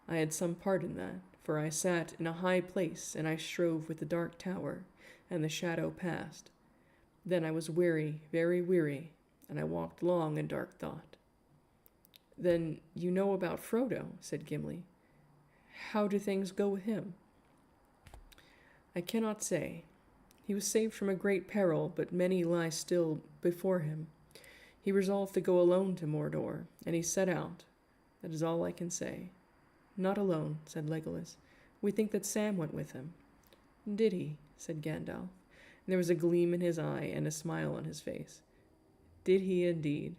I had some part in that, for I sat in a high place, and I strove with the dark tower, and the shadow passed. Then I was weary, very weary, and I walked long in dark thought." "Then you know about Frodo," said Gimli. "How do things go with him?" "I cannot say. He was saved from a great peril, but many lie still before him. He resolved to go alone to Mordor, and he set out. That is all I can say." "Not alone," said Legolas. "We think that Sam went with him." "Did he?" said Gandalf. And there was a gleam in his eye and a smile on his face. "Did he indeed?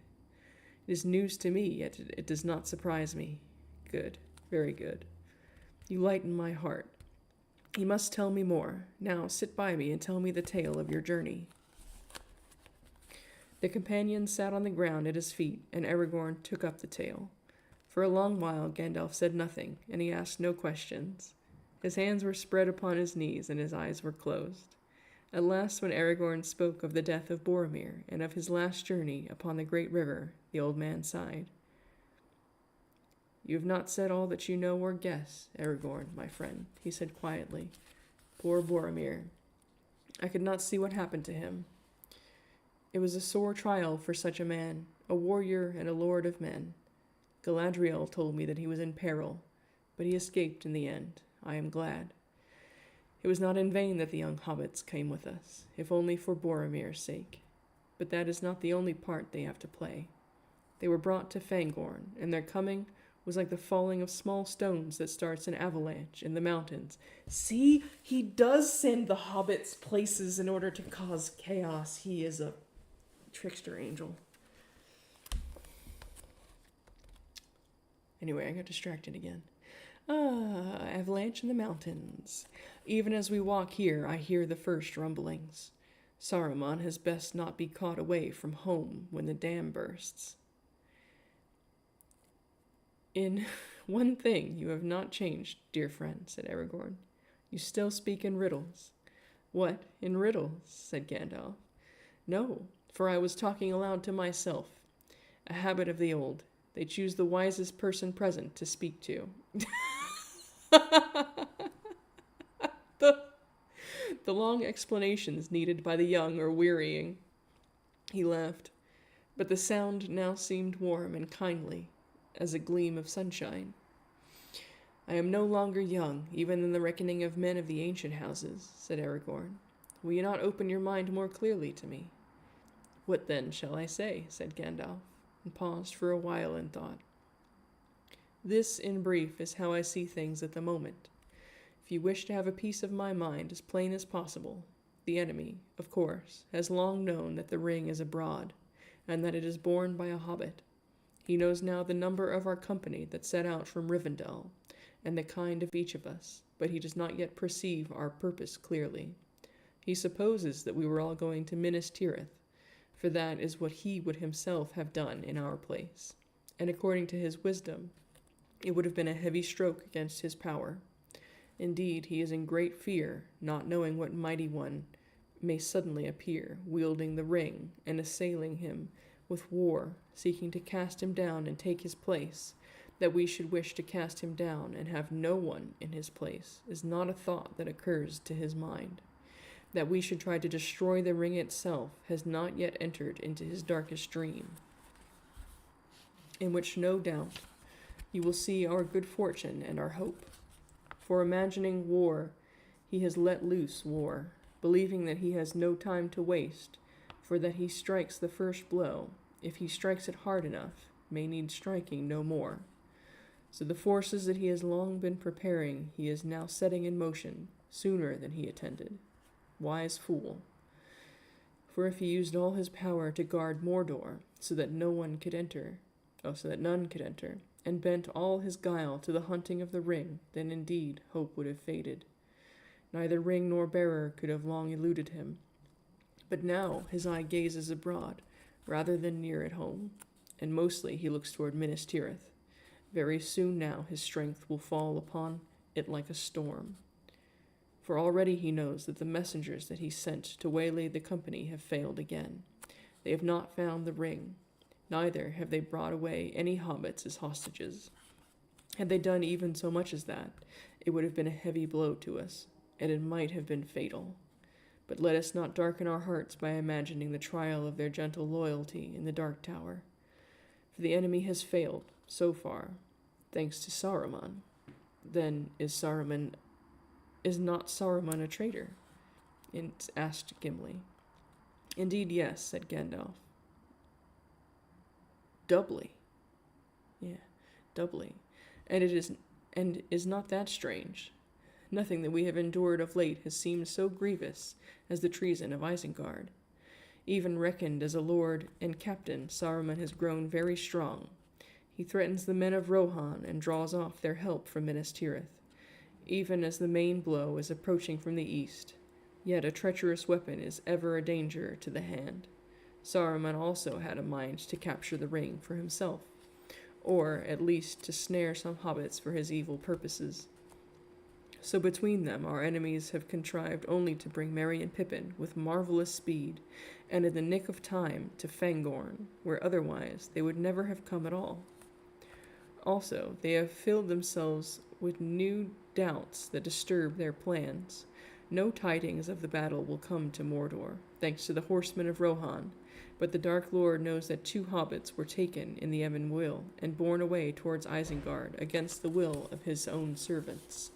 It is news to me, yet it does not surprise me. Good, very good. You lighten my heart. You must tell me more. Now sit by me and tell me the tale of your journey." The companion sat on the ground at his feet, and Aragorn took up the tale. For a long while Gandalf said nothing, and he asked no questions. His hands were spread upon his knees, and his eyes were closed. At last, when Aragorn spoke of the death of Boromir, and of his last journey upon the great river, the old man sighed. "You have not said all that you know or guess, Aragorn, my friend," he said quietly. "Poor Boromir. I could not see what happened to him. It was a sore trial for such a man, a warrior and a lord of men. Galadriel told me that he was in peril, but he escaped in the end. I am glad. It was not in vain that the young hobbits came with us, if only for Boromir's sake. But that is not the only part they have to play. They were brought to Fangorn, and their coming was like the falling of small stones that starts an avalanche in the mountains. See, he does send the hobbits places in order to cause chaos. He is a trickster angel. Anyway, I got distracted again. Avalanche in the mountains. Even as we walk here, I hear the first rumblings. Saruman has best not be caught away from home when the dam bursts. In one thing you have not changed, dear friend, said Aragorn. You still speak in riddles. What, in riddles? Said Gandalf. No, for I was talking aloud to myself. A habit of the old. They choose the wisest person present to speak to. The long explanations needed by the young are wearying. He laughed, but the sound now seemed warm and kindly, as a gleam of sunshine. I am no longer young, even in the reckoning of men of the ancient houses, said Aragorn. Will you not open your mind more clearly to me? What then shall I say? Said Gandalf, and paused for a while in thought. This, in brief, is how I see things at the moment. If you wish to have a piece of my mind as plain as possible, the enemy, of course, has long known that the ring is abroad, and that it is borne by a hobbit. He knows now the number of our company that set out from Rivendell, and the kind of each of us. but he does not yet perceive our purpose clearly. He supposes that we were all going to Minas Tirith, for that is what he would himself have done in our place, and according to his wisdom, it would have been a heavy stroke against his power. Indeed, he is in great fear, not knowing what mighty one may suddenly appear, wielding the ring, and assailing him with war, seeking to cast him down and take his place. That we should wish to cast him down and have no one in his place is not a thought that occurs to his mind. That we should try to destroy the ring itself has not yet entered into his darkest dream, in which no doubt you will see our good fortune and our hope. For imagining war, he has let loose war, believing that he has no time to waste, for that he strikes the first blow, if he strikes it hard enough, may need striking no more. So the forces that he has long been preparing, he is now setting in motion, sooner than he intended. Wise fool. For if he used all his power to guard Mordor, so that none could enter, and bent all his guile to the hunting of the ring, then indeed hope would have faded. Neither ring nor bearer could have long eluded him. But now his eye gazes abroad, rather than near at home, and mostly he looks toward Minas Tirith. Very soon now his strength will fall upon it like a storm. For already he knows that the messengers that he sent to waylay the company have failed again. They have not found the ring, neither have they brought away any hobbits as hostages. Had they done even so much as that, it would have been a heavy blow to us, and it might have been fatal. But let us not darken our hearts by imagining the trial of their gentle loyalty in the Dark Tower. For the enemy has failed, so far, thanks to Saruman. Then is not Saruman a traitor? Asked Gimli. Indeed, yes, said Gandalf. Doubly. And is not that strange? Nothing that we have endured of late has seemed so grievous as the treason of Isengard. Even reckoned as a lord and captain, Saruman has grown very strong. He threatens the men of Rohan and draws off their help from Minas Tirith, even as the main blow is approaching from the east. Yet a treacherous weapon is ever a danger to the hand. Saruman also had a mind to capture the ring for himself, or at least to snare some hobbits for his evil purposes. So between them our enemies have contrived only to bring Merry and Pippin with marvelous speed, and in the nick of time, to Fangorn, where otherwise they would never have come at all. Also, they have filled themselves with new doubts that disturb their plans. No tidings of the battle will come to Mordor, thanks to the horsemen of Rohan, but the Dark Lord knows that 2 hobbits were taken in the Emyn Muil and borne away towards Isengard against the will of his own servants.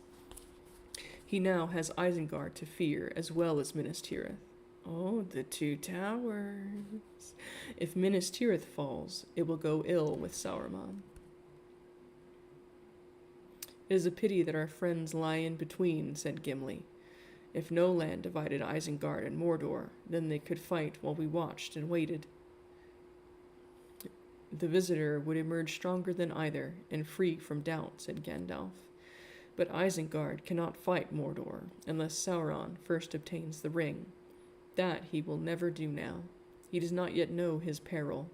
He now has Isengard to fear as well as Minas Tirith. Oh, the 2 towers. If Minas Tirith falls, it will go ill with Saruman. It is a pity that our friends lie in between, said Gimli. If no land divided Isengard and Mordor, then they could fight while we watched and waited. The visitor would emerge stronger than either, and free from doubt, said Gandalf. But Isengard cannot fight Mordor, unless Sauron first obtains the ring. That he will never do now. He does not yet know his peril.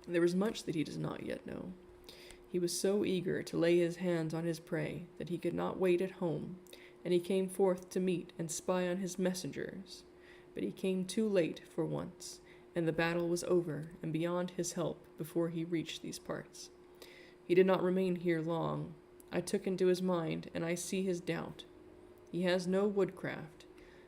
There is much that he does not yet know. He was so eager to lay his hands on his prey that he could not wait at home, and he came forth to meet and spy on his messengers. But he came too late for once, and the battle was over and beyond his help before he reached these parts. He did not remain here long. I took into his mind, and I see his doubt. He has no woodcraft.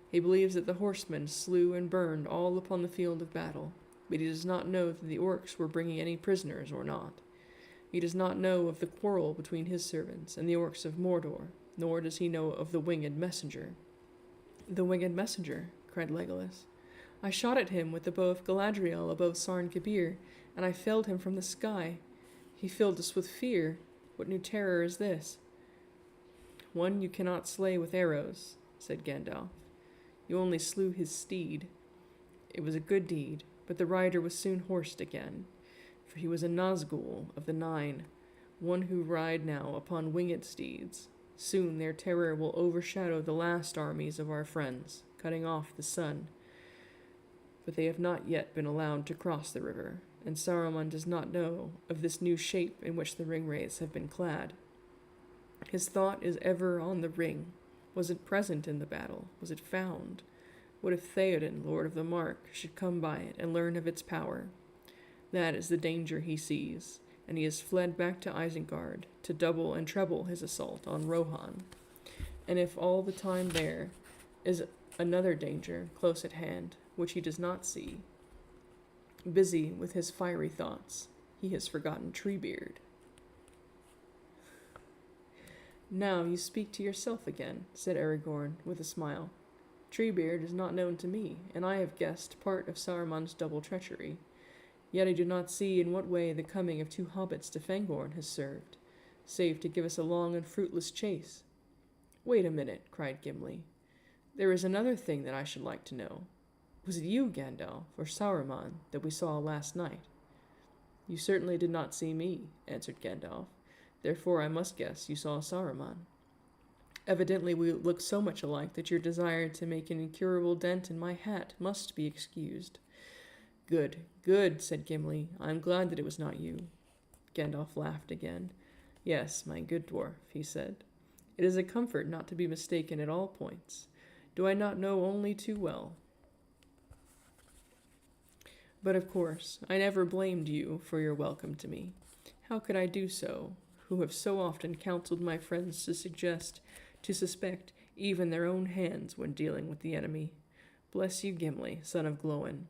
He believes that the horsemen slew and burned all upon the field of battle, but he does not know that the orcs were bringing any prisoners or not. He does not know of the quarrel between his servants and the orcs of Mordor, nor does he know of the winged messenger. The winged messenger, cried Legolas. I shot at him with the bow of Galadriel above Sarn-Gabir, and I felled him from the sky. He filled us with fear. What new terror is this? One you cannot slay with arrows, said Gandalf. You only slew his steed. It was a good deed, but the rider was soon horsed again, for he was a Nazgul of the 9, one who ride now upon winged steeds. Soon their terror will overshadow the last armies of our friends, cutting off the sun. But they have not yet been allowed to cross the river, and Saruman does not know of this new shape in which the ringwraiths have been clad. His thought is ever on the ring. Was it present in the battle? Was it found? What if Theoden, Lord of the Mark, should come by it and learn of its power? That is the danger he sees, and he has fled back to Isengard to double and treble his assault on Rohan. And if all the time there is another danger close at hand, which he does not see, busy with his fiery thoughts, he has forgotten Treebeard. Now you speak to yourself again, said Aragorn with a smile. Treebeard is not known to me, and I have guessed part of Saruman's double treachery. Yet I do not see in what way the coming of 2 hobbits to Fangorn has served, save to give us a long and fruitless chase. Wait a minute, cried Gimli. There is another thing that I should like to know. Was it you, Gandalf, or Saruman, that we saw last night? You certainly did not see me, answered Gandalf. Therefore I must guess you saw Saruman. Evidently we look so much alike that your desire to make an incurable dent in my hat must be excused. Good, good, said Gimli. I am glad that it was not you. Gandalf laughed again. Yes, my good dwarf, he said. It is a comfort not to be mistaken at all points. Do I not know only too well? But of course, I never blamed you for your welcome to me. How could I do so, who have so often counseled my friends to suspect even their own hands when dealing with the enemy? Bless you, Gimli, son of Glóin.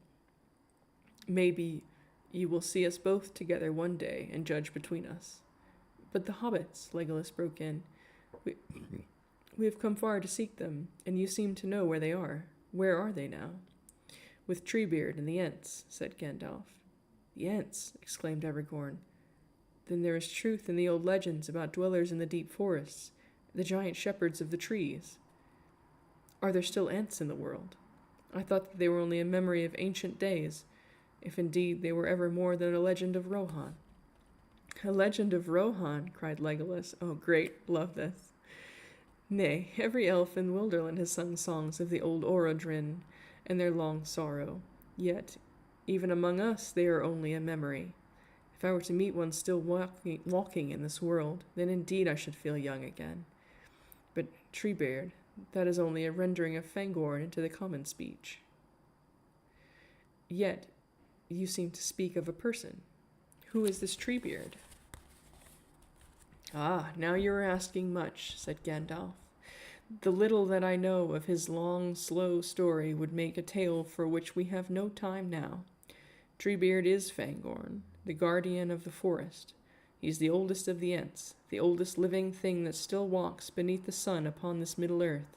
Maybe you will see us both together one day and judge between us. But the hobbits, Legolas broke in. We have come far to seek them, and you seem to know where they are. Where are they now? With Treebeard and the Ents, said Gandalf. The Ents, exclaimed Aragorn. Then there is truth in the old legends about dwellers in the deep forests, the giant shepherds of the trees. Are there still Ents in the world? I thought that they were only a memory of ancient days, if indeed they were ever more than a legend of Rohan. A legend of Rohan, cried Legolas. Oh, great, love this. Nay, every elf in Wilderland has sung songs of the old Orodrin and their long sorrow. Yet, even among us, they are only a memory. If I were to meet one still walking in this world, then indeed I should feel young again. But Treebeard, that is only a rendering of Fangorn into the common speech. Yet, you seem to speak of a person. Who is this Treebeard? Ah, now you are asking much, said Gandalf. The little that I know of his long, slow story would make a tale for which we have no time now. Treebeard is Fangorn, the guardian of the forest. He is the oldest of the Ents, the oldest living thing that still walks beneath the sun upon this middle earth.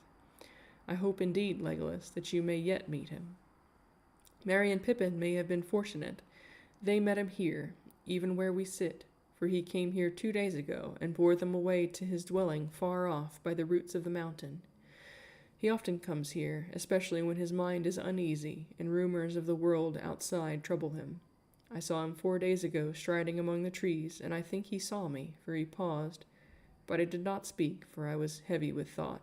I hope indeed, Legolas, that you may yet meet him. Merry and Pippin may have been fortunate. They met him here, even where we sit, for he came here 2 days ago and bore them away to his dwelling far off by the roots of the mountain. He often comes here, especially when his mind is uneasy and rumors of the world outside trouble him. I saw him 4 days ago striding among the trees, and I think he saw me, for he paused. But I did not speak, for I was heavy with thought,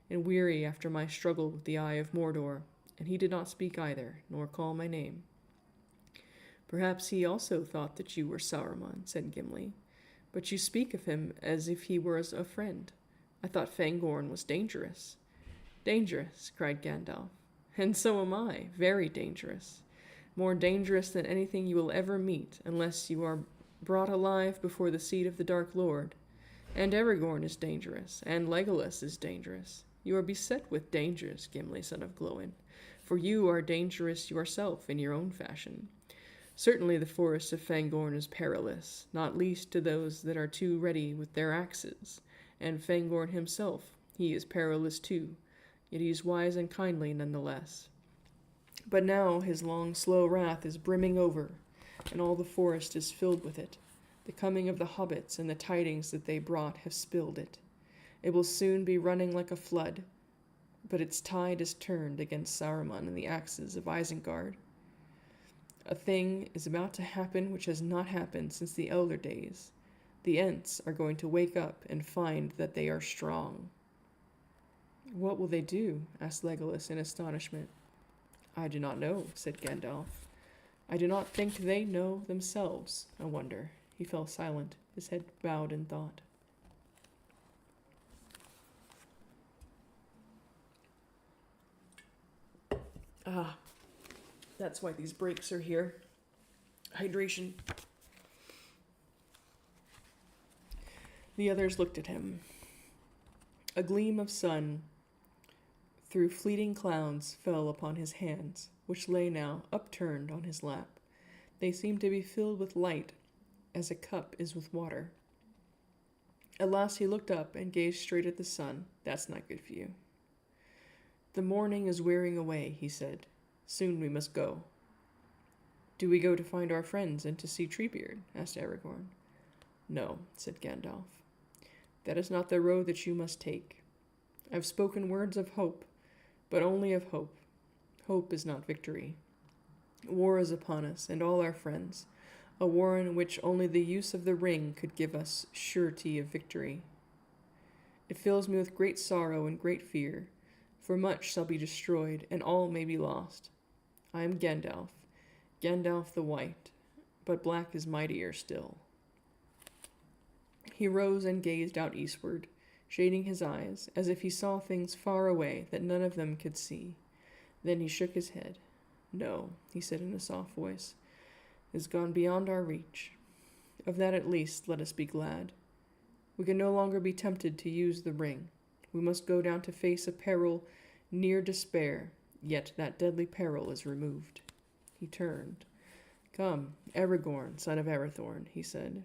and weary after my struggle with the Eye of Mordor, and he did not speak either, nor call my name. Perhaps he also thought that you were Saruman, said Gimli, but you speak of him as if he were a friend. I thought Fangorn was dangerous. Dangerous, cried Gandalf. And so am I, very dangerous. More dangerous than anything you will ever meet, unless you are brought alive before the seat of the Dark Lord. And Aragorn is dangerous, and Legolas is dangerous. You are beset with dangers, Gimli, son of Glóin, for you are dangerous yourself in your own fashion. Certainly the forest of Fangorn is perilous, not least to those that are too ready with their axes, and Fangorn himself, he is perilous too, yet he is wise and kindly none the less. But now his long, slow wrath is brimming over, and all the forest is filled with it. The coming of the hobbits and the tidings that they brought have spilled it. It will soon be running like a flood, but its tide is turned against Saruman and the axes of Isengard. A thing is about to happen which has not happened since the elder days. The Ents are going to wake up and find that they are strong." "What will they do?" asked Legolas in astonishment. "I do not know," said Gandalf. "I do not think they know themselves. I wonder." He fell silent, his head bowed in thought. Ah, that's why these breaks are here. Hydration. The others looked at him. A gleam of sun through fleeting clouds fell upon his hands, which lay now upturned on his lap. They seemed to be filled with light, as a cup is with water. At last he looked up and gazed straight at the sun. "That's not good for you." "The morning is wearing away," he said. "Soon we must go." "Do we go to find our friends and to see Treebeard?" asked Aragorn. "No," said Gandalf. "That is not the road that you must take. I've spoken words of hope, but only of hope. Hope is not victory. War is upon us and all our friends, a war in which only the use of the ring could give us surety of victory. It fills me with great sorrow and great fear, for much shall be destroyed, and all may be lost. I am Gandalf, Gandalf the White, but black is mightier still." He rose and gazed out eastward, shading his eyes, as if he saw things far away that none of them could see. Then he shook his head. "No," he said in a soft voice, "it has gone beyond our reach. Of that at least let us be glad. We can no longer be tempted to use the ring. We must go down to face a peril near despair, yet that deadly peril is removed." He turned. "Come, Aragorn, son of Arathorn," he said.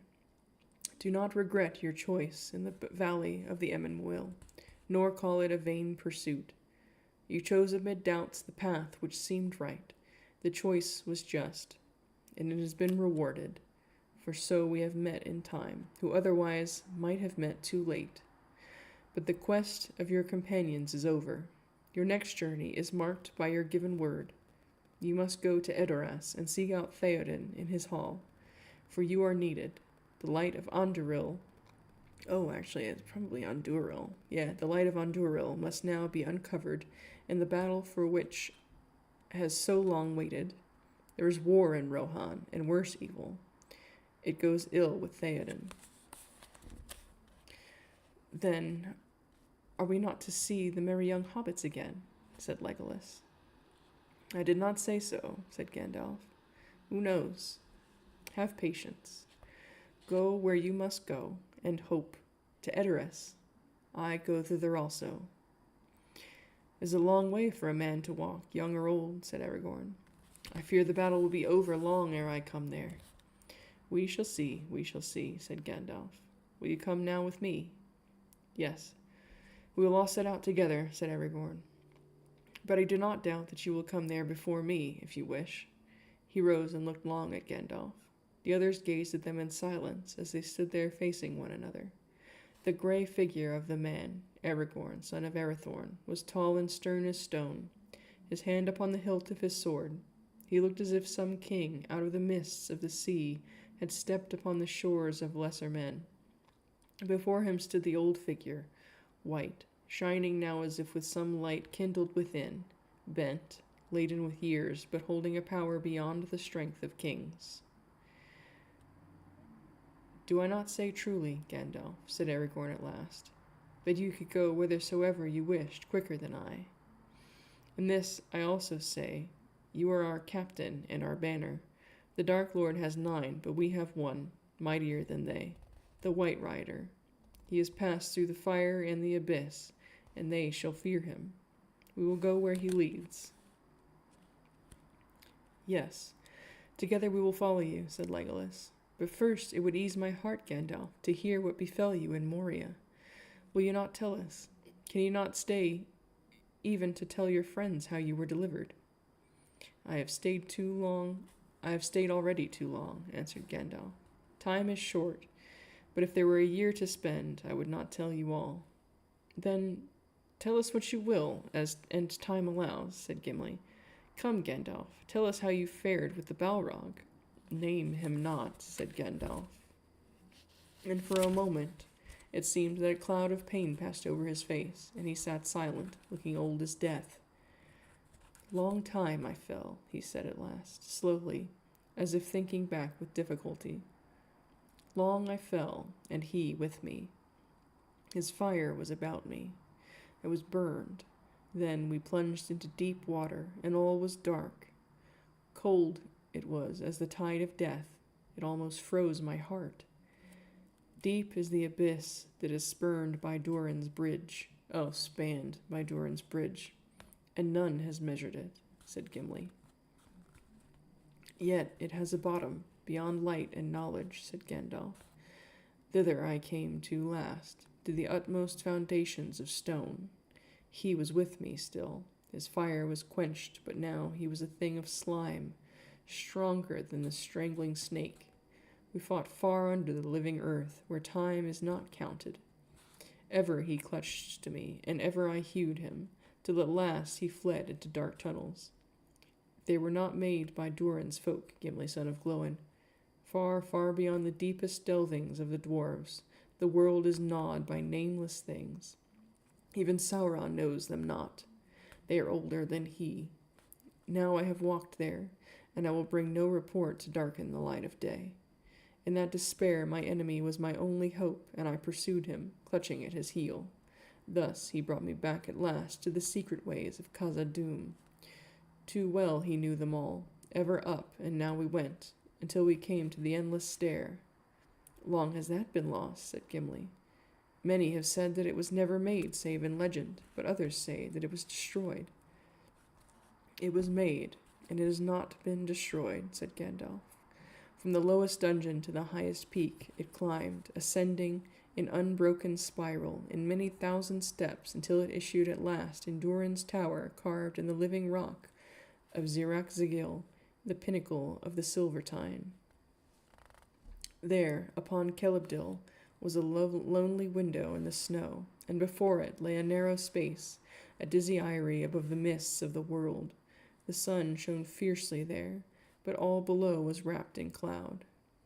"Do not regret your choice in the valley of the Emyn nor call it a vain pursuit. You chose amid doubts the path which seemed right. The choice was just, and it has been rewarded, for so we have met in time, who otherwise might have met too late. But the quest of your companions is over. Your next journey is marked by your given word. You must go to Edoras and seek out Theoden in his hall, for you are needed. The light of Anduril— oh, actually, it's probably Anduril. Yeah, the light of Anduril must now be uncovered in the battle for which has so long waited. There is war in Rohan, and worse evil. It goes ill with Theoden." "Then are we not to see the merry young hobbits again?" said Legolas. "I did not say so," said Gandalf. "Who knows? Have patience. Go where you must go, and hope. To Edoras. I go thither also." "It is a long way for a man to walk, young or old," said Aragorn. "I fear the battle will be over long ere I come there." We shall see, said Gandalf. "Will you come now with me?" "Yes. We will all set out together," said Aragorn. "But I do not doubt that you will come there before me, if you wish." He rose and looked long at Gandalf. The others gazed at them in silence as they stood there facing one another. The gray figure of the man, Aragorn, son of Arathorn, was tall and stern as stone, his hand upon the hilt of his sword. He looked as if some king out of the mists of the sea had stepped upon the shores of lesser men. Before him stood the old figure, white, shining now as if with some light kindled within, bent, laden with years, but holding a power beyond the strength of kings. "Do I not say truly, Gandalf," said Aragorn at last, "that you could go whithersoever you wished quicker than I? And this I also say, you are our captain and our banner. The Dark Lord has 9, but we have one, mightier than they, the White Rider. He has passed through the fire and the abyss, and they shall fear him. We will go where he leads." "Yes, together we will follow you," said Legolas. "But first it would ease my heart, Gandalf, to hear what befell you in Moria. Will you not tell us? Can you not stay even to tell your friends how you were delivered?" I have stayed already too long," answered Gandalf. "Time is short, but if there were a year to spend, I would not tell you all." "Then tell us what you will, and time allows," said Gimli. "Come, Gandalf, tell us how you fared with the Balrog." "Name him not," said Gandalf. And for a moment it seemed that a cloud of pain passed over his face, and he sat silent, looking old as death. "Long time I fell," he said at last, slowly, as if thinking back with difficulty. "Long I fell, and he with me. His fire was about me. I was burned. Then we plunged into deep water, and all was dark. Cold it was as the tide of death. It almost froze my heart. Deep is the abyss that is spanned by Durin's bridge, and none has measured it," said Gimli. "Yet it has a bottom, beyond light and knowledge," said Gandalf. "Thither I came to last, to the utmost foundations of stone. He was with me still. His fire was quenched, but now he was a thing of slime, stronger than the strangling snake. We fought far under the living earth, where time is not counted. Ever he clutched to me, and ever I hewed him, till at last he fled into dark tunnels. They were not made by Durin's folk, Gimli, son of Glóin. Far, far beyond the deepest delvings of the dwarves, the world is gnawed by nameless things. Even Sauron knows them not. They are older than he. Now I have walked there, and I will bring no report to darken the light of day. In that despair my enemy was my only hope, and I pursued him, clutching at his heel. Thus he brought me back at last to the secret ways of Khazad-dûm. Too well he knew them all, ever up, and now we went, until we came to the endless stair." "Long has that been lost," said Gimli. "Many have said that it was never made save in legend, but others say that it was destroyed." "It was made, and it has not been destroyed," said Gandalf. "From the lowest dungeon to the highest peak it climbed, ascending in unbroken spiral, in many thousand steps, until it issued at last in Durin's tower, carved in the living rock of Zirak-Zigil, the pinnacle of the Silvertine. There, upon Celebdil, was a lonely window in the snow, and before it lay a narrow space, a dizzy eyrie above the mists of the world. The sun shone fiercely there, but all below was wrapped in cloud.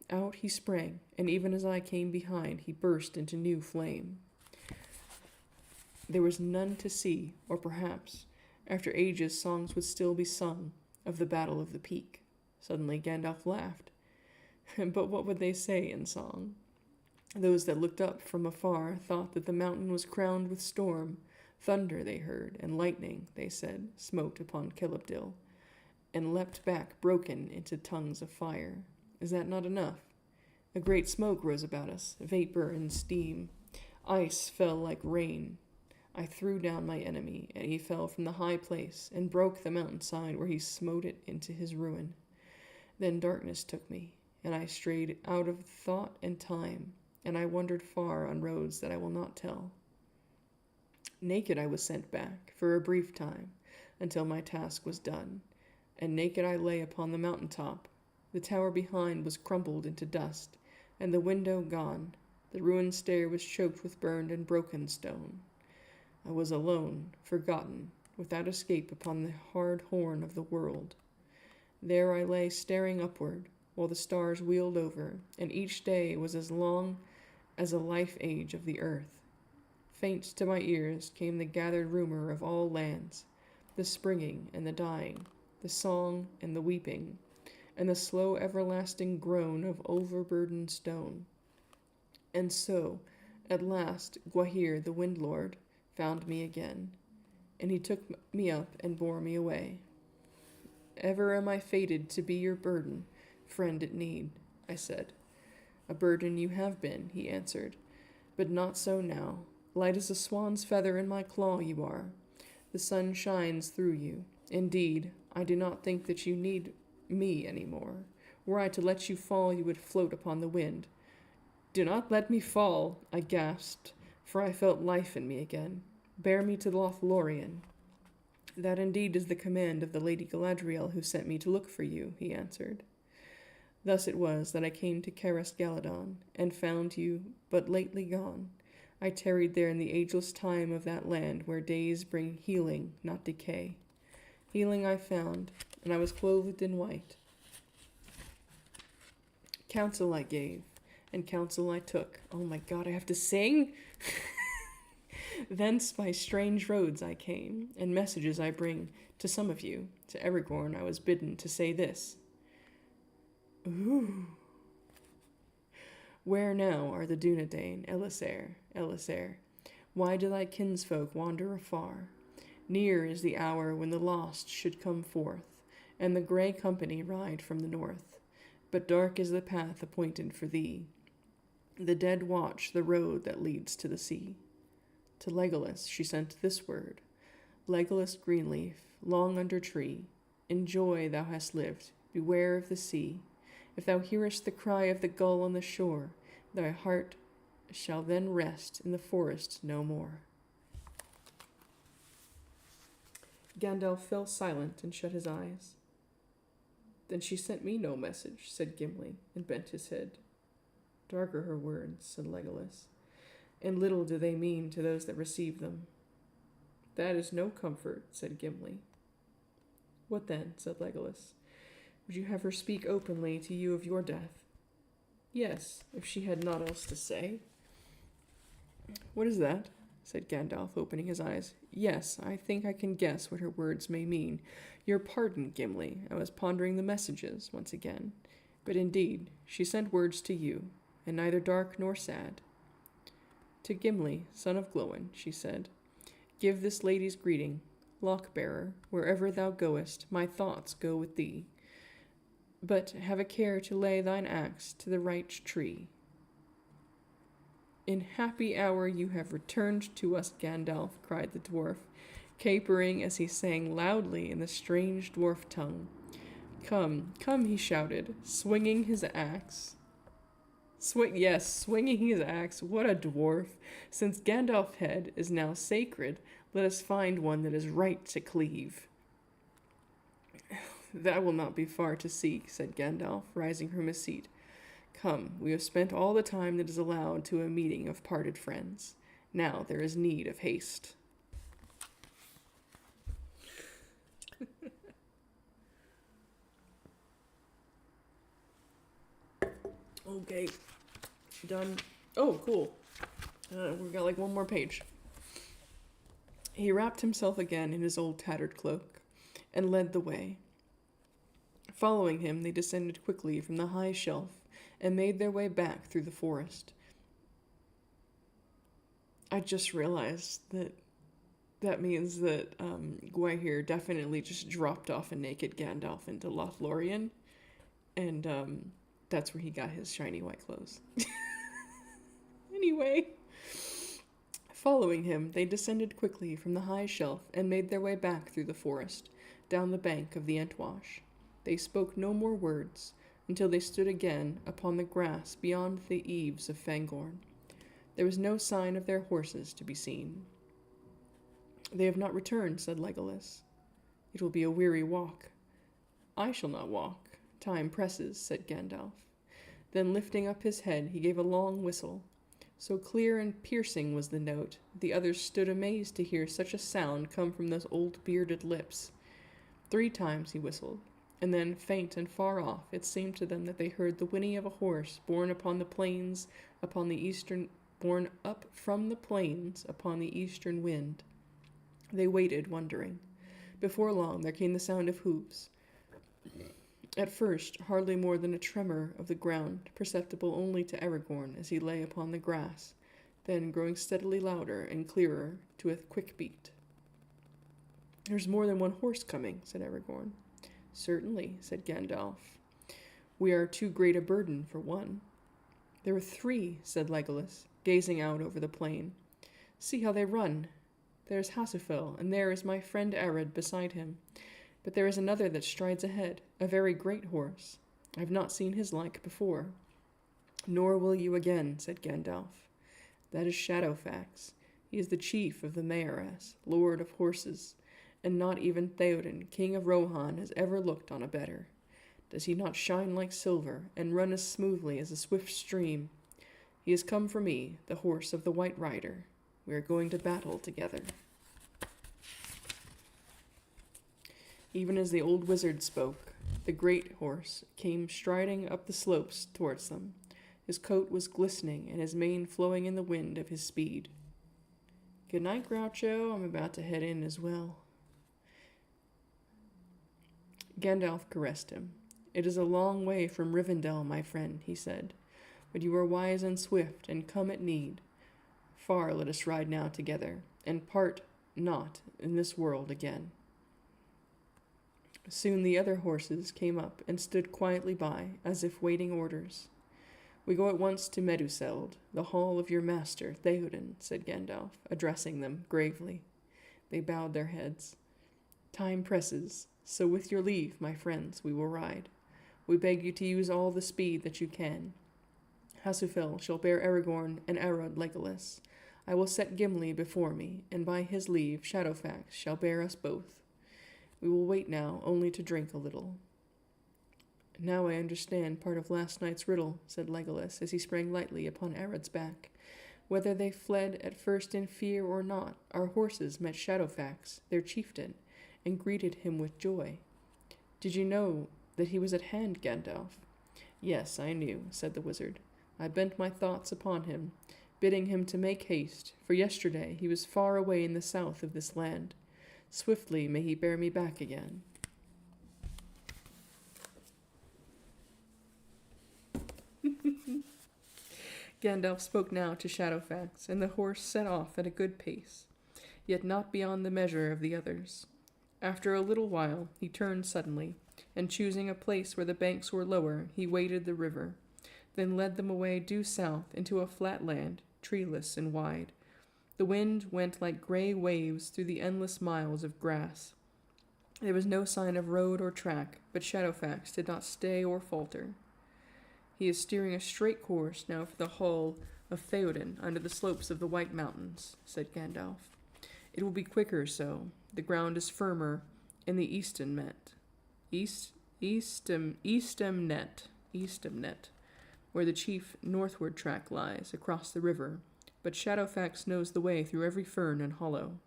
Out he sprang, and even as I came behind, he burst into new flame. There was none to see, or perhaps, after ages, songs would still be sung of the Battle of the Peak." Suddenly Gandalf laughed. "But what would they say in song? Those that looked up from afar thought that the mountain was crowned with storm. Thunder they heard, and lightning, they said, smote upon Celebdil, and leapt back broken into tongues of fire. Is that not enough? A great smoke rose about us, vapor and steam. Ice fell like rain. I threw down my enemy, and he fell from the high place, and broke the mountainside where he smote it into his ruin. Then darkness took me, and I strayed out of thought and time, and I wandered far on roads that I will not tell. Naked I was sent back, for a brief time, until my task was done, and naked I lay upon the mountain top. The tower behind was crumbled into dust, and the window gone. The ruined stair was choked with burned and broken stone. I was alone, forgotten, without escape upon the hard horn of the world. There I lay staring upward, while the stars wheeled over, and each day was as long as a life age of the earth. Faint to my ears came the gathered rumor of all lands, the springing and the dying, the song and the weeping, and the slow everlasting groan of overburdened stone. And so, at last, Gwahir the Wind-Lord found me again, and he took me up and bore me away. Ever am I fated to be your burden, friend at need, I said. A burden you have been, he answered, but not so now. Light as a swan's feather in my claw you are. The sun shines through you. Indeed, I do not think that you need me any more. Were I to let you fall, you would float upon the wind. Do not let me fall, I gasped, for I felt life in me again. Bear me to Lothlorien. That indeed is the command of the Lady Galadriel who sent me to look for you, he answered. Thus it was that I came to Caras Galadon, and found you but lately gone. I tarried there in the ageless time of that land where days bring healing, not decay. Healing I found, and I was clothed in white. Counsel I gave, and counsel I took. Oh my god, I have to sing? Thence by strange roads I came, and messages I bring to some of you. To Aragorn I was bidden to say this. Ooh. Where now are the Dunedain, Elisar? Why do thy kinsfolk wander afar? Near is the hour when the lost should come forth, and the grey company ride from the north. But dark is the path appointed for thee. The dead watch the road that leads to the sea. To Legolas she sent this word. Legolas Greenleaf, long under tree, in joy thou hast lived, beware of the sea. If thou hearest the cry of the gull on the shore, thy heart shall then rest in the forest no more. Gandalf fell silent and shut his eyes. Then she sent me no message, said Gimli, and bent his head. Dark are her words, said Legolas, and little do they mean to those that receive them. That is no comfort, said Gimli. What then, said Legolas? Would you have her speak openly to you of your death? Yes, if she had naught else to say. What is that? Said Gandalf, opening his eyes. Yes, I think I can guess what her words may mean. Your pardon, Gimli, I was pondering the messages once again. But indeed, she sent words to you, and neither dark nor sad. To Gimli, son of Glóin, she said, give this lady's greeting. Lock-bearer, wherever thou goest, my thoughts go with thee. But have a care to lay thine axe to the right tree. In happy hour you have returned to us, Gandalf, cried the dwarf, capering as he sang loudly in the strange dwarf tongue. Come, come, he shouted, swinging his axe. Swinging his axe, what a dwarf! Since Gandalf's head is now sacred, let us find one that is right to cleave. That will not be far to seek, said Gandalf, rising from his seat. Come, we have spent all the time that is allowed to a meeting of parted friends. Now there is need of haste. Okay, done. Oh, cool. We've got like one more page. He wrapped himself again in his old tattered cloak and led the way. Following him, they descended quickly from the high shelf and made their way back through the forest. I just realized that means that Gwaihir definitely just dropped off a naked Gandalf into Lothlorien, and that's where he got his shiny white clothes. Anyway, following him, they descended quickly from the high shelf and made their way back through the forest, down the bank of the Entwash. They spoke no more words, until they stood again upon the grass beyond the eaves of Fangorn. There was no sign of their horses to be seen. They have not returned, said Legolas. It will be a weary walk. I shall not walk. Time presses, said Gandalf. Then lifting up his head, he gave a long whistle. So clear and piercing was the note, the others stood amazed to hear such a sound come from those old bearded lips. 3 times he whistled. And then, faint and far off, it seemed to them that they heard the whinny of a horse borne up from the plains upon the eastern wind. They waited, wondering. Before long, there came the sound of hoofs. At first, hardly more than a tremor of the ground, perceptible only to Aragorn as he lay upon the grass, then growing steadily louder and clearer to a quick beat. There's more than one horse coming, said Aragorn. Certainly, said Gandalf. We are too great a burden for one. There are 3, said Legolas, gazing out over the plain. See how they run. There is Hasufel, and there is my friend Arid beside him. But there is another that strides ahead, a very great horse. I have not seen his like before. Nor will you again, said Gandalf. That is Shadowfax. He is the chief of the Mayoras, lord of horses, and not even Theoden, king of Rohan, has ever looked on a better. Does he not shine like silver, and run as smoothly as a swift stream? He has come for me, the horse of the White Rider. We are going to battle together. Even as the old wizard spoke, the great horse came striding up the slopes towards them. His coat was glistening and his mane flowing in the wind of his speed. "Good night, Groucho. I'm about to head in as well." Gandalf caressed him. "It is a long way from Rivendell, my friend," he said, "but you are wise and swift, and come at need. Far let us ride now together, and part not in this world again." Soon the other horses came up and stood quietly by, as if waiting orders. "We go at once to Meduseld, the hall of your master, Theoden," said Gandalf, addressing them gravely. They bowed their heads. "Time presses, so with your leave, my friends, we will ride. We beg you to use all the speed that you can. Hasufel shall bear Aragorn and Arod Legolas. I will set Gimli before me, and by his leave Shadowfax shall bear us both. We will wait now only to drink a little." "Now I understand part of last night's riddle," said Legolas, as he sprang lightly upon Arod's back. "Whether they fled at first in fear or not, our horses met Shadowfax, their chieftain, and greeted him with joy. Did you know that he was at hand, Gandalf?" "Yes, I knew," said the wizard. "I bent my thoughts upon him, bidding him to make haste, for yesterday he was far away in the south of this land. Swiftly may he bear me back again." Gandalf spoke now to Shadowfax, and the horse set off at a good pace, yet not beyond the measure of the others. After a little while he turned suddenly, and choosing a place where the banks were lower, he waded the river, then led them away due south into a flat land, treeless and wide. The wind went like gray waves through the endless miles of grass. There was no sign of road or track, but Shadowfax did not stay or falter. "He is steering a straight course now for the hall of Theoden under the slopes of the White Mountains," said Gandalf. "It will be quicker so. The ground is firmer in the Eastamnet, where the chief northward track lies, across the river, but Shadowfax knows the way through every fern and hollow."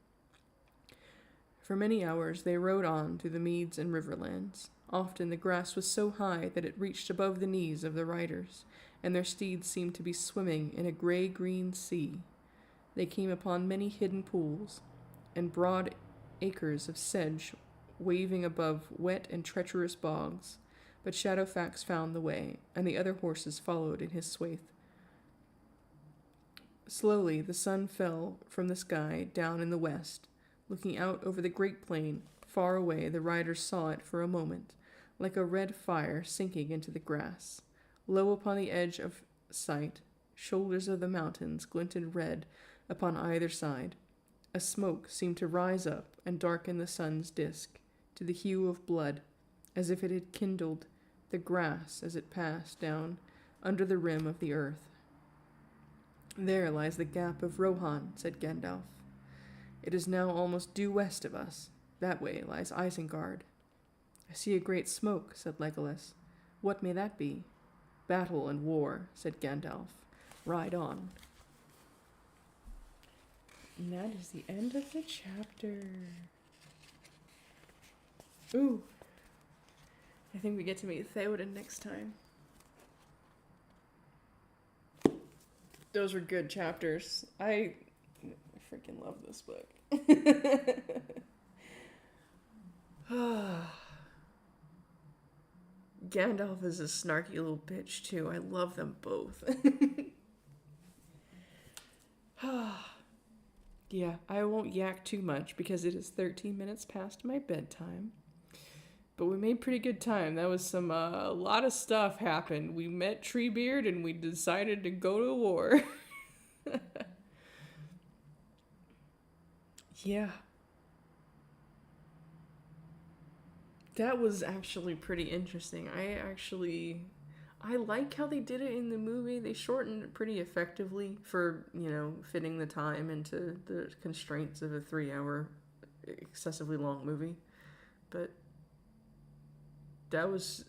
For many hours they rode on through the meads and riverlands. Often the grass was so high that it reached above the knees of the riders, and their steeds seemed to be swimming in a gray-green sea. They came upon many hidden pools, and broad acres of sedge waving above wet and treacherous bogs, but Shadowfax found the way, and the other horses followed in his swathe. Slowly the sun fell from the sky down in the west. Looking out over the great plain, far away, the riders saw it for a moment, like a red fire sinking into the grass. Low upon the edge of sight, shoulders of the mountains glinted red upon either side. A smoke seemed to rise up and darken the sun's disk to the hue of blood, as if it had kindled the grass as it passed down under the rim of the earth. "There lies the gap of Rohan," said Gandalf. "It is now almost due west of us. That way lies Isengard." "I see a great smoke," said Legolas. "What may that be?" "Battle and war," said Gandalf. "Ride on." And that is the end of the chapter. Ooh. I think we get to meet Theoden next time. Those were good chapters. I freaking love this book. Gandalf is a snarky little bitch, too. I love them both. Yeah, I won't yak too much because it is 13 minutes past my bedtime. But we made pretty good time. That was a lot of stuff happened. We met Treebeard and we decided to go to war. Yeah. That was actually pretty interesting. I like how they did it in the movie. They shortened it pretty effectively for, fitting the time into the constraints of a 3-hour excessively long movie. But that was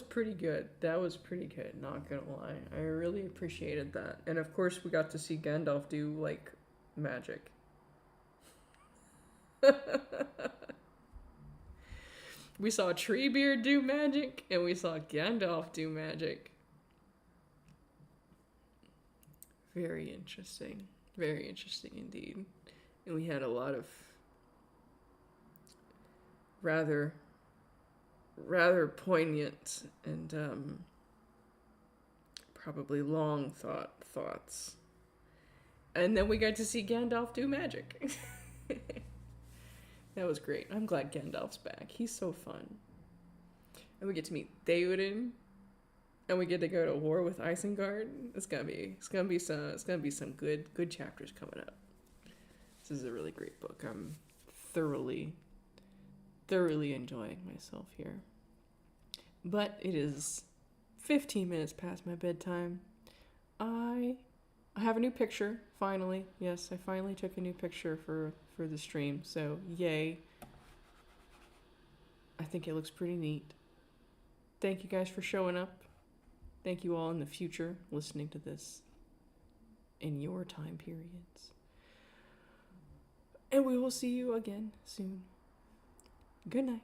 pretty good. That was pretty good, not gonna lie. I really appreciated that. And of course we got to see Gandalf do, magic. We saw Treebeard do magic, and we saw Gandalf do magic. Very interesting. Very interesting indeed. And we had a lot of rather poignant and probably long thoughts. And then we got to see Gandalf do magic. That was great. I'm glad Gandalf's back. He's so fun. And we get to meet Theoden. And we get to go to war with Isengard. It's gonna be some good chapters coming up. This is a really great book. I'm thoroughly enjoying myself here. But it is 15 minutes past my bedtime. I have a new picture, finally. Yes, I finally took a new picture for the stream, so yay. I think it looks pretty neat. Thank you guys for showing up. Thank you all in the future listening to this in your time periods. And we will see you again soon. Good night.